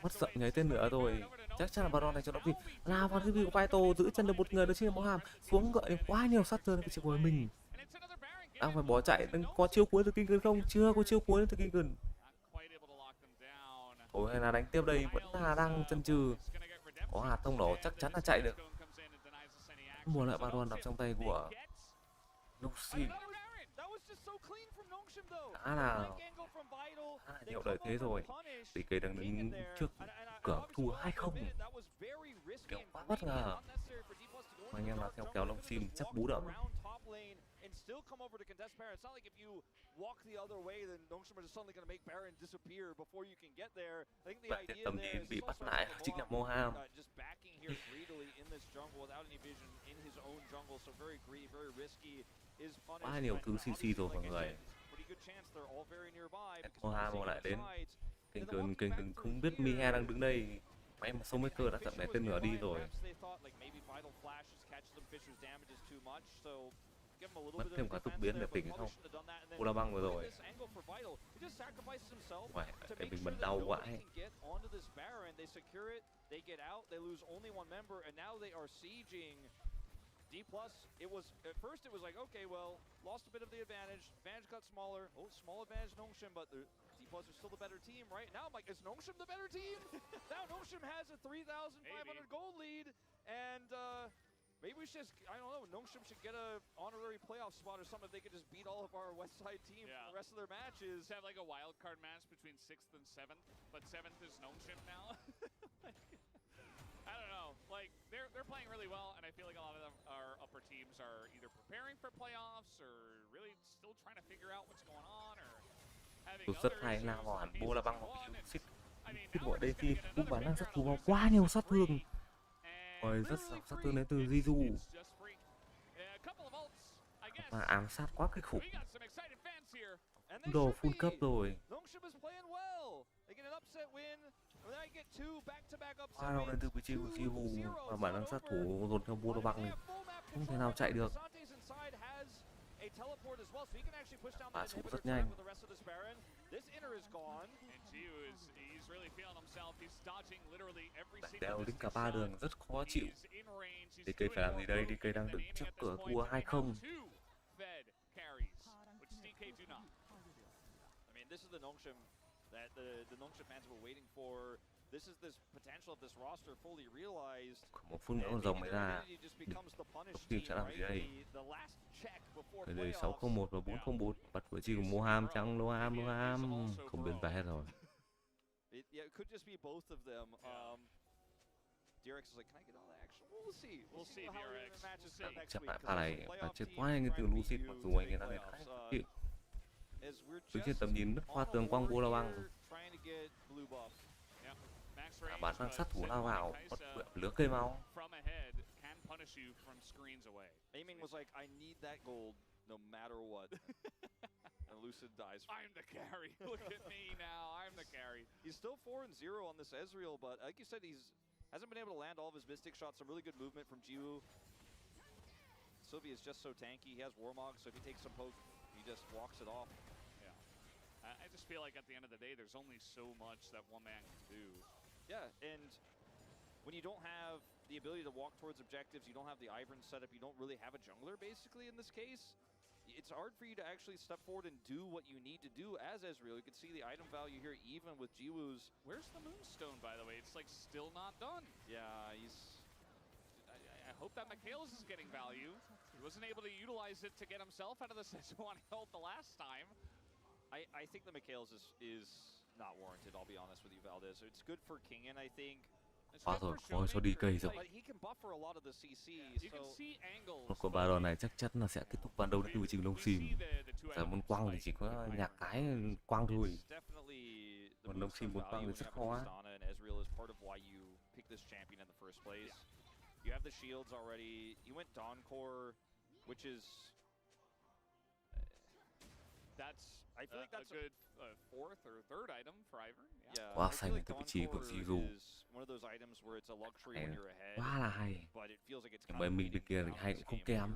Mất giận nhảy tên nữa rồi. Chắc chắn là Baron này cho nó gì. Lao vào vị trí của Vital, giữ chân được một người đó chính là Moham. Xuống gợi quá nhiều sát thương vị trí của mình. Đang phải bỏ chạy, đang có chiêu cuối từ Kinh không? Chưa có chiêu cuối từ Kinh. Ôi hay là đánh tiếp đây, vẫn là đang chần chừ. Có hạt thông nổ chắc chắn là chạy được. Mua lại Baron nằm trong tay của Lucy. Khá là nhiều đời thế rồi. DK đang đứng trước cửa thua 2-0. Kiểu quá bất ngờ. Anh em là theo kéo Long Sim chắc bú đậm. Still come over to contest Baron. It's not like if you walk the other way, then Nongshim are just suddenly going to make Baron disappear before you can get there. I think the idea there is bị bắt lại chính là Moham. Just backing here greedily in this jungle without any vision in his own jungle, so very greedy, very risky. Is punished. Quá nhiều thứ CC rồi mọi người. Moham lại đến. Kinh không biết Mihe đang đứng đây. May mà Showmaker đã chậm đẩy tên nửa đi rồi. Mất thêm cả túc biến để tỉnh không? Bố la băng vừa rồi. Ngoài cái mình bật đau quá ấy. D+, it was, at first it was like, okay, well, lost a bit of the advantage got smaller, small advantage Nongshim, but the D+ are still the better team, right? Now I'm like, is Nongshim the better team? Now Nongshim has a 3,500 gold lead, and maybe we should just, I don't know, Nongshim should get a honorary playoff spot or something if they could just beat all of our West Side teams for the rest of their matches. Just have like a wild card match between 6th and 7th, but 7th is Nongshim now. I don't know, like, they're playing really well, and I feel like a lot of them, our upper teams are either preparing for playoffs or really still trying to figure out what's going on or having rất hay nào vào hẳn bố la băng hoặc xích gọi đây thì cũng bản năng sát thủ vào quá nhiều sát thương. Ôi rất nhiều sát thương đến từ Jiwoo. Mà ám sát quá kinh khủng. Đồ full cấp rồi. Qua đâu đến từ vị trí của Jiwoo và bản năng sát thủ dồn theo bố la băng này. Không thể nào chạy được. Bả sụ rất nhanh. Đánh đeo đến cả 3 đường rất khó chịu. DK phải làm gì đây? DK đang đứng trước cửa thua 2-0. I mean, this is the Nongshim that the Nongshim fans were waiting for. This is this potential of this roster fully realized. Một phút nữa con rồng mới ra. Team sẽ làm gì đây? Đây đây 601 và 404. Bắt của chi của Moham chăng? Loham không bên về hết rồi. Yeah, it could just be both of them. DRX is like, can I get all the action? We'll see. We'll see how the matches come next Chắc week. lại pha này và chết quá anh từ Lucid, mặc dù anh ấy đã lên khá chịu. Đứng trên tầm nhìn rất qua tường quang vô la băng. Bán năng sát thủ lao vào, lứa cây máu. Aiming was like, I need that gold no matter what. And Lucid dies. I'm the carry. Look at me now. I'm the carry. He's still 4-0 on this Ezreal, but like you said, hasn't been able to land all of his Mystic shots. Some really good movement from Jiwoo. Sylvie is just so tanky. He has Warmog, so if he takes some poke, he just walks it off. Yeah. I just feel like at the end of the day, there's only so much that one man can do. Yeah, and when you don't have the ability to walk towards objectives, you don't have the Ivern setup, you don't really have a jungler basically in this case, it's hard for you to actually step forward and do what you need to do as Ezreal. You can see the item value here even with Jiwoo's. Where's the Moonstone, by the way? It's like still not done. Yeah, I hope that Michaelis is getting value. He wasn't able to utilize it to get himself out of the Sejuani ult the last time. I think the Michaelis is not warranted, I'll be honest with you, Valdez. It's good for Kingen, I think. Rồi, coi cho đi cây rồi. Một con Baron này chắc chắn là sẽ kết thúc ban đầu đến từ trình Long Sim. Giờ muốn quăng thì chỉ có nhạc cái quăng thôi. Còn Long Sim muốn quăng thì rất khó. You have the shields already. You went Dawncore, which is I feel like that's a good fourth or third item for Ivern. Yeah. Quá xanh từ vị trí của Jiwoo. One of those items where it's a luxury when you're ahead. Quá là hay. But it feels like it's nhưng mà mình bên kia thì hay cũng không kém.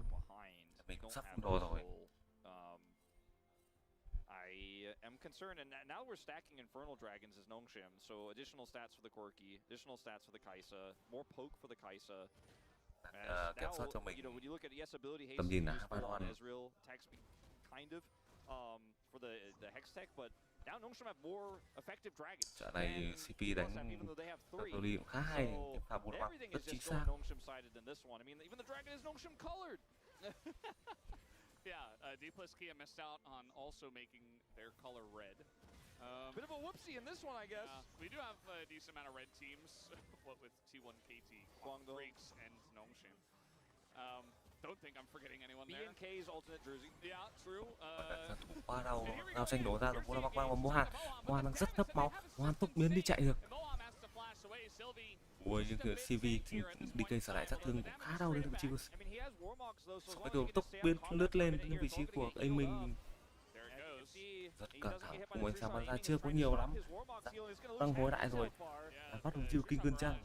Mình cũng sắp đồ rồi. I am concerned, and now we're stacking Infernal Dragons as Nongshim, so additional stats for the Corki, additional stats for the Kai'Sa, more poke for the Kai'Sa. Kiểm soát cho mình. You know, when you look at yes, ability haste Tầm nhìn là on Ezreal, attack speed, kind of, for the Hex tech, but now Nongshim have more effective dragons. Trận này CP đánh Totally cũng khá hay, nhưng pha bốn mặt rất chính xác. Nongshim sided in this one. I mean, even the dragon is Nongshim colored. Yeah, D plus Kia missed out on also making their color red. Bit of a whoopsie in this one, I guess. We do have a decent amount of red teams, what with T1 KT, Greeks, and Nongshim. Don't think I'm forgetting anyone there. B&K's alternate jersey. Yeah, true. Qua đầu, nào xanh đổ ra rồi, Mohan băng và Mohan đang rất thấp máu, Mohan tốc biến đi chạy được. Ui, nhưng CV DK sở lại sát thương cũng khá đau đến vị trí của Bây giờ tốc biến lướt lên đến vị trí của Aiming. Rất căng thẳng, cùng anh Sam bắn ra chưa có nhiều lắm. Đang hối đại rồi. Bắt đầu chiêu kinh cơn chăng.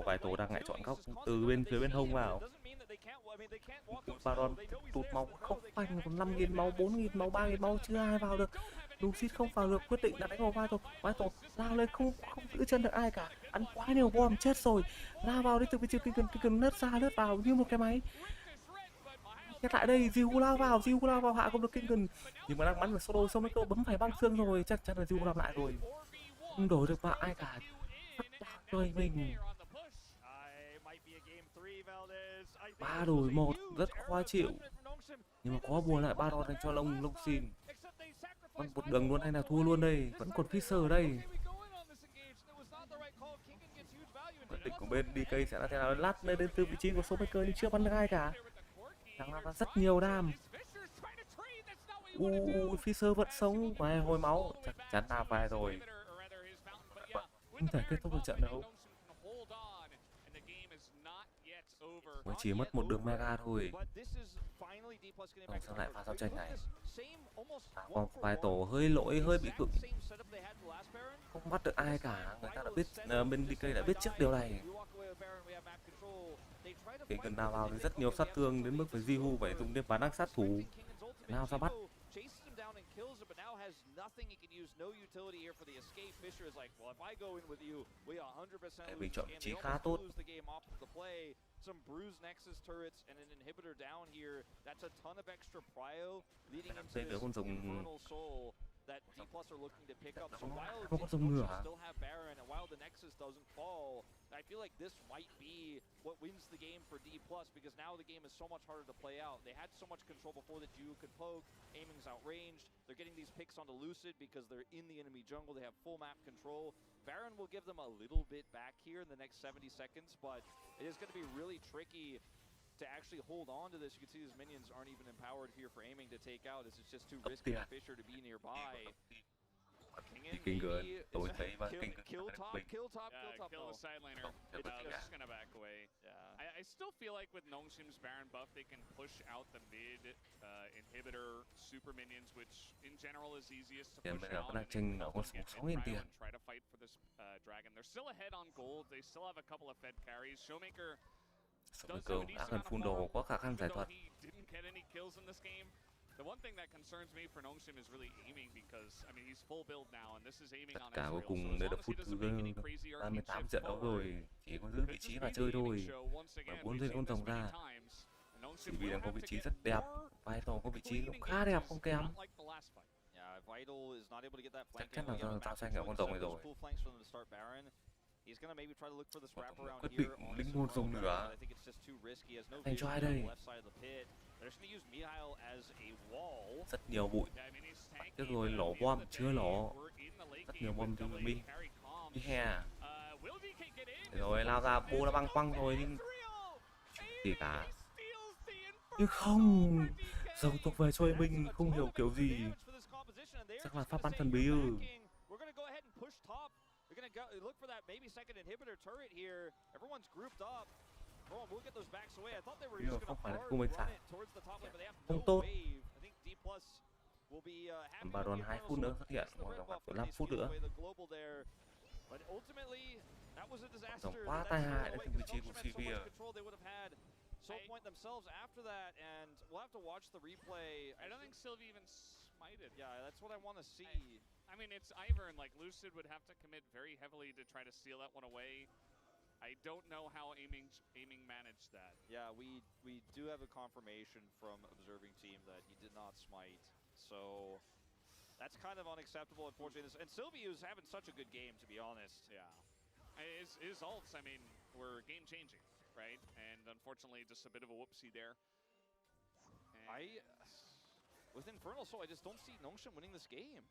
Vài tổ đang lại chọn góc từ bên phía bên hông vào. Baron tụt máu không phanh, còn 5.000 máu, 4.000 máu, 3.000 máu chưa ai vào được. Lucid không vào được, quyết định đã đánh vào vai tổ lao lên không giữ chân được ai cả, ăn quá nhiều bom chết rồi, lao vào đi từ bên kia kinh cần lướt ra lướt vào như một cái máy. Hiện tại đây Jiwoo lao vào hạ không được kinh cần, nhưng mà đang bắn vào solo xong mấy câu bấm phải băng xương rồi, chắc chắn là Jiwoo làm lại rồi, không đổi được vào ai cả. Rồi mình 3-1 rất khó chịu, nhưng mà có buồn lại Baron dành cho Long Xin. Vẫn một đường luôn hay là thua luôn đây, vẫn còn Fisher ở đây. Quyết định của bên DK sẽ là thế nào, lát lên đến từ vị trí của Showmaker nhưng chưa bắn được ai cả. Đang làm ra rất nhiều đam. Fisher vẫn sống và hồi máu, chắc chắn là vai rồi. Không thể kết thúc được trận đấu. Mới chỉ mất một đường mega thôi. Không sao lại pha giao tranh này. Còn vài tổ hơi lỗi, hơi bị cứng. Không bắt được ai cả. Người ta đã biết, bên DK đã biết trước điều này. Cái cần nào vào thì rất nhiều sát thương đến mức phải Jiwoo phải dùng thêm bản năng sát thủ. Nào ra bắt. has nothing he can use, no utility here for the escape. Fisher is like, well, if I go in with you, we 100% lose Mình this chọn game. vị trí They khá almost tốt. lose the game off of the play. Some bruised Nexus turrets and an inhibitor down here. That's a ton of extra prio leading into Đây nữa this con rồng Infernal Soul that D+ are looking to pick up. So while không có rồng nữa hả? still have Baron and while the Nexus doesn't fall, I feel like this might be what wins the game for D+, because now the game is so much harder to play out. They had so much control before that Ju could poke. Aiming's outranged. They're getting these picks onto Lucid because they're in the enemy jungle. They have full map control. Baron will give them a little bit back here in the next 70 seconds, but it is going to be really tricky to actually hold on to this. You can see these minions aren't even empowered here for Aiming to take out, as it's just too risky for Fisher to be nearby. Thì kinh gớn, tôi thấy mà kinh Kill top, mình. kill top, kill top. Kill No. the side laner. Kill the They're guy. just gonna back away. Yeah. I still feel like with Nongshim's Baron buff, they can push out the mid inhibitor super minions, which in general is easiest to Hiện push bây giờ out vẫn đang and tranh help ở con them số get 6.000 mid prio tiền. and try to fight for this dragon. They're still ahead on gold. They still have a couple of fed carries. Showmaker Sống does cơ have a đã decent gần amount full of đồ, farm, có khả năng even giải though thuật. he didn't get any kills in this game. The one thing that concerns me for Nongshim is really aiming, because I mean he's full build now and this is aiming Tất on cả cuối Ezreal. So cùng as đây là long as he phút doesn't thứ make any crazy arcane 38 shift trận đấu forward, rồi, chỉ có giữ could vị just trí be và the chơi aiming thôi. show once again. Muốn We've lên seen con this rồng many ra. times. And Nongshim Chỉ vì will đang có have vị to trí get rất đẹp, more Vital có vị trí clean cũng khá đẹp, engagements, không kém. not like the last fight. Yeah, Vital is not able to get that flank Chắc chắn là angle, do get tao back tranh to ở con join rồng này some of rồi. those cool flanks for them to start Baron. He's gonna maybe try to look for this wrap around Quyết here định on linh this hồn rồng Infernal, nữa. but I think it's just too risky. Has no Thành cho vision ai on the đây? left side of the pit. They're just gonna use Mihail as a wall. Rất nhiều bụi. Yeah, I mean he's tanky, Trước rồi but nổ at the bom, end of the chưa day, nổ. we're in the late Rất game nhiều with bom từ double Bi. carry comms. Đi hè. Will DK get in? Rồi lao ra, bô đã băng quăng rồi nhưng gì cả. Steals the Infernal Nhưng không, for DK. rồng thuộc về cho mình, không hiểu kiểu gì. Chắc là pháp bắn thần bí ư. We're gonna go ahead and push top. We're gonna go look for that maybe second inhibitor turret here. Everyone's grouped up. Oh, we'll get those backs away. I thought they were Nhưng just mà gonna không phải là hard cung bạch run xạ. it towards the top lane, but they have Không no tốt. wave. I think D+ will be happy Và with còn the 2 Infernal phút nữa Soul. xuất hiện, It's the còn red khoảng buff, but 15 they phút steal nữa. away the global there. But ultimately, that was a disaster. Rồng quá That's tai thrown hại away đã từng vị because trí của Nongshim had so CV. much control they would have had soul point themselves after that, and we'll have to watch the replay. I don't think Sylvie even smited. Yeah, that's what I want to see. I mean, it's Ivern. Like, Lucid would have to commit very heavily to try to steal that one away. I don't know how aiming managed that. Yeah, we do have a confirmation from observing team that he did not smite, so that's kind of unacceptable, unfortunately. And Sylvia's having such a good game, to be honest. Yeah. His ults, I mean, were game-changing, right? And unfortunately, just a bit of a whoopsie there. And With Infernal Soul, I just don't see Nongshim winning this game.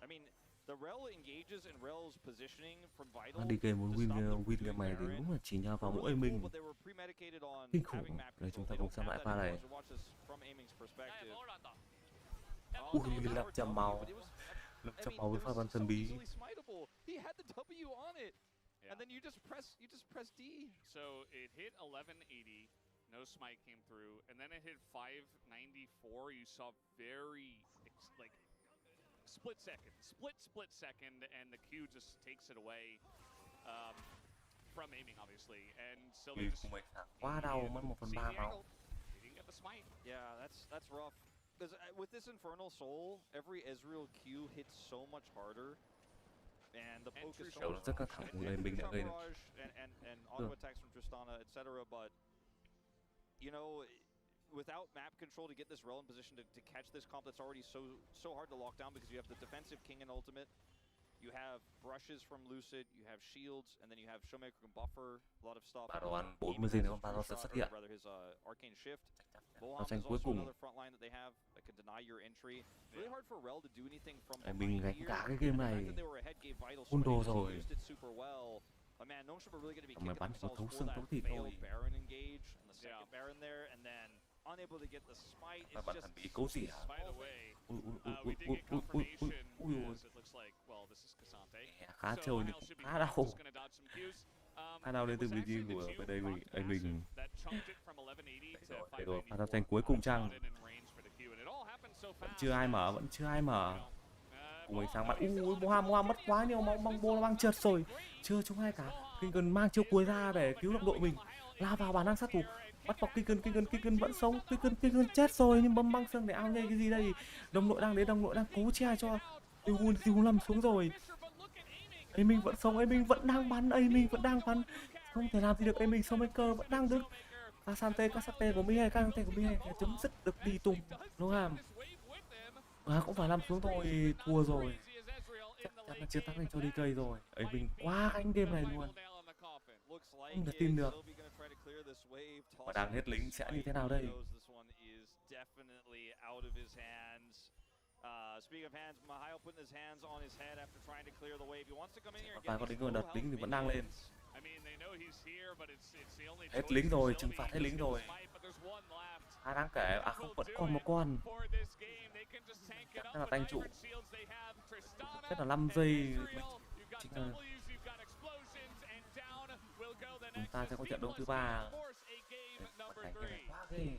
I mean, the Rel engages and Rel's positioning from Vital. DK muốn to win stop them from win doing game này thì Baron. đúng là chỉ nhờ vào Were mỗi really mình. cool, but they were premedicated on Kinh having khủng. map Đây chúng ta control. They cùng don't xem lại have pha that này. anymore, so watch this from Aiming's perspective. Ui, Oh, lập power chầm W, màu. but it was, Lập I chầm mean, màu với it pha was bắn so thần bí. easily smiteable. He had the W on it, Yeah. and then you just press D. So it hit 1180, no smite came through, and then it hit 594. You saw very like split second, and the Q just takes it away from aiming, obviously. And Sylvie Ui, just không phải quá đau, mất 1/3 máu. He didn't get the smite. Yeah, that's rough. Because with this Infernal Soul, every Ezreal Q hits so much harder, and the poke is so Kiểu much nó rất căng thẳng, lên mình đã gây được. and auto attacks from Tristana, etc. But you know, without map control to get this Rel in position to catch this comp that's already so hard to lock down, because you have the defensive king and ultimate, you have brushes from Lucid, you have shields, and then you have Showmaker can buffer a lot of stuff. Baron Even 40 has giây his nữa Baron true sẽ shot, xuất or hiện. rather his arcane shift. Nó Boham tranh is cuối also cùng. another front line that they have that can deny your entry. Really hard for Rel to do anything from Mình behind gánh here. cả cái game The fact này. that they were ahead gave Vital so Full many đồ hits, they rồi. used it super well. But man, Nongshim are really going to be Mà kicking bắn có themselves thấu for xương that thấu thịt failed thôi. Baron engage and the second Yeah. Baron there, and then unable to get the smite. Mà It's bắn just thần bí cố gì hả? By the way, Ui, ui, ui, we ui, did ui, get ui, ui, ui, confirmation ui, ui. as it looks like, well, this is Cassante. Khá So trâu Hal nhưng should be khá fine, đau. just gonna dodge some Qs. Khá đau đến từ It was vị trí actually the của Jew bên đây proc anh mình. that chunked it from 1180 to Đây rồi, pha giao 594. tranh cuối cùng chăng? Not in range for the Q, and it all happened so Vẫn fast. chưa ai mở, vẫn chưa ai mở. Cùng mình sang Boham, bạn. he's Ui, still Boham mất quá nhiều máu, băng bô nó băng trượt rồi. Chưa trúng ai cả. Kinh mang chiêu cuối ra để cứu đồng đội mình. Lao vào bản năng sát thủ. Bắt vào Kinh vẫn sống. Kinh chết rồi nhưng bấm băng xương để ao nhây cái gì đây? Đồng đội đang cố che cho Diu nằm xuống rồi. Aiming vẫn sống, Aiming vẫn đang bắn, Aiming vẫn đang bắn. Không thể làm gì được, Aiming Showmaker vẫn đang đứng. Kasante của Mihai, Kasante của Mihai chấm dứt được đi tung Noham. Cũng phải làm xuống thôi, thua rồi. Chắc chắn là chiến thắng dành cho DK rồi. Aiming quá gánh game này luôn. Không thể tin được. Và đang hết lính sẽ như thế nào đây? Speaking of hands, Mihail putting his hands on his head after trying to clear the wave. He wants to come in here and Và có lính rồi, đợt lính thì vẫn đang lên. Hết Hết lính rồi, trừng phạt hết lính rồi. Đáng kể, không, vẫn còn một con. Chắc là tanh trụ. Chắc là 5 giây. Chính là chúng ta sẽ có trận đấu thứ 3. Quá ghê.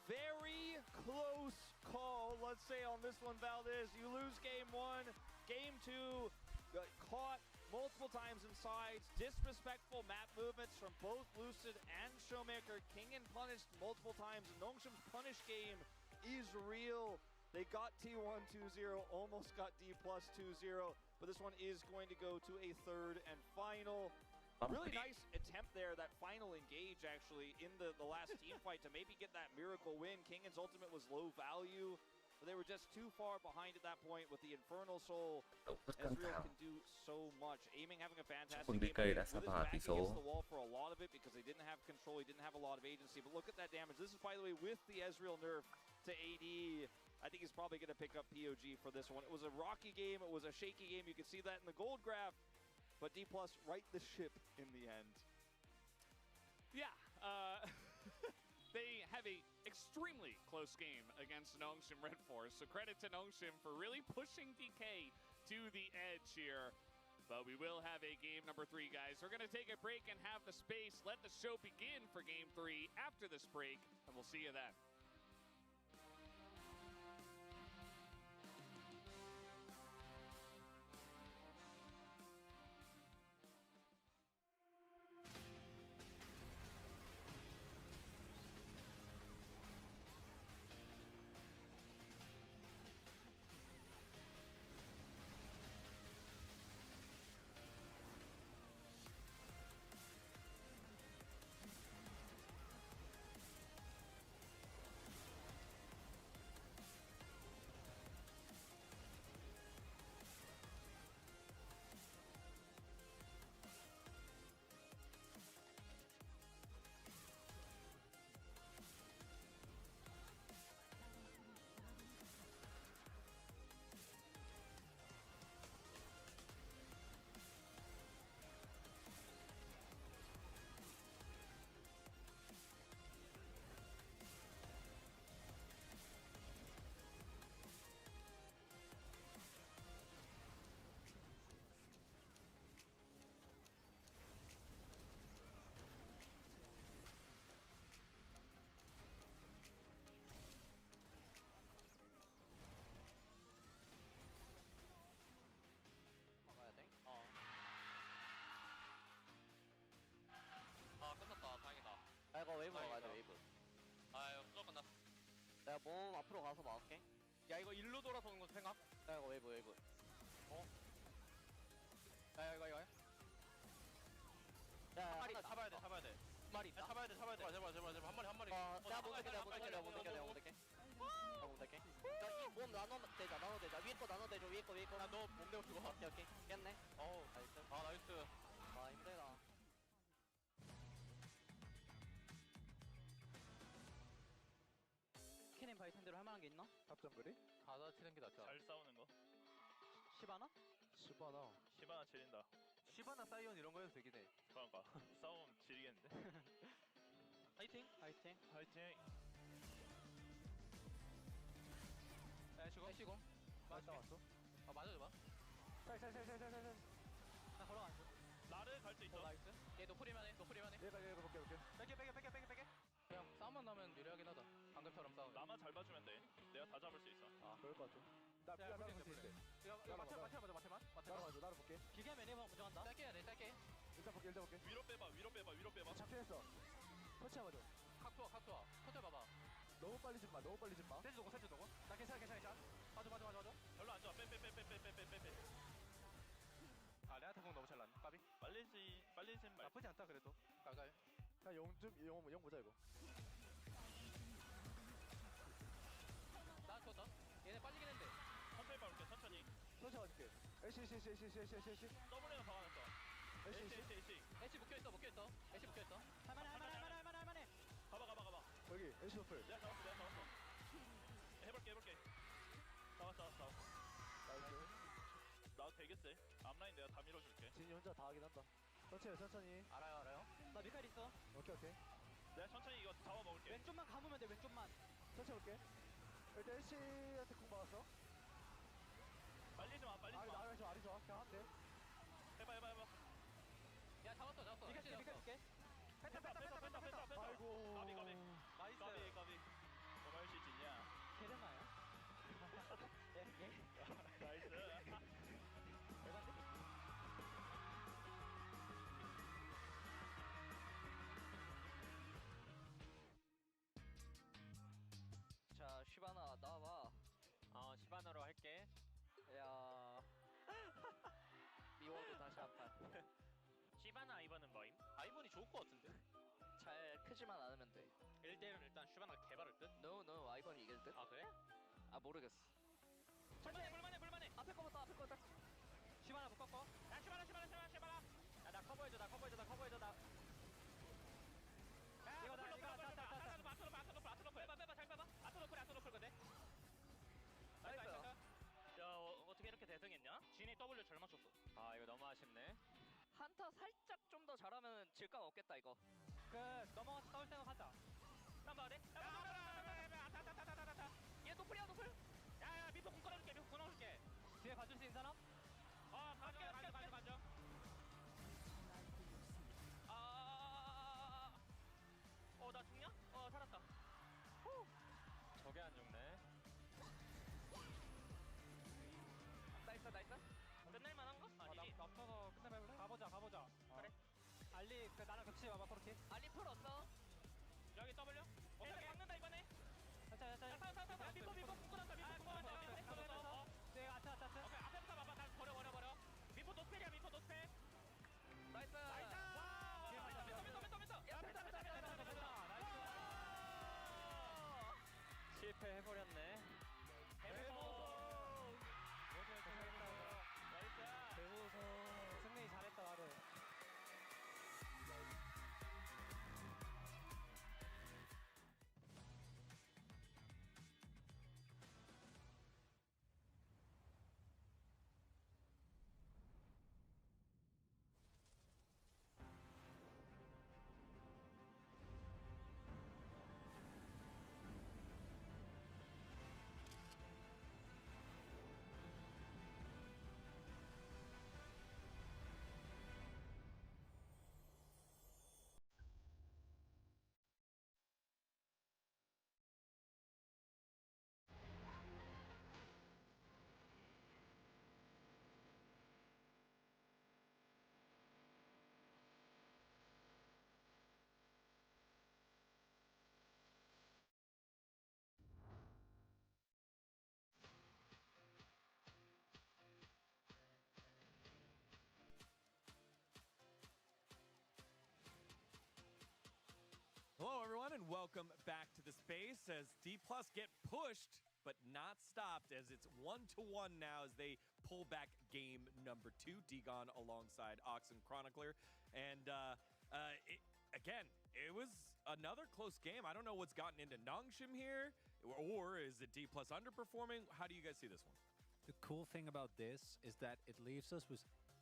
Very close call, let's say, on this one, Valdez. You lose game 1, game 2, got caught multiple times in sides, disrespectful map movements from both Lucid and Showmaker. Kingen punished multiple times. Nongshim's punish game is real. They got T1 2-0, almost got D plus 2-0, but this one is going to go to a third and final. Really nice attempt there, that final engage actually in the last team fight to maybe get that miracle win. Kingen's ultimate was low value, but they were just too far behind at that point with the Infernal Soul. Ezreal can do so much. Aiming having a fantastic game. With his back against the wall for a lot of it because they didn't have control, he didn't have a lot of agency, but look at that damage. This is, by the way, with the Ezreal nerf to AD. I think he's probably going to pick up POG for this one. It was a rocky game, it was a shaky game, you can see that in the gold graph. But D+ right the ship in the end. Yeah, they have a extremely close game against Nongshim Red Force, so credit to Nongshim for really pushing DK to the edge here. But we will have a game number 3, guys. We're going to take a break and have the space. Let the show begin for game 3 after this break, and we'll see you then. 이거 웨이브 가야 돼, 웨이브. 수업 끝났어. 내가 몸 앞으로 가서 막을게. 야, 이거 일로 돌아서는 거 생각? 야, 이거 웨이브. 야, 이거. 야, 한 마리 하나 잡아야 돼. 한 마리 있다. 잡아야 돼. 제발. 한 마리. 내가 못 될게. 야, 이몸 나눠대자. 위에 거 나눠대줘, 위에 거. 너 몸대고 죽어. 오케이. 깼네. 나이스. 나이스. 힘들다. 캐넨 바이텐대로 할 만한 게 있나? 탑정글이? 가다 치는 게 낫지. 잘 싸우는 거? 시바나? 시바나 지린다. 시바나 사이언 이런 거 해도 되긴 해. 그러니까 싸움 지리겠는데? 화이팅. 화이팅! 해시고. 맞다 왔어? 맞아줘봐. 살. 나 걸어가는 중. 나를 갈 수 있어? 나이스. 얘 노프리만 해. 얘가 볼게. 빼게. 그냥 싸움만 나면 유리하긴 하다. 방금처럼 싸우면. 나만 잘 봐주면 돼. 내가 다 잡을 수 있어. 그럴 것 같아. 나랑 볼게. 이거 마테만. 나를 볼게. 길게 하면 얘네가 먼저 간다. 짧게 해야 돼. 짧게. 일단 볼게. 위로 빼봐. 잡혀있어. 터치해봐줘. 각도와. 터져 봐봐. 너무 빨리 집 마. 세주 도고. 나 괜찮아. 봐줘. 별로 안 안 좋아. 빼. 아 레아타 공 너무 잘 났네. 까비. 빨리진 말. 나쁘지 않다 그래도. 가까이. 그냥 영 보자 이거. 나 줬다. 얘네 빨리긴 했는데. 천천히 밟을게. 천천히. 천천히 가줄게. 애쉬. 더블에는 박아놨어. 애쉬. 애쉬 묶여있어. 애쉬 묶여있어. 할만해. 가봐. 여기 애쉬 노플. 내가 잡았어. 해볼게. 잡았어. 나이스. 나도 되겠지. 앞라인 내가 다 밀어줄게. 진이 혼자 다 하긴 한다. 천천히. 알아요. 나 미칼 있어. 오케이. 내가 천천히 이거 잡아먹을게. 왼쪽만 감으면 돼. 왼쪽만. 천천히 올게. 일단 애쉬한테 공 받았어. 빨리지 마. 아리 좋아. 그냥 하면 돼. 해봐. 야 잡았어. 미칼 줄게. 뺐다. 아이고. 까비. 나이스. 뭐가 할수 있냐? 계량나요? 나이스. 자 쉬바나 나와봐. 시바나로 할게. 야. 미워도 다시 한 판. 시바나 아이번은 뭐임? 아이본이 좋을 것 같은데? 잘 크지만 않으면 돼. 1대1은 일단 시바나가 개발을 듯? No, 아이본이 이길 듯? 아 그래? 아 모르겠어. 불만해. 앞에 거 봤다. 시바나 묶었고. 야 시바나. 야 나 커버해줘. 나. 이거 나. 앞으로 건데. 나이스. 야 어떻게 이렇게 대등했냐? 진이 W 잘 맞췄어. 아 이거 너무 아쉽네. 한타 살짝 좀 더 잘하면 질감 없겠다 이거. 넘어가서 싸울 생각하자. 깜빡해. 얘 노플이야. 야야 미포 공 끊어줄게. 뒤에 봐줄 수 있는 사람? 가져. 나 죽냐? 살았다. 저게 안 죽네. 나이스. 끝낼만한가? 아니지. 납쳐서 끝내볼래? 가보자. 그래. 알리 나랑 같이 와봐 코르키. 알리 풀 없어. 여기 W. 오케이. 막는다 이번에. 자. 미포 묶어놨다. 내가 아차. 오케이 앞에부터 봐봐. 다 버려. 미포 노스펠이야. 나이스. 실패해버렸네. 승리 잘했다 나를. Hello, everyone, and welcome back to the space as D Plus get pushed, but not stopped, as it's 1-1 now as they pull back game number 2. Degon alongside Oxen Chronicler. And it was another close game. I don't know what's gotten into Nongshim here, or is it D Plus underperforming? How do you guys see this one? The cool thing about this is that it leaves us with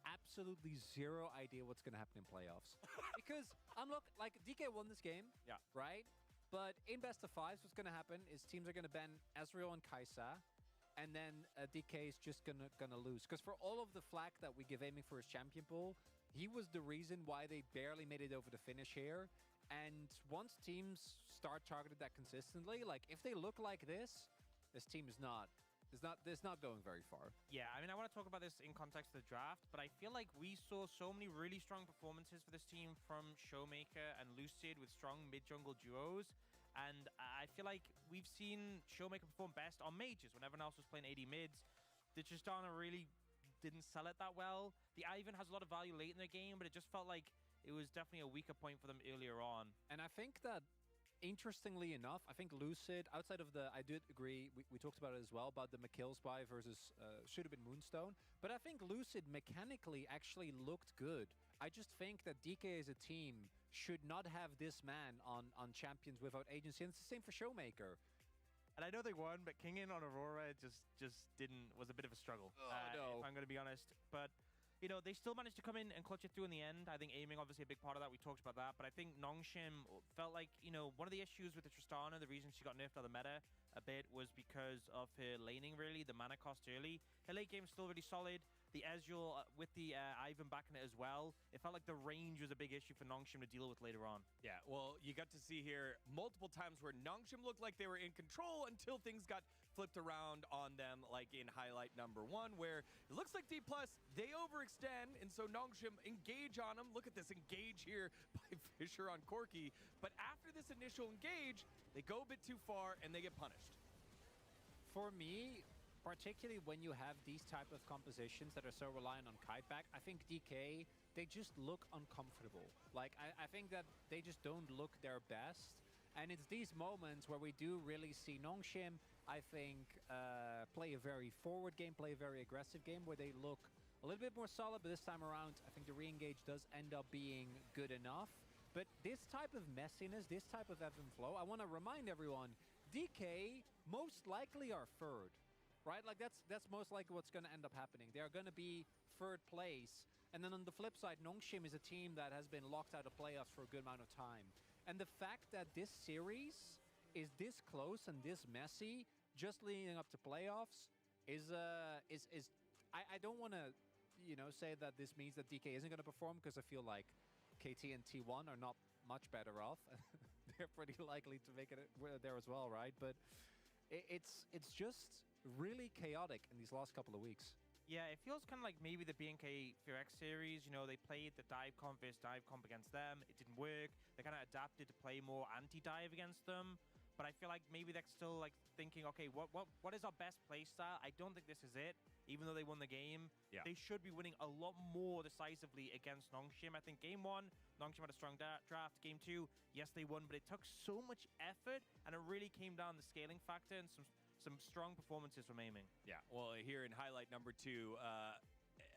absolutely zero idea what's going to happen in playoffs. Because DK won this game, Yeah. right? But in best of fives, what's going to happen is teams are going to ban Ezreal and Kai'Sa, and then DK is just gonna lose. Because for all of the flack that we give aiming for his champion pool, he was the reason why they barely made it over the finish here. And once teams start targeting that consistently, like if they look like this team is not going very far. Yeah, I mean, I want to talk about this in context of the draft, but I feel like we saw so many really strong performances for this team from Showmaker and Lucid with strong mid-jungle duos, and I feel like we've seen Showmaker perform best on mages when everyone else was playing AD mids. the Tristana really didn't sell it that well. The Ivan has a lot of value late in the game, but it just felt like it was definitely a weaker point for them earlier on. And I think that, interestingly enough, I think Lucid, outside of the, I did agree, we talked about it as well, about the McKills buy versus should have been Moonstone, but I think Lucid mechanically actually looked good. I just think that DK as a team should not have this man on Champions without agency, and it's the same for Showmaker. And I know they won, but King in on Aurora just didn't, was a bit of a struggle, no. if I'm going to be honest. But, you know, they still managed to come in and clutch it through in the end. I think aiming, obviously, a big part of that. We talked about that. But I think Nongshim felt like, you know, one of the issues with the Tristana, the reason she got nerfed out of the meta a bit was because of her laning, really, the mana cost early. Her late game's still really solid. The Ezreal with the Ivan backing it as well. It felt like the range was a big issue for Nongshim to deal with later on. Yeah, well, you got to see here multiple times where Nongshim looked like they were in control until things got flipped around on them, like in highlight number 1, where it looks like D+, they overextend, and so Nongshim engage on them. Look at this engage here by Fisher on Corki. But after this initial engage, they go a bit too far, and they get punished. For me, particularly when you have these type of compositions that are so reliant on kiteback, I think DK, they just look uncomfortable. Like, I think that they just don't look their best. And it's these moments where we do really see Nongshim, I think, play a very forward game, play a very aggressive game, where they look a little bit more solid, but this time around, I think the re-engage does end up being good enough. But this type of messiness, this type of ebb and flow, I want to remind everyone, DK most likely are third. Right, like that's most likely what's going to end up happening. They're going to be third place, and then on the flip side, Nongshim is a team that has been locked out of playoffs for a good amount of time. And the fact that this series is this close and this messy, just leading up to playoffs, is I don't want to, you know, say that this means that DK isn't going to perform, because I feel like KT and T1 are not much better off. They're pretty likely to make it there as well, right? But it's just really chaotic in these last couple of weeks. Yeah, it feels kind of like maybe the BNK Fear X series, you know, they played the dive comp versus dive comp against them. It didn't work. They kind of adapted to play more anti-dive against them. But I feel like maybe they're still like thinking, okay, what is our best play style? I don't think this is it, even though they won the game. Yeah. They should be winning a lot more decisively against Nongshim. I think game 1, Nongshim had a strong draft. Game 2, yes, they won, but it took so much effort, and it really came down to the scaling factor and some strong performances from aiming. Yeah, well, here in highlight number 2,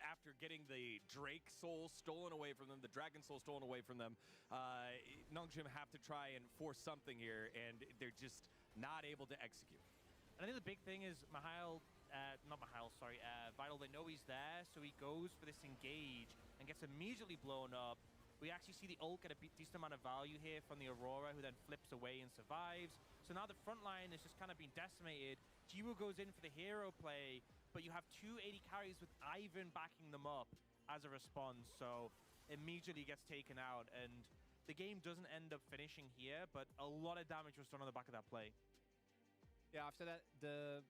after getting the Drake soul stolen away from them, the Dragon soul stolen away from them, Nongshim have to try and force something here, and they're just not able to execute. And I think the big thing is Vital, they know he's there, so he goes for this engage and gets immediately blown up. We actually see the ult get a decent amount of value here from the Aurora, who then flips away and survives. So now the front line is just kind of being decimated. Jiwoo goes in for the hero play, but you have 2 AD carries with Ivan backing them up as a response, so immediately gets taken out, and the game doesn't end up finishing here, but a lot of damage was done on the back of that play. Yeah, after that, the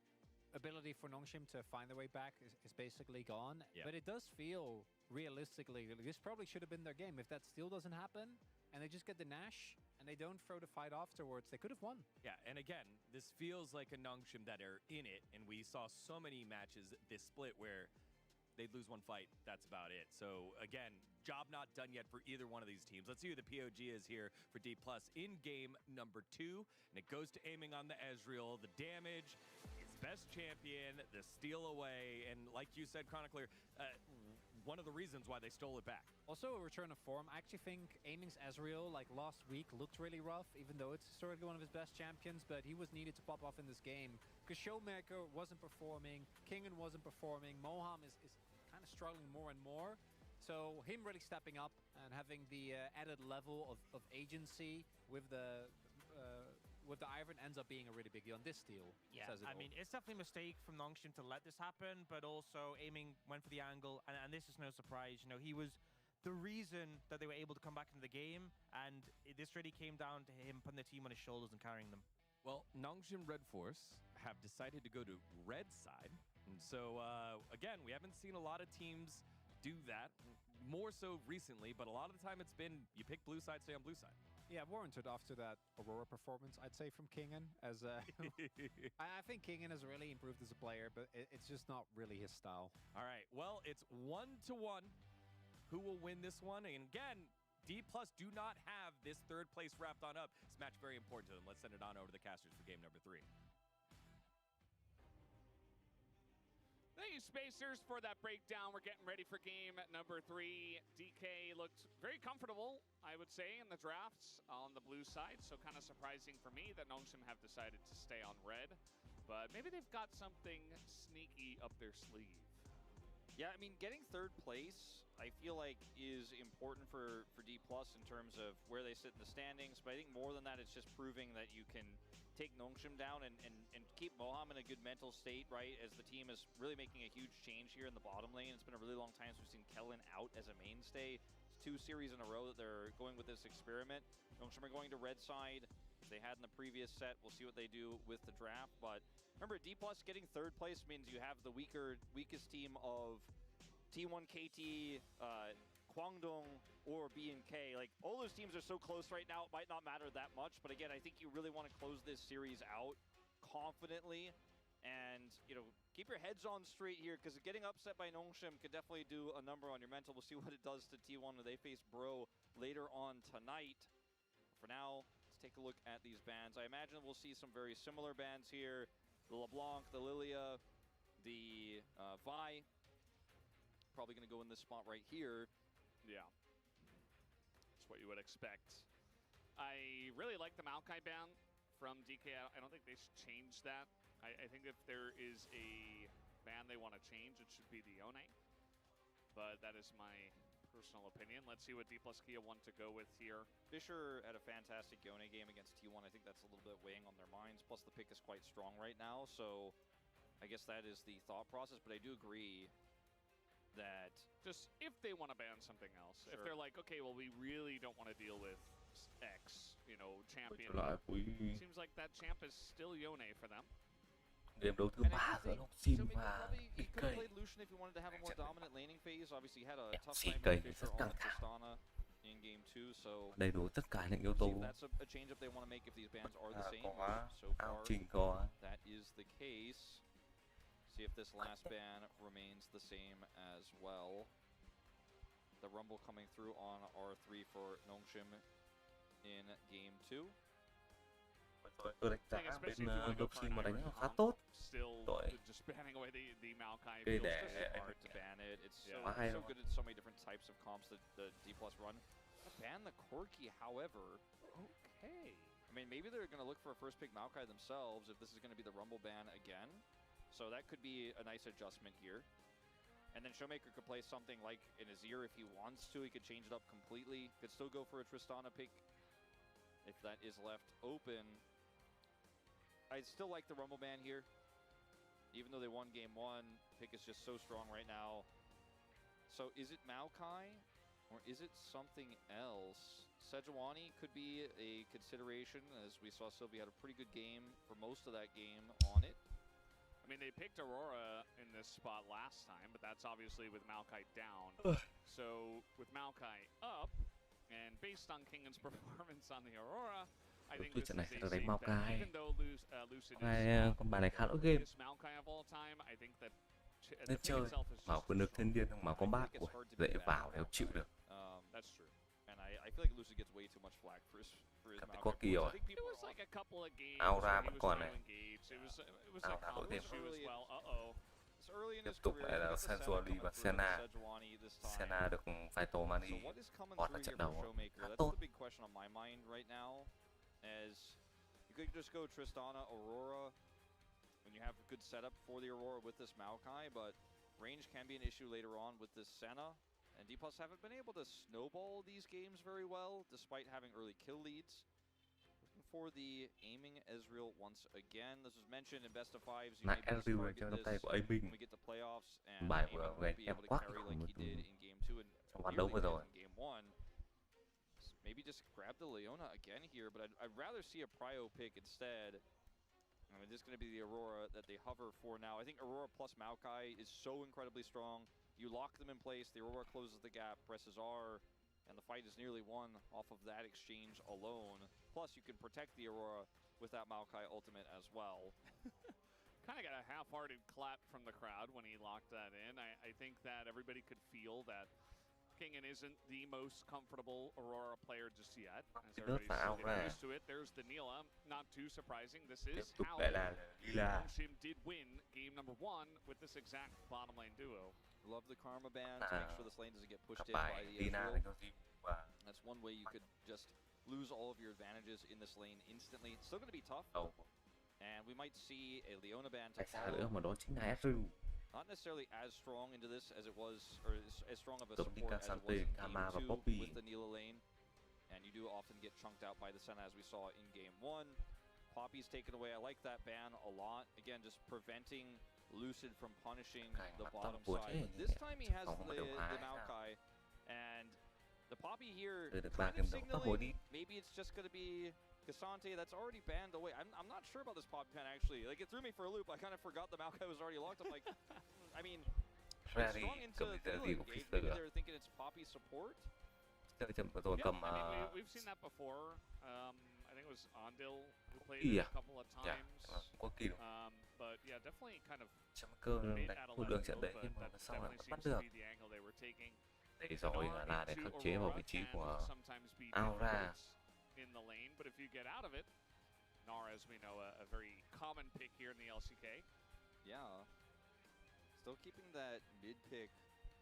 ability for Nongshim to find their way back is basically gone. Yeah. But it does feel, realistically, this probably should have been their game. If that still doesn't happen, and they just get the Nash, and they don't throw the fight afterwards, they could have won. Yeah, and again, this feels like a Nongshim that are in it, and we saw so many matches this split where they'd lose one fight, that's about it. So again, job not done yet for either one of these teams. Let's see who the POG is here for D+ in game number 2, and it goes to aiming on the Ezreal. The damage, his best champion, the steal away, and like you said, Chronicler, one of the reasons why they stole it back. Also, a return of form. I actually think aiming's Ezreal, like last week, looked really rough, even though it's historically one of his best champions, but he was needed to pop off in this game because Showmaker wasn't performing, Kingen wasn't performing, Moham is kind of struggling more and more. So him really stepping up and having the added level of agency with the Ivan ends up being a really big deal. And this steal says it all. I mean, it's definitely a mistake from Nongshim to let this happen, but also aiming went for the angle, and this is no surprise. You know, he was the reason that they were able to come back into the game, and this really came down to him putting the team on his shoulders and carrying them. Well, Nongshim Red Force have decided to go to red side, and so again, we haven't seen a lot of teams do that, more so recently, but a lot of the time it's been you pick blue side, stay on blue side. Yeah, warranted after that Aurora performance, I'd say, from Kingen. As I think Kingen has really improved as a player, but it's just not really his style. All right, well, it's 1-1. Who will win this one? And again, D+ do not have this third place wrapped on up. This match very important to them. Let's send it on over to the casters for game number 3. Thank you, Spacers, for that breakdown. We're getting ready for game number 3. DK looked very comfortable, I would say, in the drafts on the blue side. So kind of surprising for me that Nongshim have decided to stay on red. But maybe they've got something sneaky up their sleeve. Yeah, I mean, getting third place, I feel like, is important for D+ in terms of where they sit in the standings. But I think more than that, it's just proving that you can take Nongshim down and keep Moham in a good mental state, right? As the team is really making a huge change here in the bottom lane. It's been a really long time since we've seen Kellen out as a mainstay. It's 2 series in a row that they're going with this experiment. Nongshim are going to red side. They had in the previous set. We'll see what they do with the draft. But remember, D+ getting third place means you have the weakest team of T1, KT, Kwangdong, or B&K. Like, all those teams are so close right now, it might not matter that much. But again, I think you really want to close this series out confidently and, you know, keep your heads on straight here, because getting upset by Nongshim could definitely do a number on your mental. We'll see what it does to T1 when they face Bro later on tonight. For now, let's take a look at these bans. I imagine we'll see some very similar bans here. The LeBlanc, the Lilia, the Vi. Probably going to go in this spot right here. Yeah. That's what you would expect. I really like the Maokai ban from DK. I don't think they should change that. I think if there is a ban they want to change, it should be the Yone. But that is my personal opinion. Let's see what D+ Kia want to go with here. Fisher had a fantastic Yone game against T1. I think that's a little bit weighing on their minds. Plus, the pick is quite strong right now. So I guess that is the thought process. But I do agree that just if they want to ban something else, if they're like, okay, well, we really don't want to deal with X, you know, champion. Seems like that champ is still Yone for them. Game đấu thứ 3 rồi Nongshim và DK. Lucian if you wanted to have a more dominant laning phase. Obviously had a tough CK time with rất Fisher căng on thẳng. Tristana in game 2, so Đầy đủ tất cả những yếu tố. that's a change up they want to make if these bans are the same. Có So áo far, trình có. that is the case. See if this last ban remains the same as well. The Rumble coming through on R3 for Nongshim in game 2. Tôi đánh giá bên Nongshim mà đánh khá tốt. Tội. The Maokai Cái feels để just Hard to ban it. It's hay so good at so many different types of comps that the D+ run. Ban the Corki, however. okay. I mean, maybe they're going to look for a first pick Maokai themselves if this is going to be the Rumble ban again. So that could be a nice adjustment here. And then Showmaker could play something like an Azir if he wants to. He could change it up completely. Could still go for a Tristana pick if that is left open. I still like the Rumble ban here. Even though they won game 1, pick is just so strong right now. So is it Maokai or is it something else? Sejuani could be a consideration, as we saw Sylvie had a pretty good game for most of that game on it. I mean, they picked Aurora in this spot last time, but that's obviously with Maokai down. So with Maokai up, and based on Kingan's performance on the Aurora, I think this is a safe bet. Even though Lucid is con bà này khá lỗi game. this Maokai of all time, I think that the Nên pick chơi itself is bảo just quyền lực thiên nhiên không mà có bát của dễ vào đều chịu được. That's true. And I feel like Lucid gets way too much flack for his Cảm thấy Maokai có kỳ rồi. I think it was like a couple of games Aura where he vẫn was còn trying này. to engage. It was a Aura combo đổi thêm. issue as well. Uh-oh. It's early in Tiếp his tục career. lại là He got the setup Sensuali coming và through with Senna. Sejuani this time. Senna được Vital Money So what is coming bọt ở through trận here đầu for Showmaker? khá That's tốt. the big question on my mind right now. As you could just go Tristana, Aurora, when you have a good setup for the Aurora with this Maokai, but range can be an issue later on with this Senna. And D+ haven't been able to snowball these games very well, despite having early kill leads. Looking for the aiming Ezreal once again. This was mentioned in best of fives. You Lại may be Ezreal target trong this tay của when Aiming. we get to playoffs, and Bài Aiming vừa won't gánh be em able to quá carry không like một he did in game 2 and trong ván đấu nearly vừa did rồi. in game 1. Maybe just grab the Leona again here, but I'd rather see a prio pick instead. I mean, this is going to be the Aurora that they hover for now. I think Aurora plus Maokai is so incredibly strong. You lock them in place, the Aurora closes the gap, presses R, And the fight is nearly won off of that exchange alone. Plus, you can protect the Aurora with that Maokai ultimate as well. Kind of got a half-hearted clap from the crowd when he locked that in. I think that everybody could feel that Kingen isn't the most comfortable Aurora player just yet. As everybody's getting used to it. There's the Nila. Not too surprising. This is how Nongshim did win game number 1 with this exact bottom lane duo. Love the Karma ban to make sure this lane doesn't get pushed in by the Ezreal. That's one way you could just lose all of your advantages in this lane instantly. It's still going to be tough. And we might see a Leona ban to follow. Not necessarily as strong into this as it was, or as strong of a support as it was in game 2 with the Nila lane. And you do often get chunked out by the Senna as we saw in game 1. Poppy's taken away. I like that ban a lot. Again, just preventing Lucid from punishing the bottom side. But this time he has the Maokai, and the Poppy here kind of signaling maybe it's just going to be Cassante that's already banned away. I'm not sure about this Poppy ban actually. Like, it threw me for a loop. I kind of forgot the Maokai was already locked. I'm like, I mean, it's strong into the engage. Maybe they're thinking it's Poppy support. Yeah, I mean, we've seen that before. I think it was Ondil who played it a couple of times. But yeah, definitely kind of mid at a level, but that definitely seems to be the angle they were taking. Đây rồi là để khống chế vào vị trí của Aura. In the lane, but if you get out of it, Nara, as we know, a very common pick here in the LCK. Yeah. Still keeping that mid pick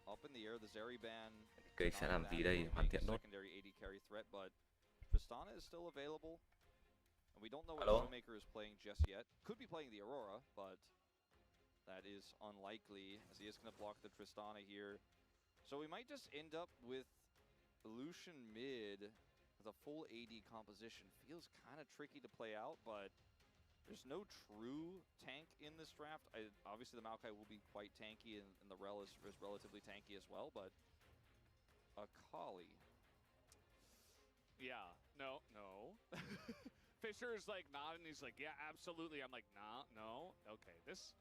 up in the air. The Zeri ban. Cây sẽ làm gì đây? Hoàn thiện nốt. Secondary AD carry threat, but Tristana is still available. And we don't know what Showmaker is playing just yet. Could be playing the Aurora, but that is unlikely as he is going to block the Tristana here. So we might just end up with Lucian mid. The full AD composition feels kind of tricky to play out, but there's no true tank in this draft. Obviously, the Maokai will be quite tanky, and the Rel is relatively tanky as well, but Akali. Yeah, no. Fisher's like nodding, he's like, yeah, absolutely. I'm like, nah, no, okay, this...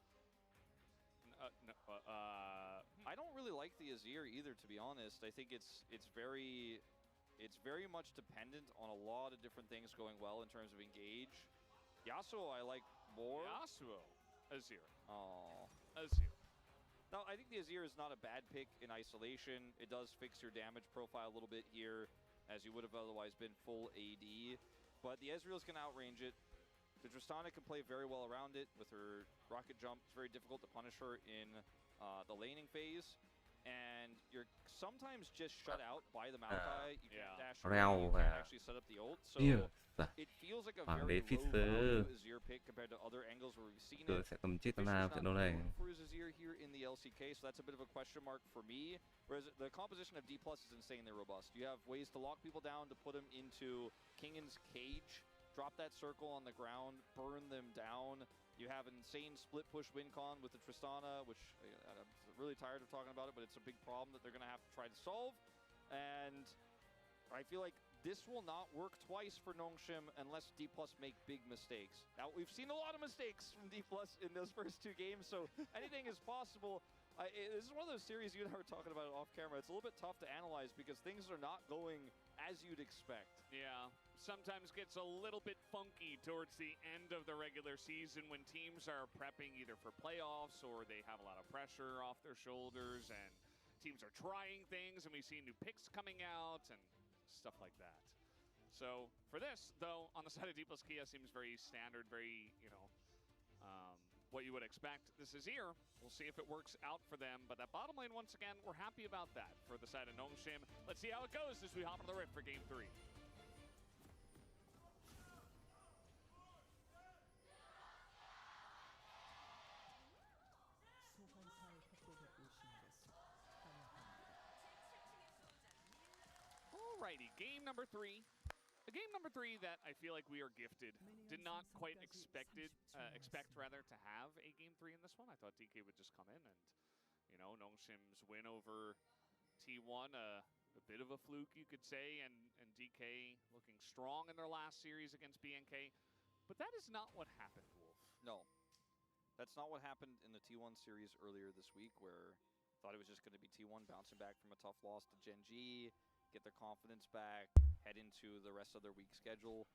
I don't really like the Azir either, to be honest. I think it's very much dependent on a lot of different things going well in terms of engage. Yasuo I like more. Yasuo. Azir. Oh. Azir. Now, I think the Azir is not a bad pick in isolation. It does fix your damage profile a little bit here, as you would have otherwise been full AD. But the Ezreal's going to outrange it. The Tristana can play very well around it with her rocket jump. It's very difficult to punish her in the laning phase. And you're sometimes just shut out by the Maokai. You can't dash around, you can't actually set up the ult. So it feels like a very low Azir pick compared to other angles where we've seen it. Fisher's not known for his Azir here in the LCK, so that's a bit of a question mark for me. Whereas the composition of D+ is insanely robust. You have ways to lock people down, to put them into Kingen's cage, drop that circle on the ground, burn them down. You have an insane split push win con with the Tristana, which I'm really tired of talking about it, but it's a big problem that they're going to have to try to solve. And I feel like this will not work twice for Nongshim unless D+ make big mistakes. Now, we've seen a lot of mistakes from D+ in those first 2 games, so anything is possible. This is one of those series you and I were talking about off camera. It's a little bit tough to analyze because things are not going as you'd expect. Yeah, sometimes gets a little bit funky towards the end of the regular season when teams are prepping either for playoffs or they have a lot of pressure off their shoulders and teams are trying things and we see new picks coming out and stuff like that. So for this, though, on the side of D+ Kia seems very standard, very, what you would expect. This is here. We'll see if it works out for them. But that bottom lane, once again, we're happy about that for the side of Nongshim. Let's see how it goes as we hop on the Rift for Game 3. Alrighty, game number 3. A game number 3 that I feel like we are gifted. Did not quite expect to have a game 3 in this one. I thought DK would just come in and, Nongshim's win over T1, a bit of a fluke, you could say, and DK looking strong in their last series against BNK. But that is not what happened, Wolf. No. That's not what happened in the T1 series earlier this week, where I thought it was just going to be T1 bouncing back from a tough loss to Gen G, get their confidence back, head into the rest of their week schedule.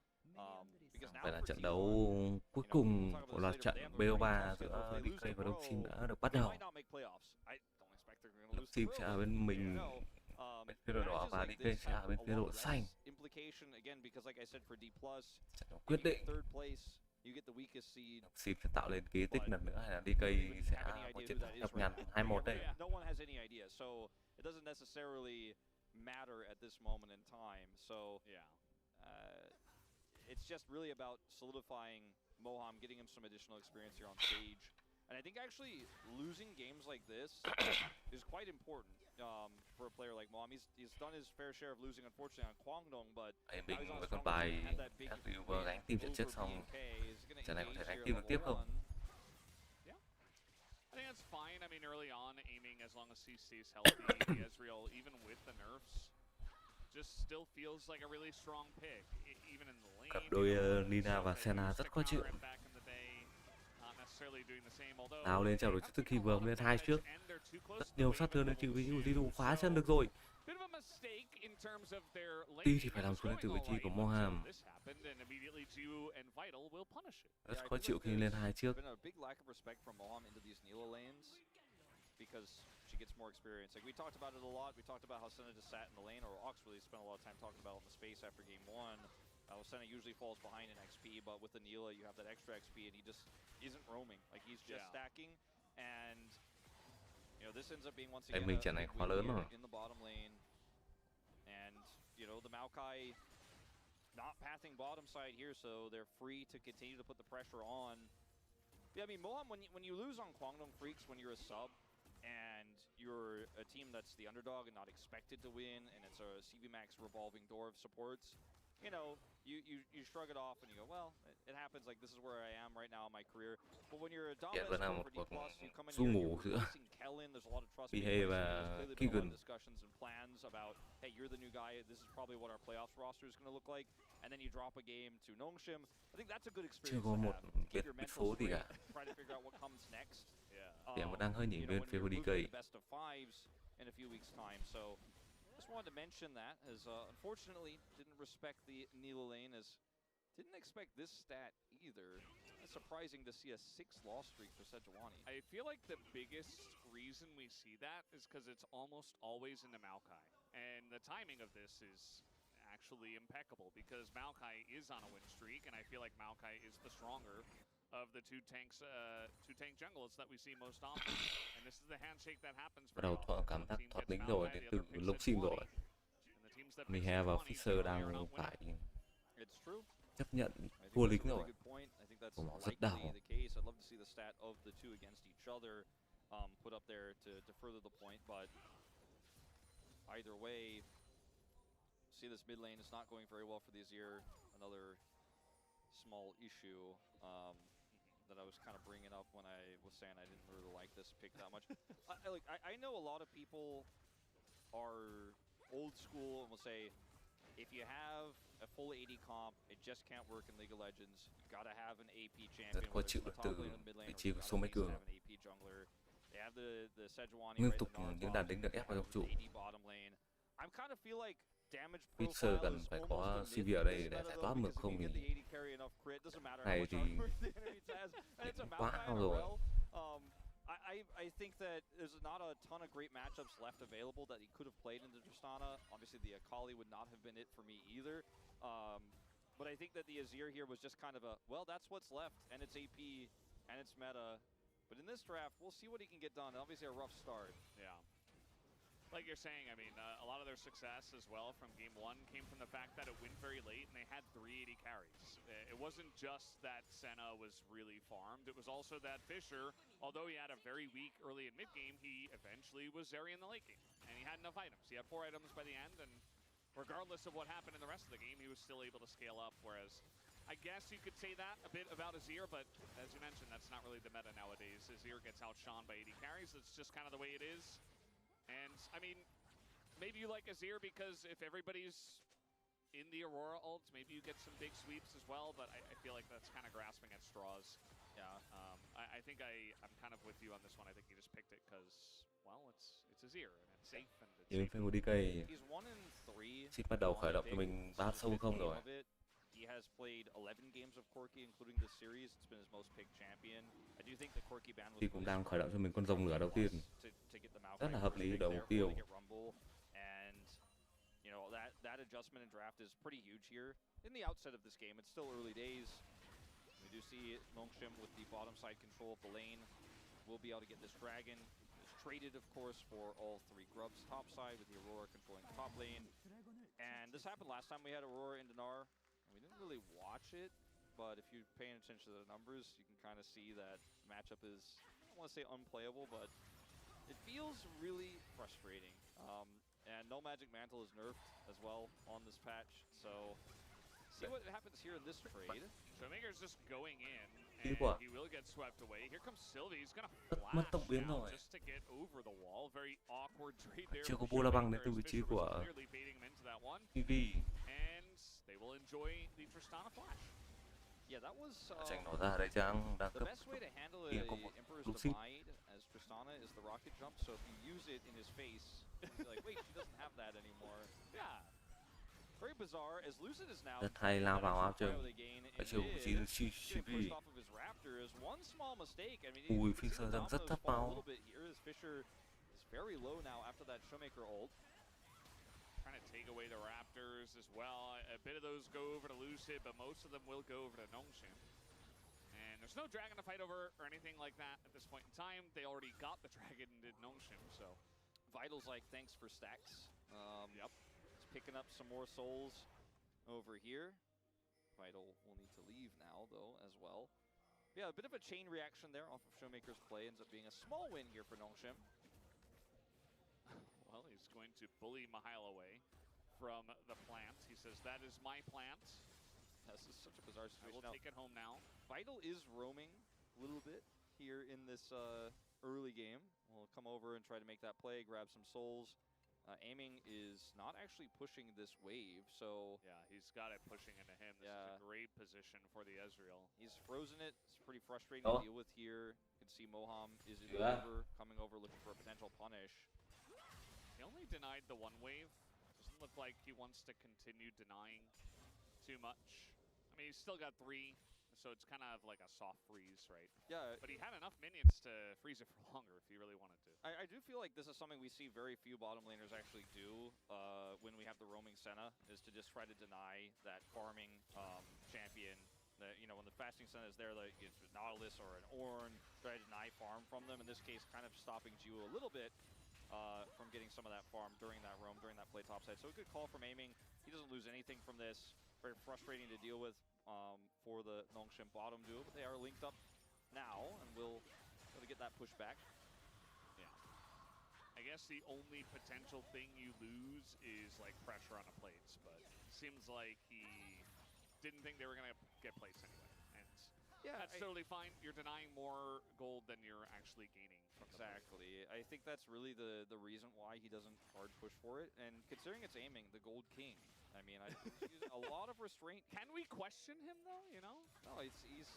Because now Vậy là for trận T1, đấu cuối we'll cùng talk about của this loạt later, trận but they have a pretty BO3 tough schedule. giữa If they lose DK và to Đồng Pro, đã được bắt they đầu. might not make playoffs. I don't expect they're going to Đồng lose to Pro, sẽ ở but bên you mình, never know. bên phía đỏ Matches và like DK this sẽ ở have bên a phía lot độ less xanh. implication, again, because like I said, for D+, Trận đấu if quyết you get định. third place, you get the weakest seed. Đồng sẽ tạo lên kỳ tích lần nữa hay là DK sẽ có chiến thắng nhọc nhằn 2-1 đây. No one has any idea, so it doesn't necessarily matter at this moment in time. So it's just really about solidifying Moham, getting him some additional experience here on stage. And I think actually losing games like this is quite important for a player like Moham. He's done his fair share of losing, unfortunately, on Kwangdong, but Mình với con bài các viewer gánh team trận trước xong, trận này có thể gánh team được tiếp không? I think that's fine. I mean, early on, aiming as long as he stays healthy, Ezreal, even with the nerfs, just still feels like a really strong pick, even in the lane. Cặp đôi Nina và Senna rất khó chịu. Nào lên trao đổi trước khi vừa lên 2 trước. Rất nhiều sát thương đến từ vị trí Lidu phá chân được rồi. Đi thì phải làm xuống đến từ vị trí của Moham. Rất khó chịu khi lên 2 trước. Because she gets more experience. Like we talked about it a lot. We talked about how Senna just sat in the lane, or Ox really spent a lot of time talking about it in the space after game 1. Senna usually falls behind in XP, but with the Neela, you have that extra XP, and he just isn't roaming. Like he's just stacking, and you know this ends up being once again mình trận này khó lớn rồi. in the bottom lane, and you know the Maokai not pathing bottom side here, so they're free to continue to put the pressure on. Yeah, I mean Moham, when you lose on Kwangdong Freaks when you're a sub, and you're a team that's the underdog and not expected to win, and it's a CV Max revolving door of supports, you know, you shrug it off and you go, well, it happens. Like this is where I am right now in my career. But when you're a dominant support for D+, you come in here, you're facing Kellen. There's a lot of trust. There's clearly been a lot of discussions and plans about, hey, you're the new guy. This is probably what our playoffs roster is going to look like. And then you drop a game to Nongshim. I think that's a good experience to have. Keep your mental straight. Try to figure out what comes next. Điểm đang hơi nhỉnh bên phía của DK. Best of fives in a few weeks' time. So just wanted to mention that, as unfortunately didn't respect the Neela lane, as didn't expect this stat either. It's surprising to see a 6-loss streak for Sejuani. I feel like the biggest reason we see that is because it's almost always in the Maokai. And the timing of this is actually impeccable because Maokai is on a win streak, and I feel like Maokai is the stronger of the two tank jungles that we see most often. And this is the handshake that happens. Bắt đầu cảm giác thoát lính rồi, đến từ lúc sinh rồi. Mihe và Fisher đang phải chấp nhận thua lính rồi. Của nó rất đau. Put up there to further the point, but either way, see this mid lane is not going very well for the Azir. Another small issue that I was kind of bringing up when I was saying I didn't really like this pick that much. I know a lot of people are old school and will say, if you have a full AD comp, it just can't work in League of Legends. You gotta have an AP champion. Rất khó chịu từ vị trí của Sô Cường. They have the Sejuani, liên tục những đàn lính được ép vào trong trụ. I'm kind of feel like damage Fisher cần phải có CV ở đây để giải thoát, mà không thì này thì quá cao rồi. I think that there's not a ton of great matchups left available that he could have played into Tristana. Obviously, the Akali would not have been it for me either. But I think that the Azir here was just kind of a, well, that's what's left, and it's AP, and it's meta. But in this draft, we'll see what he can get done. Obviously, a rough start. Yeah. Like you're saying, I mean, a lot of their success as well from game 1 came from the fact that it went very late and they had 380 carries. It wasn't just that Senna was really farmed, it was also that Fisher, although he had a very weak early and mid-game, he eventually was Zeri in the late game. And he had enough items. He had 4 items by the end, and regardless of what happened in the rest of the game, he was still able to scale up, whereas I guess you could say that a bit about Azir, but as you mentioned, that's not really the meta nowadays. Azir gets outshone by 80 carries, that's just kind of the way it is. And, I mean, maybe you like Azir because if everybody's in the Aurora ult, maybe you get some big sweeps as well, but I feel like that's kind of grasping at straws. Yeah, I think I'm kind of with you on this one. I think you just picked it because, well, it's Azir, and it's safe, and it's safe. He's 1-3 Xin bắt đầu khởi động cho mình bát sâu không rồi. He has played 11 games of Corki, including this series. It's been his most picked champion. I do think the Corki ban was Thì cũng đang khởi động cho mình con rồng lửa đầu tiên. Rất là hợp lý, đầu mục tiêu. And you know that adjustment in draft is pretty huge here. In the outset of this game, it's still early days. We do see Nongshim with the bottom side control of the lane. Will be able to get this dragon. It's traded, of course, for all 3 grubs top side with the Aurora controlling the top lane. And this happened last time we had Aurora in Dinar. We didn't really watch it, but if you're paying attention to the numbers, you can kind of see that the matchup is, I don't want to say unplayable, but it feels really frustrating. And No Magic Mantle is nerfed as well on this patch, so see what happens here in this trade. Showmaker's just going in, and he will get swept away. Here comes Sylvie, he's gonna flash out just to get over the wall. Very awkward trade there. Chưa có bola băng đến từ vị trí của Vivi. They will enjoy the Tristana flash. Yeah, that was Tranh nổ ra ở đây Trang đang the cấp best way to handle tiền a của một Emperor's lúc xích. Divide as Tristana is the rocket jump, so if you use it in his face, you're like, wait, she doesn't have that anymore. Yeah. Very bizarre, as Lucid is now Rất hay lao vào áo trường. Ở chiều vị trí CV. One small mistake. I mean, Ui, Fisher đang rất thấp máu. Fisher is very low now after that Showmaker ult. Trying to take away the Raptors as well. A bit of those go over to Lucid, but most of them will go over to Nongshim. And there's no dragon to fight over or anything like that at this point in time. They already got the dragon and did Nongshim, so. Vital's like, thanks for stacks. Yep. Picking up some more souls over here. Vital will need to leave now, though, as well. Yeah, a bit of a chain reaction there off of Showmaker's play. Ends up being a small win here for Nongshim. Well, he's going to bully Mihail away from the plant. He says, that is my plant. This is such a bizarre situation. I will take it home now. Vital is roaming a little bit here in this early game. We'll come over and try to make that play, grab some souls. Aiming is not actually pushing this wave, so... Yeah, he's got it pushing into him. This is a great position for the Ezreal. He's frozen it. It's pretty frustrating to deal with here. You can see Moham is in the river, coming over looking for a potential punish. He only denied the 1 wave. Doesn't look like he wants to continue denying too much. I mean, he's still got 3. So it's kind of like a soft freeze, right? Yeah. But he had enough minions to freeze it for longer if he really wanted to. I do feel like this is something we see very few bottom laners actually do when we have the roaming Senna, is to just try to deny that farming champion. That, you know, when the fasting Senna is there, like it's Nautilus or an Ornn, try to deny farm from them. In this case, kind of stopping Ju a little bit from getting some of that farm during that roam, during that play topside. So a good call from Aiming. He doesn't lose anything from this. Very frustrating to deal with for the Nongshim bottom duo, but they are linked up now, and we'll be able to get that push back. Yeah. I guess the only potential thing you lose is like pressure on the plates, but it seems like he didn't think they were going to get plates anyway. And yeah, that's totally fine. You're denying more gold than you're actually gaining from exactly. I think that's really the reason why he doesn't hard push for it, and considering it's Aiming, the Gold King. I mean, he's using a lot of restraint. Can we question him, though, you know? No, he's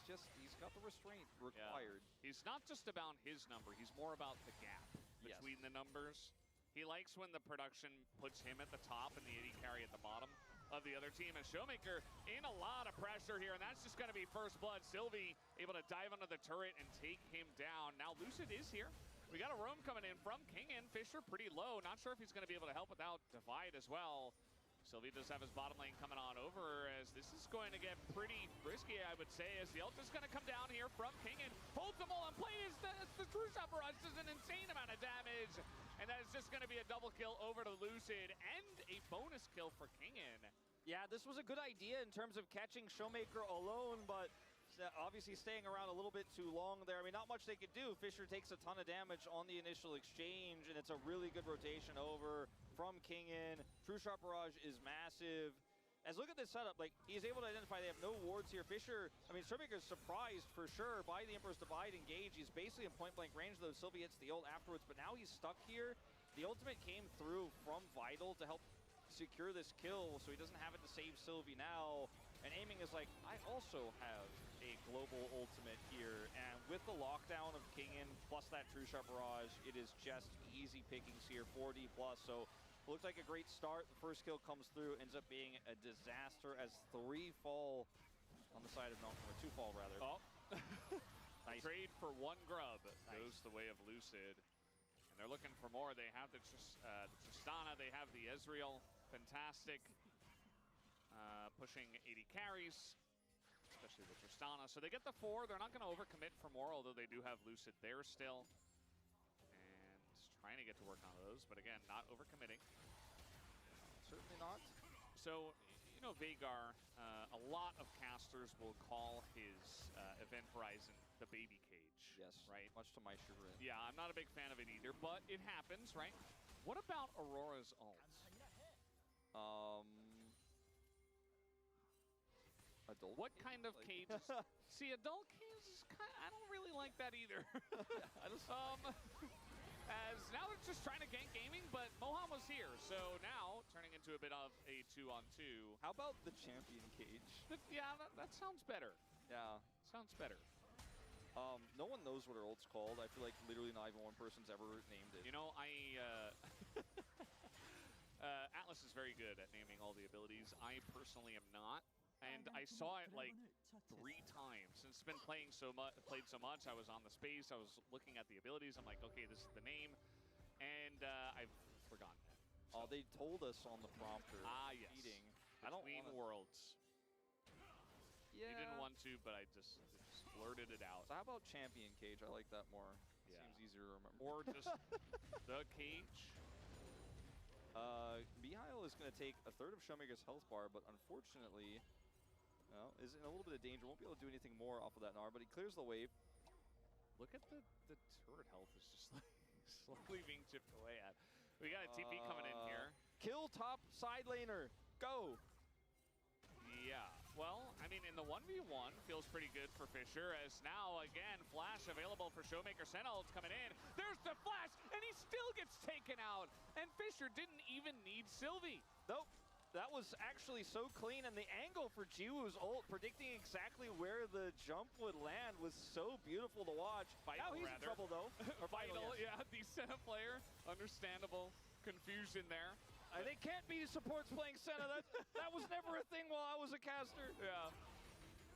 got the restraint required. Yeah. He's not just about his number. He's more about the gap between the numbers. He likes when the production puts him at the top and the AD carry at the bottom of the other team. And Showmaker in a lot of pressure here, and that's just going to be first blood. Sylvie able to dive under the turret and take him down. Now Lucid is here. We got a roam coming in from King and Fisher pretty low. Not sure if he's going to be able to help without Divide as well. Sylvie does have his bottom lane coming on over, as this is going to get pretty risky, I would say, as the ult is going to come down here from King and holds them all in play as the True Shot Barrage does an insane amount of damage. And that is just going to be a double kill over to Lucid and a bonus kill for Kingin. Yeah, this was a good idea in terms of catching Showmaker alone, but obviously staying around a little bit too long there. I mean, not much they could do. Fisher takes a ton of damage on the initial exchange, and it's a really good rotation over from Kingin. True Shot Barrage is massive. As look at this setup, like, he's able to identify they have no wards here. Fisher, I mean, Showmaker's surprised for sure by the Emperor's Divide engage. He's basically in point-blank range, though Sylvie hits the ult afterwards, but now he's stuck here. The ultimate came through from Vital to help secure this kill, so he doesn't have it to save Sylvie now. And Aiming is like, I also have a global ultimate here, and with the lockdown of Kingin plus that True Shot Barrage, it is just easy pickings here, 4D plus, so Looked like a great start. The first kill comes through, ends up being a disaster as 3 fall on the side of Nongshim, or 2 fall rather. Oh. Nice. Trade for 1 grub goes the way of Lucid. And they're looking for more. They have the Tristana, they have the Ezreal. Fantastic. Pushing 80 carries, especially the Tristana. So they get the 4. They're not going to overcommit for more, although they do have Lucid there still. And trying to get to work on those, but again, not overcommitting. Certainly not. So, you know, Veigar, a lot of casters will call his event horizon the baby cage. Yes, right? Much to my chagrin. Yeah, I'm not a big fan of it either, but it happens, right? What about Aurora's ult? Adult What kind of cages? See, adult cages, I don't really like that either. As now they're just trying to gank gaming, but Mohan was here, so now turning into a bit of a 2-on-2. How about the champion cage? Yeah, that sounds better. Yeah. Sounds better. No one knows what her ult's called. I feel like literally not even one person's ever named it. You know, Atlas is very good at naming all the abilities. I personally am not. And I saw it like 3 times. Since it's been played so much, I was on the space, I was looking at the abilities, I'm like, okay, this is the name. And I've forgotten it. So. Oh, they told us on the prompter. Ah, yes. Cheating. Between Worlds. Yeah. You didn't want to, but I just blurted it out. So how about Champion Cage? I like that more. Yeah. Seems easier to remember. Or just the cage. Mihail is going to take a third of Showmaker's health bar, but unfortunately, is in a little bit of danger. Won't be able to do anything more off of that Gnar, but he clears the wave. Look at the turret health is just like slowly being chipped away at. We got a TP coming in here. Kill top side laner. Go. Yeah. Well, I mean, in the 1v1, feels pretty good for Fisher, as now, again, Flash available for Showmaker. Sentinel's coming in. There's the Flash, and he still gets taken out. And Fisher didn't even need Sylvie. Nope. That was actually so clean, and the angle for Jiwoo's ult, predicting exactly where the jump would land, was so beautiful to watch. Vital, now he's rather. in trouble, though. Or Vital, yes. Yeah, the Senna player. Understandable confusion there. They can't be supports playing Senna. That was never a thing while I was a caster. Yeah.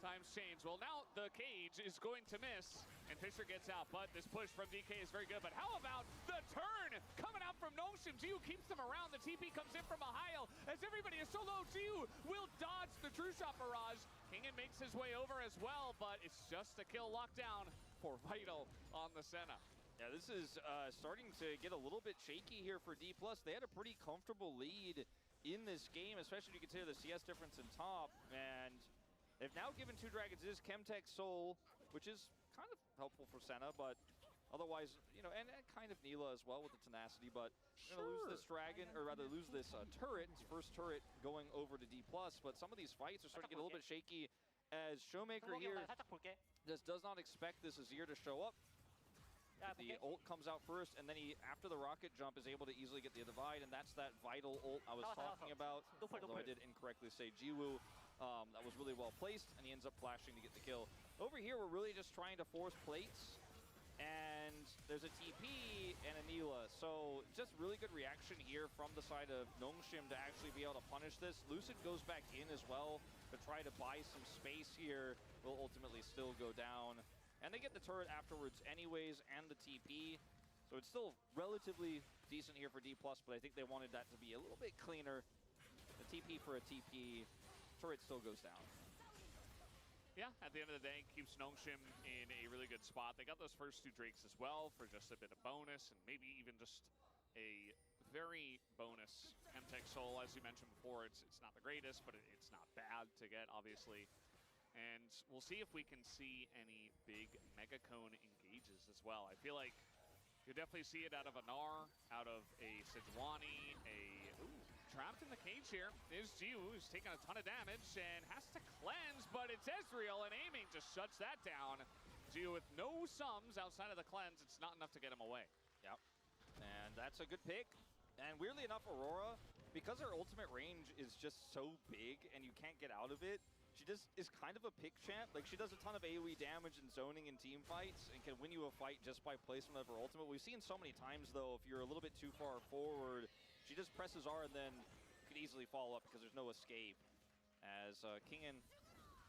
Times change. Well, now the cage is going to miss, and Fisher gets out, but this push from DK is very good. But how about the turn coming out from Nongshim? Jiwoo keeps them around. The TP comes in from Mihail as everybody is so low. Jiwoo will dodge the True Shot barrage. Kingen makes his way over as well, but it's just a kill lockdown for Vital on the Senna. Yeah, this is starting to get a little bit shaky here for D+. They had a pretty comfortable lead in this game, especially if you consider the CS difference in top. And they've now given 2 dragons. It is Chemtech Soul, which is kind of helpful for Senna, but otherwise, you know, and kind of Neela as well with the tenacity. But you're going to lose this dragon, or rather lose this turret, his first turret going over to D+. But some of these fights are starting to get a little bit shaky as Showmaker here just does not expect this Azir to show up. The ult comes out first, and then he, after the rocket jump, is able to easily get the divide, and that's that Vital ult I was talking about. Although I did incorrectly say Jiwoo. That was really well placed, and he ends up flashing to get the kill. Over here, we're really just trying to force plates, and there's a TP and a Neela. So just really good reaction here from the side of Nongshim to actually be able to punish this. Lucid goes back in as well to try to buy some space here. Will ultimately still go down. And they get the turret afterwards anyways, and the TP. So it's still relatively decent here for D+, but I think they wanted that to be a little bit cleaner. The TP for a TP, turret still goes down. Yeah, at the end of the day, keeps Nongshim in a really good spot. They got those first 2 Drakes as well for just a bit of bonus, and maybe even just a very bonus Chemtech Soul. As you mentioned before, it's not the greatest, but it's not bad to get, obviously. And we'll see if we can see any big Mega Cone engages as well. I feel like you'll definitely see it out of a Gnar, out of a Sejuani, trapped in the cage here is Jiwoo, who's taking a ton of damage and has to cleanse, but it's Ezreal, and aiming just shuts that down. Jiwoo with no sums outside of the cleanse. It's not enough to get him away. Yep, and that's a good pick. And weirdly enough, Aurora, because her ultimate range is just so big and you can't get out of it, she just is kind of a pick champ. Like, she does a ton of AoE damage and zoning in team fights and can win you a fight just by placement of her ultimate. We've seen so many times, though, if you're a little bit too far forward, She just presses R and then could easily follow up because there's no escape. As Kingen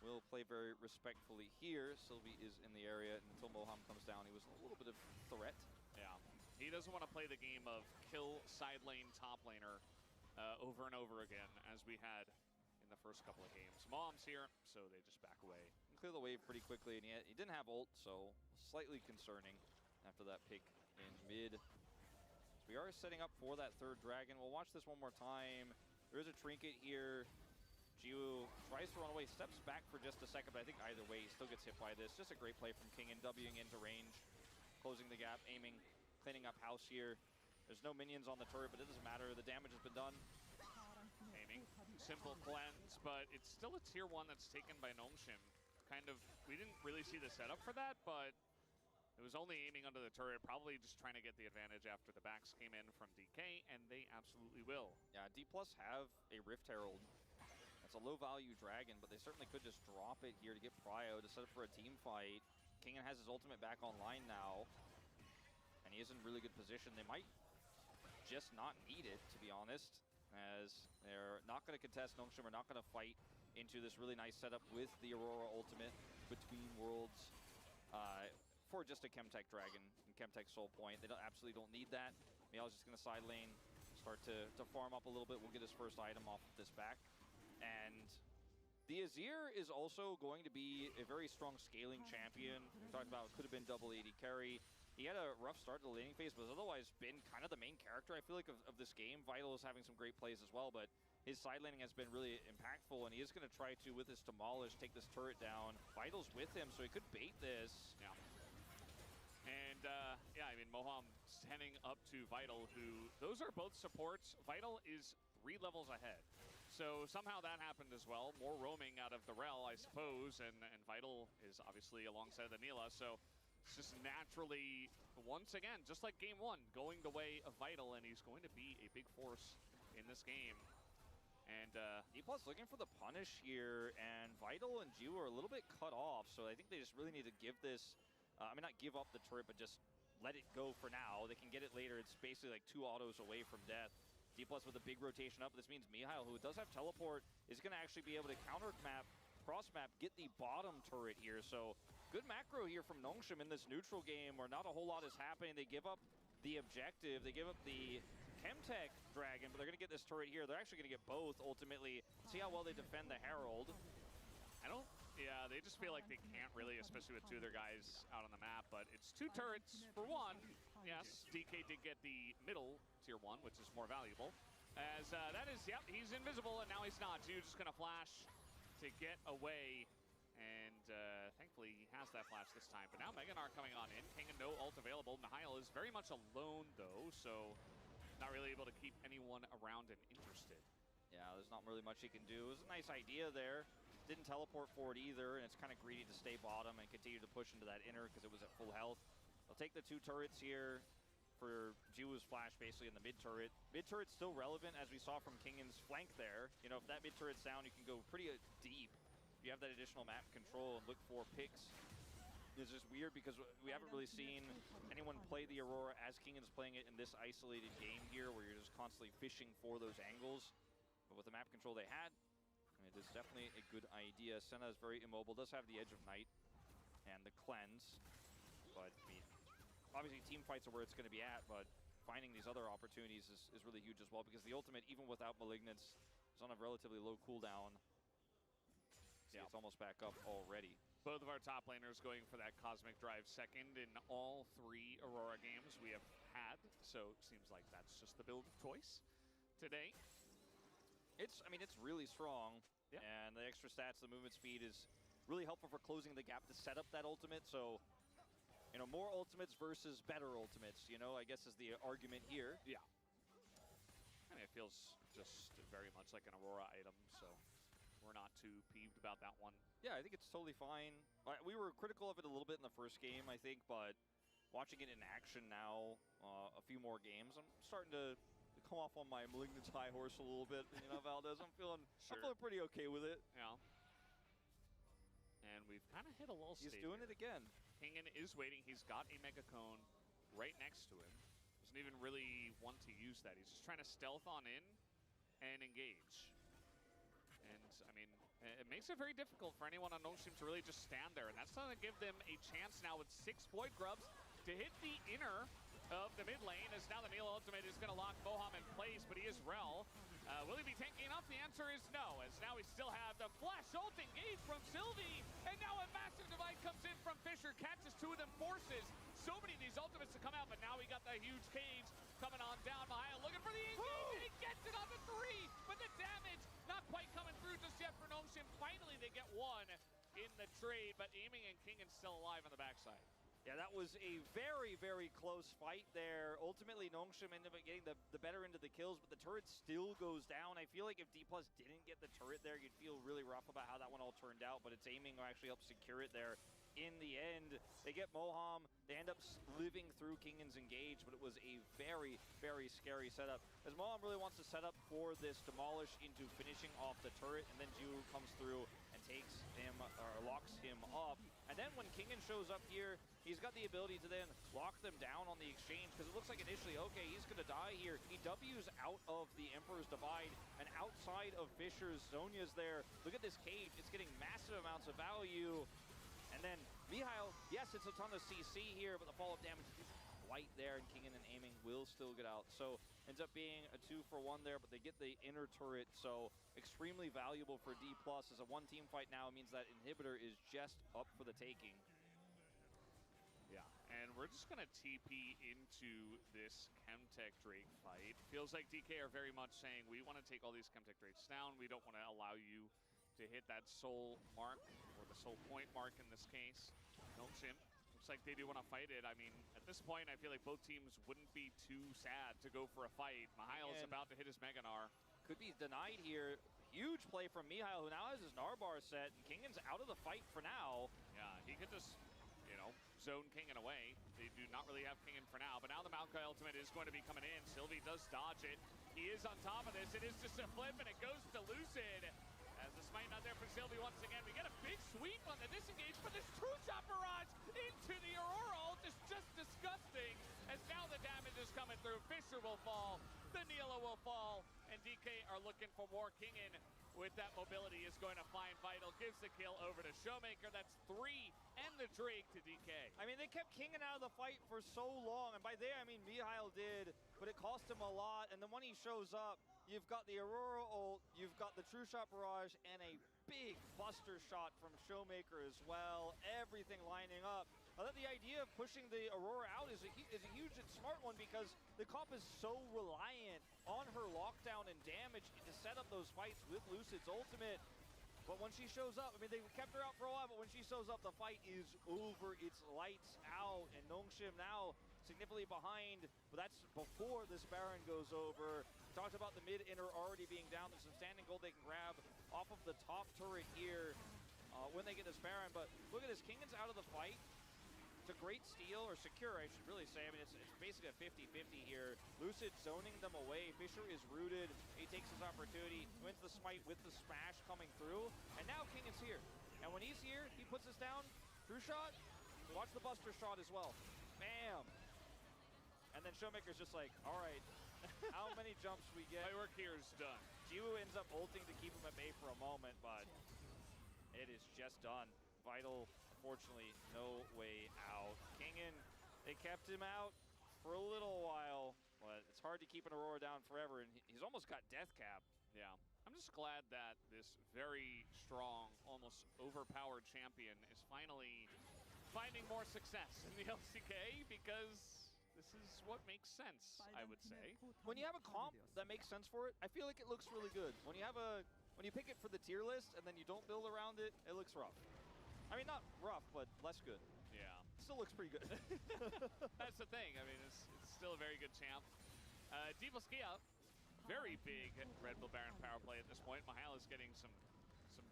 will play very respectfully here. Sylvie is in the area, and until Moham comes down, he was a little bit of threat. Yeah, he doesn't want to play the game of kill side lane top laner over and over again, as we had in the first couple of games. Moham's here, so they just back away. Clear the wave pretty quickly, and he didn't have ult, so slightly concerning after that pick in mid. So we are setting up for that third dragon. We'll watch this one more time. There is a trinket here. Jiwoo tries to run away, steps back for just a second, but I think either way he still gets hit by this. Just a great play from King and Wing into range, closing the gap, aiming, cleaning up house here. There's no minions on the turret, but it doesn't matter. The damage has been done. Aiming, simple cleanse, but it's still a tier 1 that's taken by Nongshim. Kind of, we didn't really see the setup for that, but it was only aiming under the turret, probably just trying to get the advantage after the backs came in from DK, and they absolutely will. Yeah, D+ have a Rift Herald. It's a low-value dragon, but they certainly could just drop it here to get prio to set up for a team fight. Kingen has his ultimate back online now, and he is in really good position. They might just not need it, to be honest, as they're not going to contest. Nongshim are not going to fight into this really nice setup with the Aurora ultimate between worlds for just a Chemtech dragon and Chemtech soul point. They absolutely don't need that. Miao's just going to side lane, start to farm up a little bit. We'll get his first item off of this back. And the Azir is also going to be a very strong scaling champion. We talked about could have been double AD carry. He had a rough start to the laning phase, but has otherwise been kind of the main character, I feel like, of this game. Vital is having some great plays as well, but his side laning has been really impactful, and he is going to try to, with his Demolish, take this turret down. Vital's with him, so he could bait this. Yeah. And, yeah, I mean, Moham standing up to Vital, who, those are both supports. Vital is 3 levels ahead. So somehow that happened as well. More roaming out of the Rel, I suppose, and Vital is obviously alongside the Nila, so it's just naturally, once again, just like game 1, going the way of Vital, and he's going to be a big force in this game. And D+ looking for the punish here, and Vital and Jiwoo are a little bit cut off, so I think they just really need to give this, I mean, not give up the turret, but just let it go for now. They can get it later. It's basically like 2 autos away from death. D+ with a big rotation up. This means Mihail, who does have teleport, is going to actually be able to counter map, cross map, get the bottom turret here. So good macro here from Nongshim in this neutral game where not a whole lot is happening. They give up the objective. They give up the Chemtech dragon, but they're going to get this turret here. They're actually going to get both ultimately. See how well they defend the Herald. Yeah, they just feel like they can't really, especially with 2 of their guys out on the map, but it's 2 turrets for 1. Yes, DK did get the middle tier 1, which is more valuable. As that is, yep, he's invisible, and now he's not. Jiwoo just gonna flash to get away, and thankfully he has that flash this time. But now Meganar coming on in, King and no ult available. Mihail is very much alone though, so not really able to keep anyone around and interested. Yeah, there's not really much he can do. It was a nice idea there. Didn't teleport forward either, and it's kind of greedy to stay bottom and continue to push into that inner because it was at full health. They'll take the 2 turrets here for Jiwoo's flash basically in the mid turret. Mid turret's still relevant as we saw from Kingen's flank there. You know, if that mid turret's down, you can go pretty deep. You have that additional map control and look for picks. It's just weird because we haven't really seen anyone play the Aurora as Kingen's playing it in this isolated game here where you're just constantly fishing for those angles. But with the map control they had, it is definitely a good idea. Senna is very immobile, does have the Edge of Night and the Cleanse. But, I mean, obviously team fights are where it's going to be at, but finding these other opportunities is really huge as well because the ultimate, even without Malignance, is on a relatively low cooldown. See, it's almost back up already. Both of our top laners going for that Cosmic Drive second in all 3 Aurora games we have had, so it seems like that's just the build of choice today. I mean, it's really strong. Yeah. And the extra stats, the movement speed is really helpful for closing the gap to set up that ultimate. So, you know, more ultimates versus better ultimates, you know, I guess is the argument here. Yeah. I mean, it feels just very much like an Aurora item, so we're not too peeved about that one. Yeah, I think it's totally fine. We were critical of it a little bit in the first game, I think, but watching it in action now, a few more games, I'm starting to come off on my Malignance high horse a little bit, you know, Valdez. I'm feeling pretty okay with it. Yeah. And we've kind of hit a lull stage. He's doing it again. Kingen is waiting. He's got a Mega Cone right next to him. doesn't even really want to use that. He's just trying to stealth on in and engage. And, I mean, it makes it very difficult for anyone on Notion to really just stand there. And that's going to give them a chance now with 6 Void Grubs to hit the inner of the mid lane, as now the Neil ultimate is going to lock Moham in place, but he is Rel. Will he be tanking enough? The answer is no, as now we still have the flash ult engaged from Sylvie, and now a massive divide comes in from Fisher, catches 2 of them, forces so many of these ultimates to come out, but now we got the huge cage coming on down. Mahia looking for the engage, and he gets it on the 3, but the damage not quite coming through just yet for Notion. Finally, they get 1 in the trade, but Aiming and Kingan still alive on the backside. Yeah, that was a very, very close fight there. Ultimately, Nongshim ended up getting the better end of the kills, but the turret still goes down. I feel like if D+ didn't get the turret there, you'd feel really rough about how that one all turned out, but it's Aiming who actually helped secure it there. In the end, they get Moham. They end up living through Kingan's engage, but it was a very, very scary setup. As Moham really wants to set up for this demolish into finishing off the turret, and then Ju comes through and takes him, or locks him up. And then when Kingan shows up here, he's got the ability to then lock them down on the exchange, because it looks like initially, okay, he's going to die here. He W's out of the Emperor's Divide, and outside of Fisher's, Zhonya's there. Look at this cage. It's getting massive amounts of value. And then Mihail, yes, it's a ton of CC here, but the follow-up damage is light there, and Kingan and Aiming will still get out. So ends up being a 2-for-1 there, but they get the inner turret, so extremely valuable for D+. As a one-team fight now, it means that Inhibitor is just up for the taking. Yeah, and we're just going to TP into this Chemtech Drake fight. Feels like DK are very much saying, we want to take all these Chemtech Drakes down. We don't want to allow you to hit that soul mark, or the soul point mark in this case. Nongshim, looks like they do want to fight it. I mean, at this point, I feel like both teams wouldn't be too sad to go for a fight. Mihail's about to hit his Mega Gnar. Could be denied here. Huge play from Mihail, who now has his Gnar bar set, and Kingan's out of the fight for now. Yeah, he could just, you know, zone Kingan away. They do not really have Kingan for now, but now the Maokai ultimate is going to be coming in. Sylvie does dodge it. He is on top of this. It is just a flip, and it goes to Lucid. As the smite not there for Sylvie once again. We get a big sweep on the disengage, but this true shot barrage into the Aurora ult is just disgusting. As now the damage is coming through. Fisher will fall, the Nila will fall, and DK are looking for more. Kingan with that mobility is going to find Vital, gives the kill over to Showmaker. That's 3, and the Drake to DK. I mean, they kept Kingan out of the fight for so long, and by there I mean Mihail did, but it cost him a lot. And then when he shows up, you've got the Aurora ult, you've got the True Shot Barrage, and a big buster shot from Showmaker as well. Everything lining up. I thought the idea of pushing the Aurora out is a huge and smart one, because the comp is so reliant on her lockdown and damage to set up those fights with Lucid's ultimate. But when she shows up, I mean, they kept her out for a while, but when she shows up, the fight is over. It's lights out, and Nongshim now significantly behind, but that's before this Baron goes over. Talked about the mid inner already being down. There's some standing gold they can grab off of the top turret here when they get this Baron, but look at this, Kingan's out of the fight. It's a great steal, or secure, I should really say. I mean, it's basically a 50-50 here. Lucid zoning them away. Fisher is rooted. He takes his opportunity, wins the smite with the smash coming through, and now Kingan's here. And when he's here, he puts us down. True shot. Watch the buster shot as well. Bam. And then Showmaker's just like, all right, how many jumps we get? My work here is done. Jiwoo ends up ulting to keep him at bay for a moment, but it is just done. Vital, unfortunately, no way out. Kingan, they kept him out for a little while, but it's hard to keep an Aurora down forever, and he's almost got death cap. Yeah. I'm just glad that this very strong, almost overpowered champion is finally finding more success in the LCK, because this is what makes sense, I would say. When you have a comp that makes sense for it, I feel like it looks really good. When you pick it for the tier list and then you don't build around it, it looks rough. I mean, not rough, but less good. Yeah. Still looks pretty good. That's the thing. I mean, it's still a very good champ. Divaskia, very big Red Bull Baron power play at this point. Mihail is getting some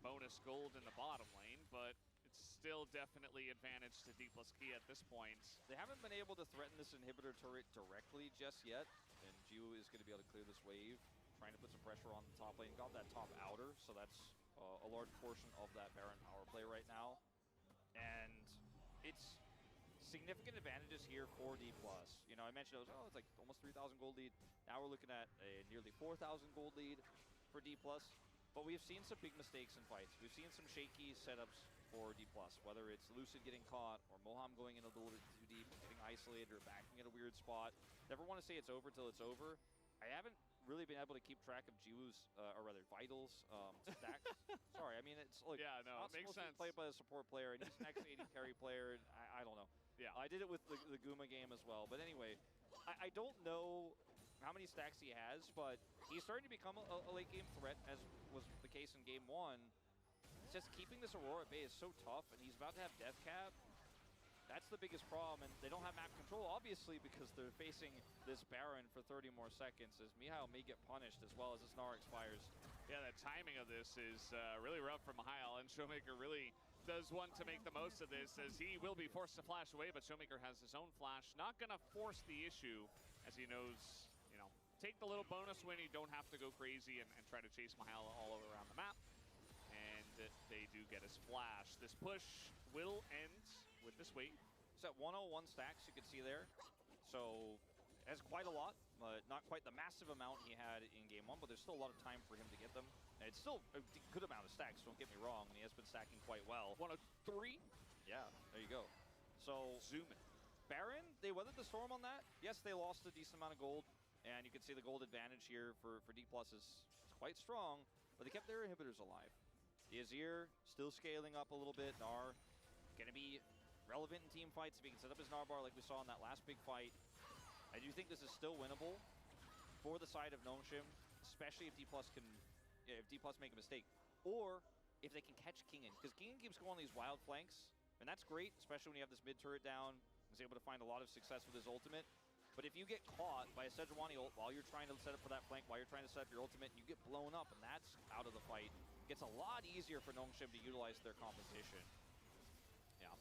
bonus gold in the bottom lane, but it's still definitely advantage to Divaskia at this point. They haven't been able to threaten this inhibitor turret directly just yet, and Jiwoo is going to be able to clear this wave, trying to put some pressure on the top lane. Got that top outer, so that's a large portion of that Baron power play right now. And it's significant advantages here for D+. You know, I mentioned it was, it's like almost 3,000 gold lead. Now we're looking at a nearly 4,000 gold lead for D+. But we've seen some big mistakes in fights. We've seen some shaky setups for D+, whether it's Lucid getting caught or Moham going in a little bit too deep, getting isolated or backing at a weird spot. Never want to say it's over till it's over. I haven't really been able to keep track of Jiwoo's, or rather Vital's, stacks. Sorry, I mean, it's like, Yeah, no, not it makes supposed to sense. be played by a support player, and he's an X80 carry player, and I don't know. Yeah. I did it with the Guma game as well. But anyway, I don't know how many stacks he has, but he's starting to become a late game threat, as was the case in game 1. It's just keeping this Aurora at bay is so tough, and he's about to have death cap. That's the biggest problem, and they don't have map control, obviously, because they're facing this Baron for 30 more seconds, as Mihail may get punished as well as this Gnar expires. Yeah, the timing of this is really rough from Mihail, and Showmaker really does want to make the most of this, as he will be forced to flash away, but Showmaker has his own flash. Not going to force the issue, as he knows, you know, take the little bonus win. You don't have to go crazy and try to chase Mihail all over around the map. And they do get his flash. This push will end with this wait. It's at 101 stacks, you can see there. So, has quite a lot, but not quite the massive amount he had in game 1, but there's still a lot of time for him to get them. And it's still a good amount of stacks, don't get me wrong, and he has been stacking quite well. 103. Yeah, there you go. So, zoom in. Baron, they weathered the storm on that. Yes, they lost a decent amount of gold, and you can see the gold advantage here for D+ is quite strong, but they kept their inhibitors alive. The Azir still scaling up a little bit. Gnar going to be relevant in team fights if he can set up his Gnar bar like we saw in that last big fight. I do think this is still winnable for the side of Nongshim, especially if D+ make a mistake, or if they can catch Kingen, because Kingen keeps going on these wild flanks, and that's great, especially when you have this mid turret down. He's able to find a lot of success with his ultimate. But if you get caught by a Sejuani ult while you're trying to set up for that flank, while you're trying to set up your ultimate, and you get blown up, and that's out of the fight, it gets a lot easier for Nongshim to utilize their competition. Yeah.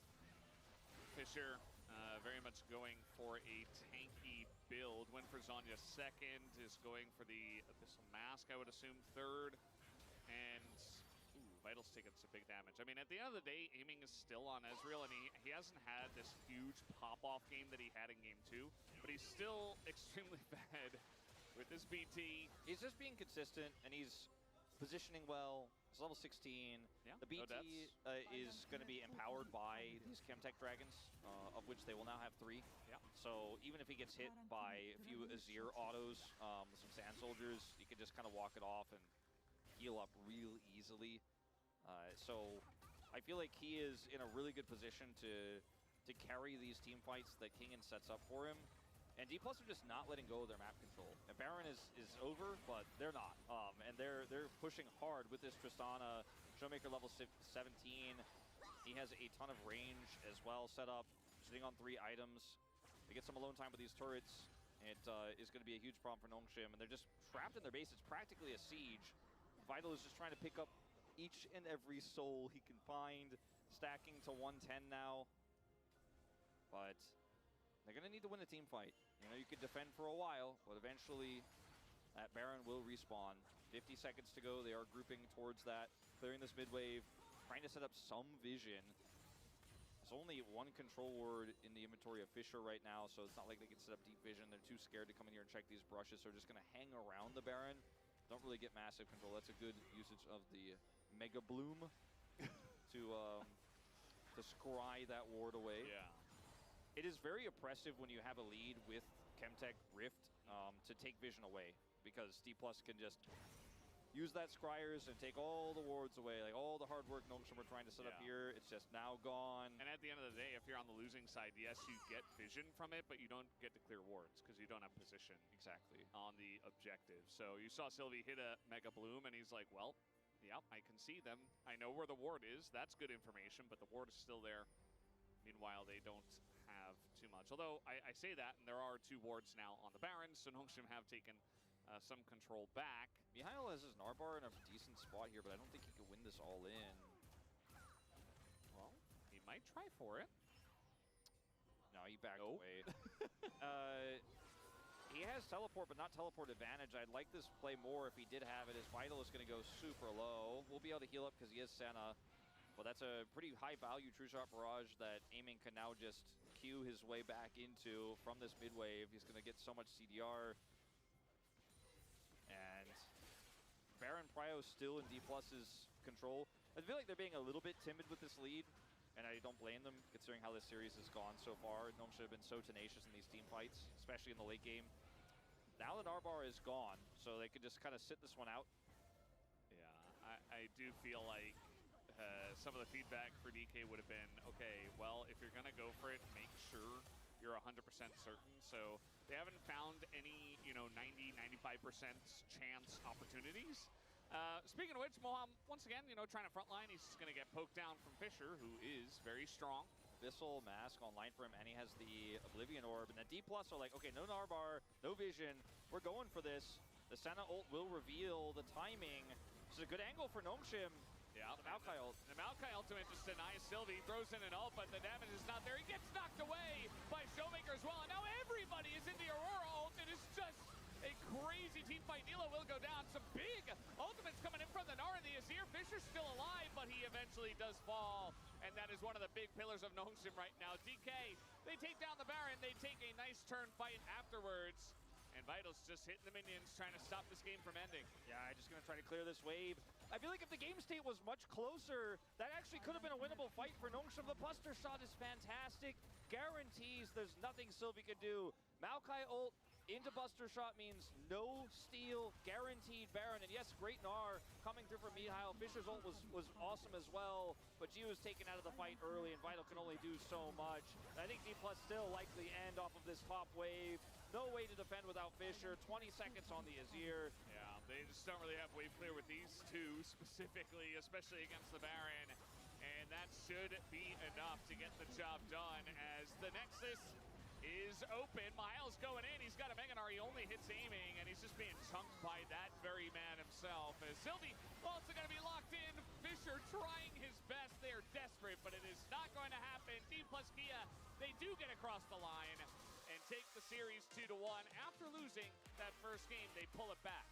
Fisher very much going for a tanky build. Win for Zanya second, is going for the Abyssal Mask, I would assume, third. And Vital's taking some big damage. I mean, at the end of the day, aiming is still on Ezreal, and he hasn't had this huge pop-off game that he had in game 2, but he's still extremely bad with this BT. He's just being consistent, and he's positioning well. He's level 16. Yeah, the BT is going to be empowered by these Chemtech Dragons, of which they will now have 3. Yeah. So even if he gets hit by a few Azir autos, some Sand Soldiers, you can just kind of walk it off and heal up real easily. So I feel like he is in a really good position to carry these team fights that Kingen sets up for him. And D+ are just not letting go of their map control. And Baron is over, but they're not. And they're pushing hard with this Tristana. Showmaker level 17. He has a ton of range as well set up, sitting on 3 items. They get some alone time with these turrets. It is going to be a huge problem for Nongshim, and they're just trapped in their base. It's practically a siege. Vital is just trying to pick up each and every soul he can find, stacking to 110 now. But they're going to need to win a team fight. You know, you could defend for a while, but eventually that Baron will respawn. 50 seconds to go. They are grouping towards that, clearing this mid wave, trying to set up some vision. There's only 1 control ward in the inventory of Fisher right now, so it's not like they can set up deep vision. They're too scared to come in here and check these brushes, so they're just going to hang around the Baron. Don't really get massive control. That's a good usage of the Mega Bloom to scry that ward away. Yeah. It is very oppressive when you have a lead with Chemtech Rift to take vision away, because D+ can just use that scryers and take all the wards away. Like all the hard work Nongshim were trying to set up here, it's just now gone. And at the end of the day, if you're on the losing side, yes, you get vision from it, but you don't get to clear wards because you don't have position exactly on the objective. So you saw Sylvie hit a Mega Bloom, and he's like, well, yeah, I can see them. I know where the ward is. That's good information, but the ward is still there. Meanwhile, they don't have too much. Although, I say that, and there are 2 wards now on the Baron, so Nongshim have taken some control back. Mihail has his Gnar bar in a decent spot here, but I don't think he can win this all in. Well, he might try for it. No, he backed away. He has teleport, but not teleport advantage. I'd like this play more if he did have it. His Vital is going to go super low. We'll be able to heal up because he is Senna. Well, that's a pretty high-value true shot barrage that Aiming can now just queue his way back into from this mid-wave. He's going to get so much CDR. And Baron Prio still in D+'s control. I feel like they're being a little bit timid with this lead, and I don't blame them, considering how this series has gone so far. Gnome should have been so tenacious in these team fights, especially in the late game. Now that Narbar is gone, so they could just kind of sit this one out. Yeah, I do feel like some of the feedback for DK would have been, okay, well, if you're going to go for it, make sure you're 100% certain. So they haven't found any, 90, 95% chance opportunities. Speaking of which, Moham, once again, trying to frontline, he's going to get poked down from Fisher, who is very strong. Abyssal Mask online for him, and he has the Oblivion Orb. And the D+ are like, okay, no Narbar, no vision. We're going for this. The Senna ult will reveal the timing. This is a good angle for Nongshim. Yeah, the Maokai ult. The Maokai ultimate just denies Sylvie, throws in an ult, but the damage is not there. He gets knocked away by Showmaker as well, and now everybody is in the Aurora ult. It is just a crazy team fight. Nilo will go down. Some big ultimates coming in from the Gnar and the Azir. Fisher's still alive, but he eventually does fall, and that is one of the big pillars of Nongshim right now. DK, they take down the Baron. They take a nice turn fight afterwards. And Vital's just hitting the minions, trying to stop this game from ending. Yeah, just going to try to clear this wave. I feel like if the game state was much closer, that actually could have been a winnable fight for Nongshim. The Buster shot is fantastic. Guarantees there's nothing Sylvie could do. Maokai ult into Buster shot means no steal, guaranteed Baron. And yes, great Gnar coming through from Mihail. Fisher's ult was awesome as well, but G was taken out of the fight early, and Vital can only do so much. And I think D+ still likely end off of this top wave. No way to defend without Fisher. 20 seconds on the Azir. Yeah, they just don't really have wave clear with these two specifically, especially against the Baron. And that should be enough to get the job done as the Nexus is open. Miles going in. He's got a Mega Gnar. He only hits aiming, and he's just being chunked by that very man himself. As Sylvie also going to be locked in. Fisher trying his best. They are desperate, but it is not going to happen. Team plus Kia, they do get across the line and take the series 2-1. After losing that first game, they pull it back.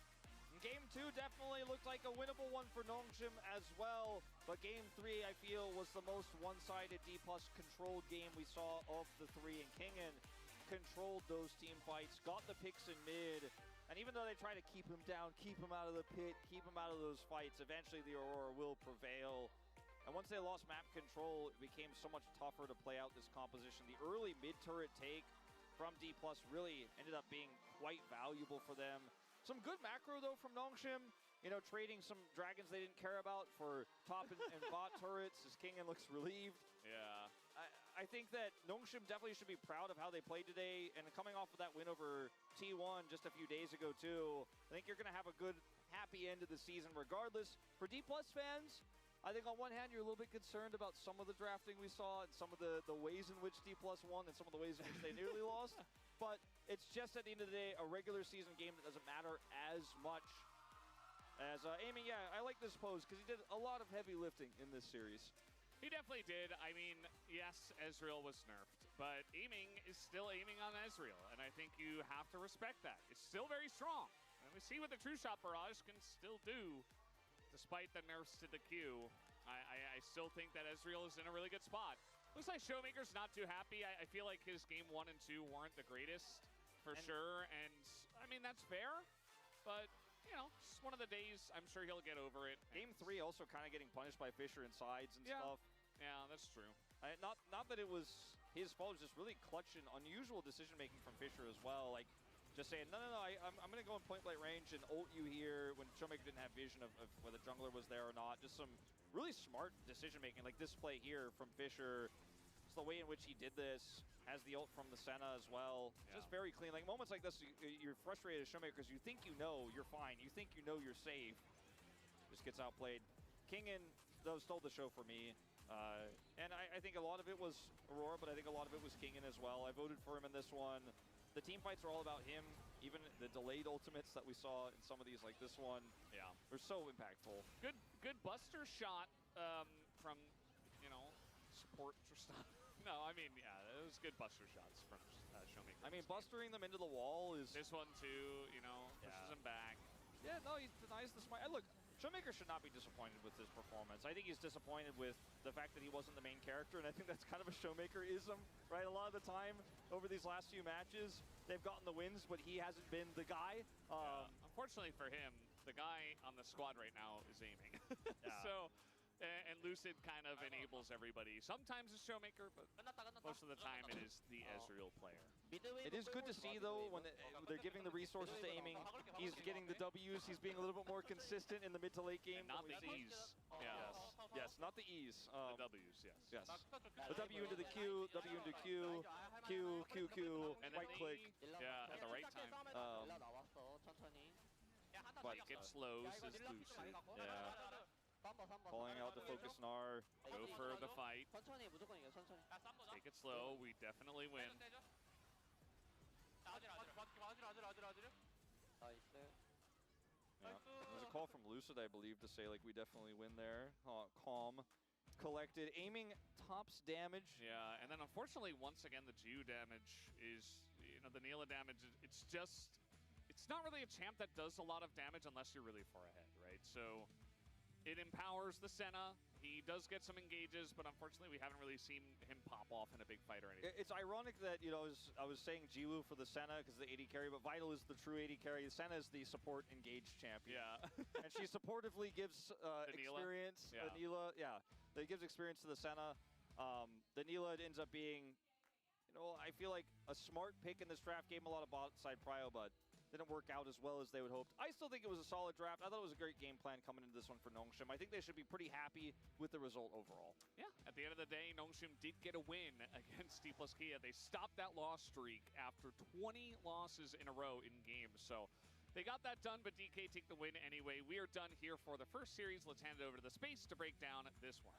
Game 2 definitely looked like a winnable one for Nongshim as well, but Game 3 I feel was the most one-sided D+ controlled game we saw of the three, and Kingen controlled those team fights, got the picks in mid, and even though they try to keep him down, keep him out of the pit, keep him out of those fights, eventually the Aurora will prevail. And once they lost map control, it became so much tougher to play out this composition. The early mid-turret take from D+ really ended up being quite valuable for them. Some good macro, though, from Nongshim. Trading some dragons they didn't care about for top and bot turrets as Kingen looks relieved. Yeah. I think that Nongshim definitely should be proud of how they played today. And coming off of that win over T1 just a few days ago, too, I think you're going to have a good, happy end of the season regardless. For D+ fans, I think on one hand, you're a little bit concerned about some of the drafting we saw and some of the ways in which D+ won and some of the ways in which they nearly lost. But it's just at the end of the day, a regular season game that doesn't matter as much as Aiming. Yeah, I like this pose because he did a lot of heavy lifting in this series. He definitely did. I mean, yes, Ezreal was nerfed, but Aiming is still aiming on Ezreal, and I think you have to respect that. It's still very strong. And we see what the True Shot Barrage can still do, despite the nerfs to the Q. I still think that Ezreal is in a really good spot. Looks like Showmaker's not too happy. I feel like his game 1 and 2 weren't the greatest, for sure. And, I mean, that's fair. But, just one of the days, I'm sure he'll get over it. Game 3 also kind of getting punished by Fisher in sides and stuff. Yeah, that's true. Not that it was his fault. It was just really clutch and unusual decision-making from Fisher as well. Like, just saying, no, I'm going to go in point-blank range and ult you here when Showmaker didn't have vision of whether jungler was there or not. Just some really smart decision-making, like this play here from Fisher. It's the way in which he did this. Has the ult from the Senna as well. Yeah. Just very clean. Like moments like this, you're frustrated as Showmaker because you think you're fine. You think you're safe. Just gets outplayed. Kingen, though, stole the show for me. And I think a lot of it was Aurora, but I think a lot of it was Kingen as well. I voted for him in this one. The team fights are all about him. Even the delayed ultimates that we saw in some of these, like this one, they're so impactful. Good Buster shot from, support stuff. No, I mean, yeah, it was good Buster shots from Showmaker. I mean, bustering them into the wall is... This one, too, pushes him back. Yeah, no, he denies the smite. And look, Showmaker Showmaker should not be disappointed with his performance. I think he's disappointed with the fact that he wasn't the main character, and I think that's kind of a Showmaker-ism, right? A lot of the time over these last few matches, they've gotten the wins, but he hasn't been the guy. Unfortunately for him, the guy on the squad right now is aiming. Yeah. So, and Lucid kind of enables everybody. Sometimes it's Showmaker, but most of the time it is the Ezreal player. It is good to see, though, when they're giving the resources to aiming, he's getting the W's, he's being a little bit more consistent in the mid to late game. And not the E's. Yeah. Yes, not the E's. The W's, yes. Yes. The W into the Q, W into Q, Q, And then right click. Yeah, at the right time. But Take it slow, says Lucid. yeah. Calling out the focus Gnar. Go for the fight. Take it slow. We definitely win. Yeah. There's a call from Lucid, I believe, to say, like, we definitely win there. Calm, collected, aiming tops damage. Yeah, and then unfortunately, once again, the Jew damage is, the Neela damage, it's not really a champ that does a lot of damage unless you're really far ahead, right? So it empowers the Senna. He does get some engages, but unfortunately, we haven't really seen him pop off in a big fight or anything. It's ironic that, I was saying Jiwoo for the Senna because of the AD carry, but Vital is the true AD carry. Senna is the support engaged champion. Yeah. And she supportively gives experience. Yeah. The Neela, yeah. That gives experience to the Senna. The Neela ends up being, I feel like a smart pick in this draft. Gave him a lot of bot side prio, but didn't work out as well as they would hoped. I still think it was a solid draft. I thought it was a great game plan coming into this one for Nongshim. I think they should be pretty happy with the result overall. Yeah, at the end of the day, Nongshim did get a win against D plus Kia. They stopped that loss streak after 20 losses in a row in games. So they got that done, but DK take the win anyway. We are done here for the first series. Let's hand it over to the space to break down this one.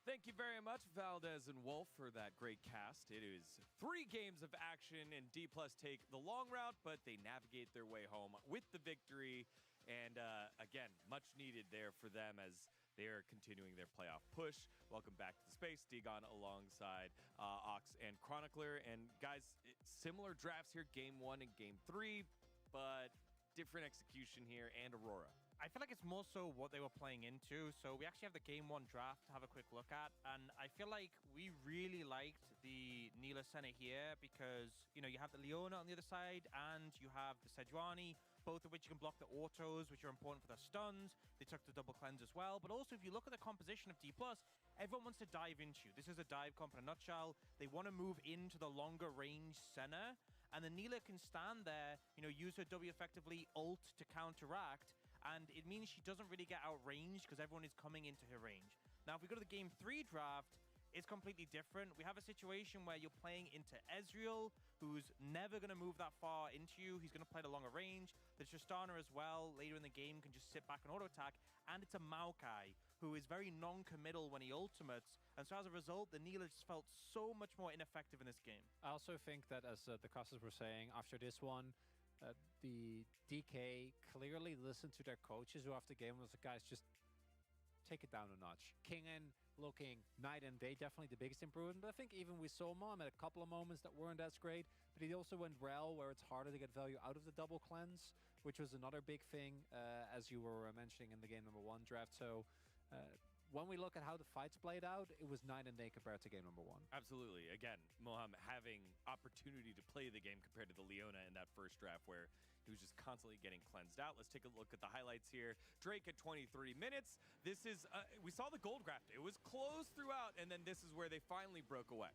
Thank you very much, Valdez and Wolf, for that great cast. It is 3 games of action, and D+ take the long route, but they navigate their way home with the victory. And again, much needed there for them as they are continuing their playoff push. Welcome back to the space, Digon alongside Ox and Chronicler. And guys, similar drafts here, game 1 and game 3, but different execution here, and Aurora. I feel like it's more so what they were playing into. So we actually have the game 1 draft to have a quick look at. And I feel like we really liked the Neela Senna here because, you have the Leona on the other side and you have the Sejuani, both of which you can block the autos, which are important for their stuns. They took the double cleanse as well. But also, if you look at the composition of D+, everyone wants to dive into you. This is a dive comp in a nutshell. They want to move into the longer range Senna. And the Neela can stand there, use her W effectively, ult to counteract. And it means she doesn't really get outranged because everyone is coming into her range. Now, if we go to the Game 3 draft, it's completely different. We have a situation where you're playing into Ezreal, who's never going to move that far into you. He's going to play the longer range. The Tristana as well, later in the game, can just sit back and auto-attack. And it's a Maokai, who is very non-committal when he ultimates. And so as a result, the Neela just felt so much more ineffective in this game. I also think that, as the casters were saying, after this one, the DK clearly listened to their coaches who after the game was like, guys, just take it down a notch. Kingen looking night and day, definitely the biggest improvement. But I think even we saw Mom at a couple of moments that weren't as great, but he also went Rel, where it's harder to get value out of the double cleanse, which was another big thing, as you were mentioning in the game number 1 draft. So when we look at how the fights played out, it was night and day compared to game number 1. Absolutely. Again, Moham having opportunity to play the game compared to the Leona in that first draft where he was just constantly getting cleansed out. Let's take a look at the highlights here. Drake at 23 minutes. This is, we saw the gold graft. It was close throughout, and then this is where they finally broke away.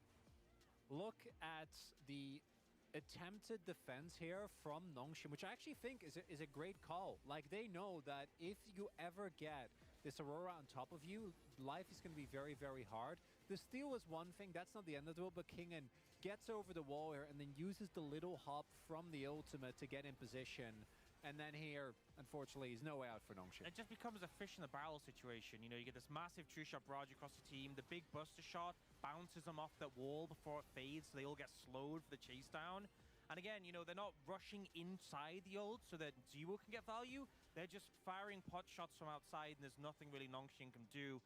Look at the attempted defense here from Nongshim, which I actually think is a great call. Like, they know that if you ever get this Aurora on top of you, life is going to be very, very hard. The steal is one thing, that's not the end of the world, but Kingen gets over the wall here and then uses the little hop from the ultimate to get in position. And then here, unfortunately, is no way out for Nongshim. It just becomes a fish in the barrel situation. You get this massive two-shot barrage across the team. The big buster shot bounces them off that wall before it fades, so they all get slowed for the chase down. And again, they're not rushing inside the ult so that Zero can get value. They're just firing pot shots from outside, and there's nothing really Nongshim can do.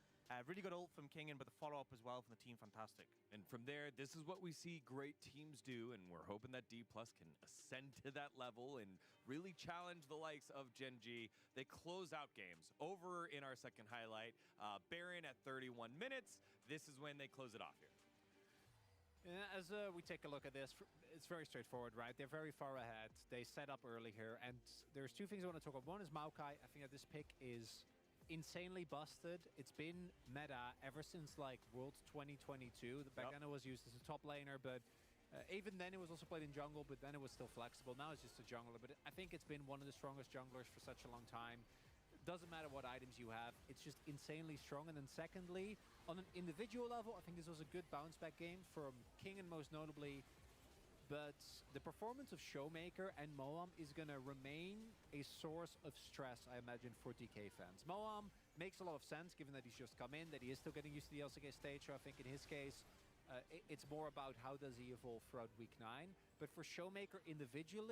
Really good ult from Kingen, but the follow-up as well from the team, fantastic. And from there, this is what we see great teams do, and we're hoping that D+ can ascend to that level and really challenge the likes of Gen G. They close out games. Over in our second highlight, Baron at 31 minutes. This is when they close it off here. As we take a look at this, it's very straightforward, right? They're very far ahead. They set up early here, and there's two things I want to talk about. One is Maokai. I think that this pick is insanely busted. It's been meta ever since like Worlds 2022. Back then it was used as a top laner, but even then it was also played in jungle, but then it was still flexible. Now it's just a jungler, but I think it's been one of the strongest junglers for such a long time. Doesn't matter what items you have, it's just insanely strong. And then secondly, on an individual level, I think this was a good bounce back game from King, and most notably. But the performance of Showmaker and Moam is going to remain a source of stress, I imagine, for DK fans. Moam makes a lot of sense, given that he's just come in, that he is still getting used to the LCK stage. So I think in his case, it's more about how does he evolve throughout Week 9. But for Showmaker individually,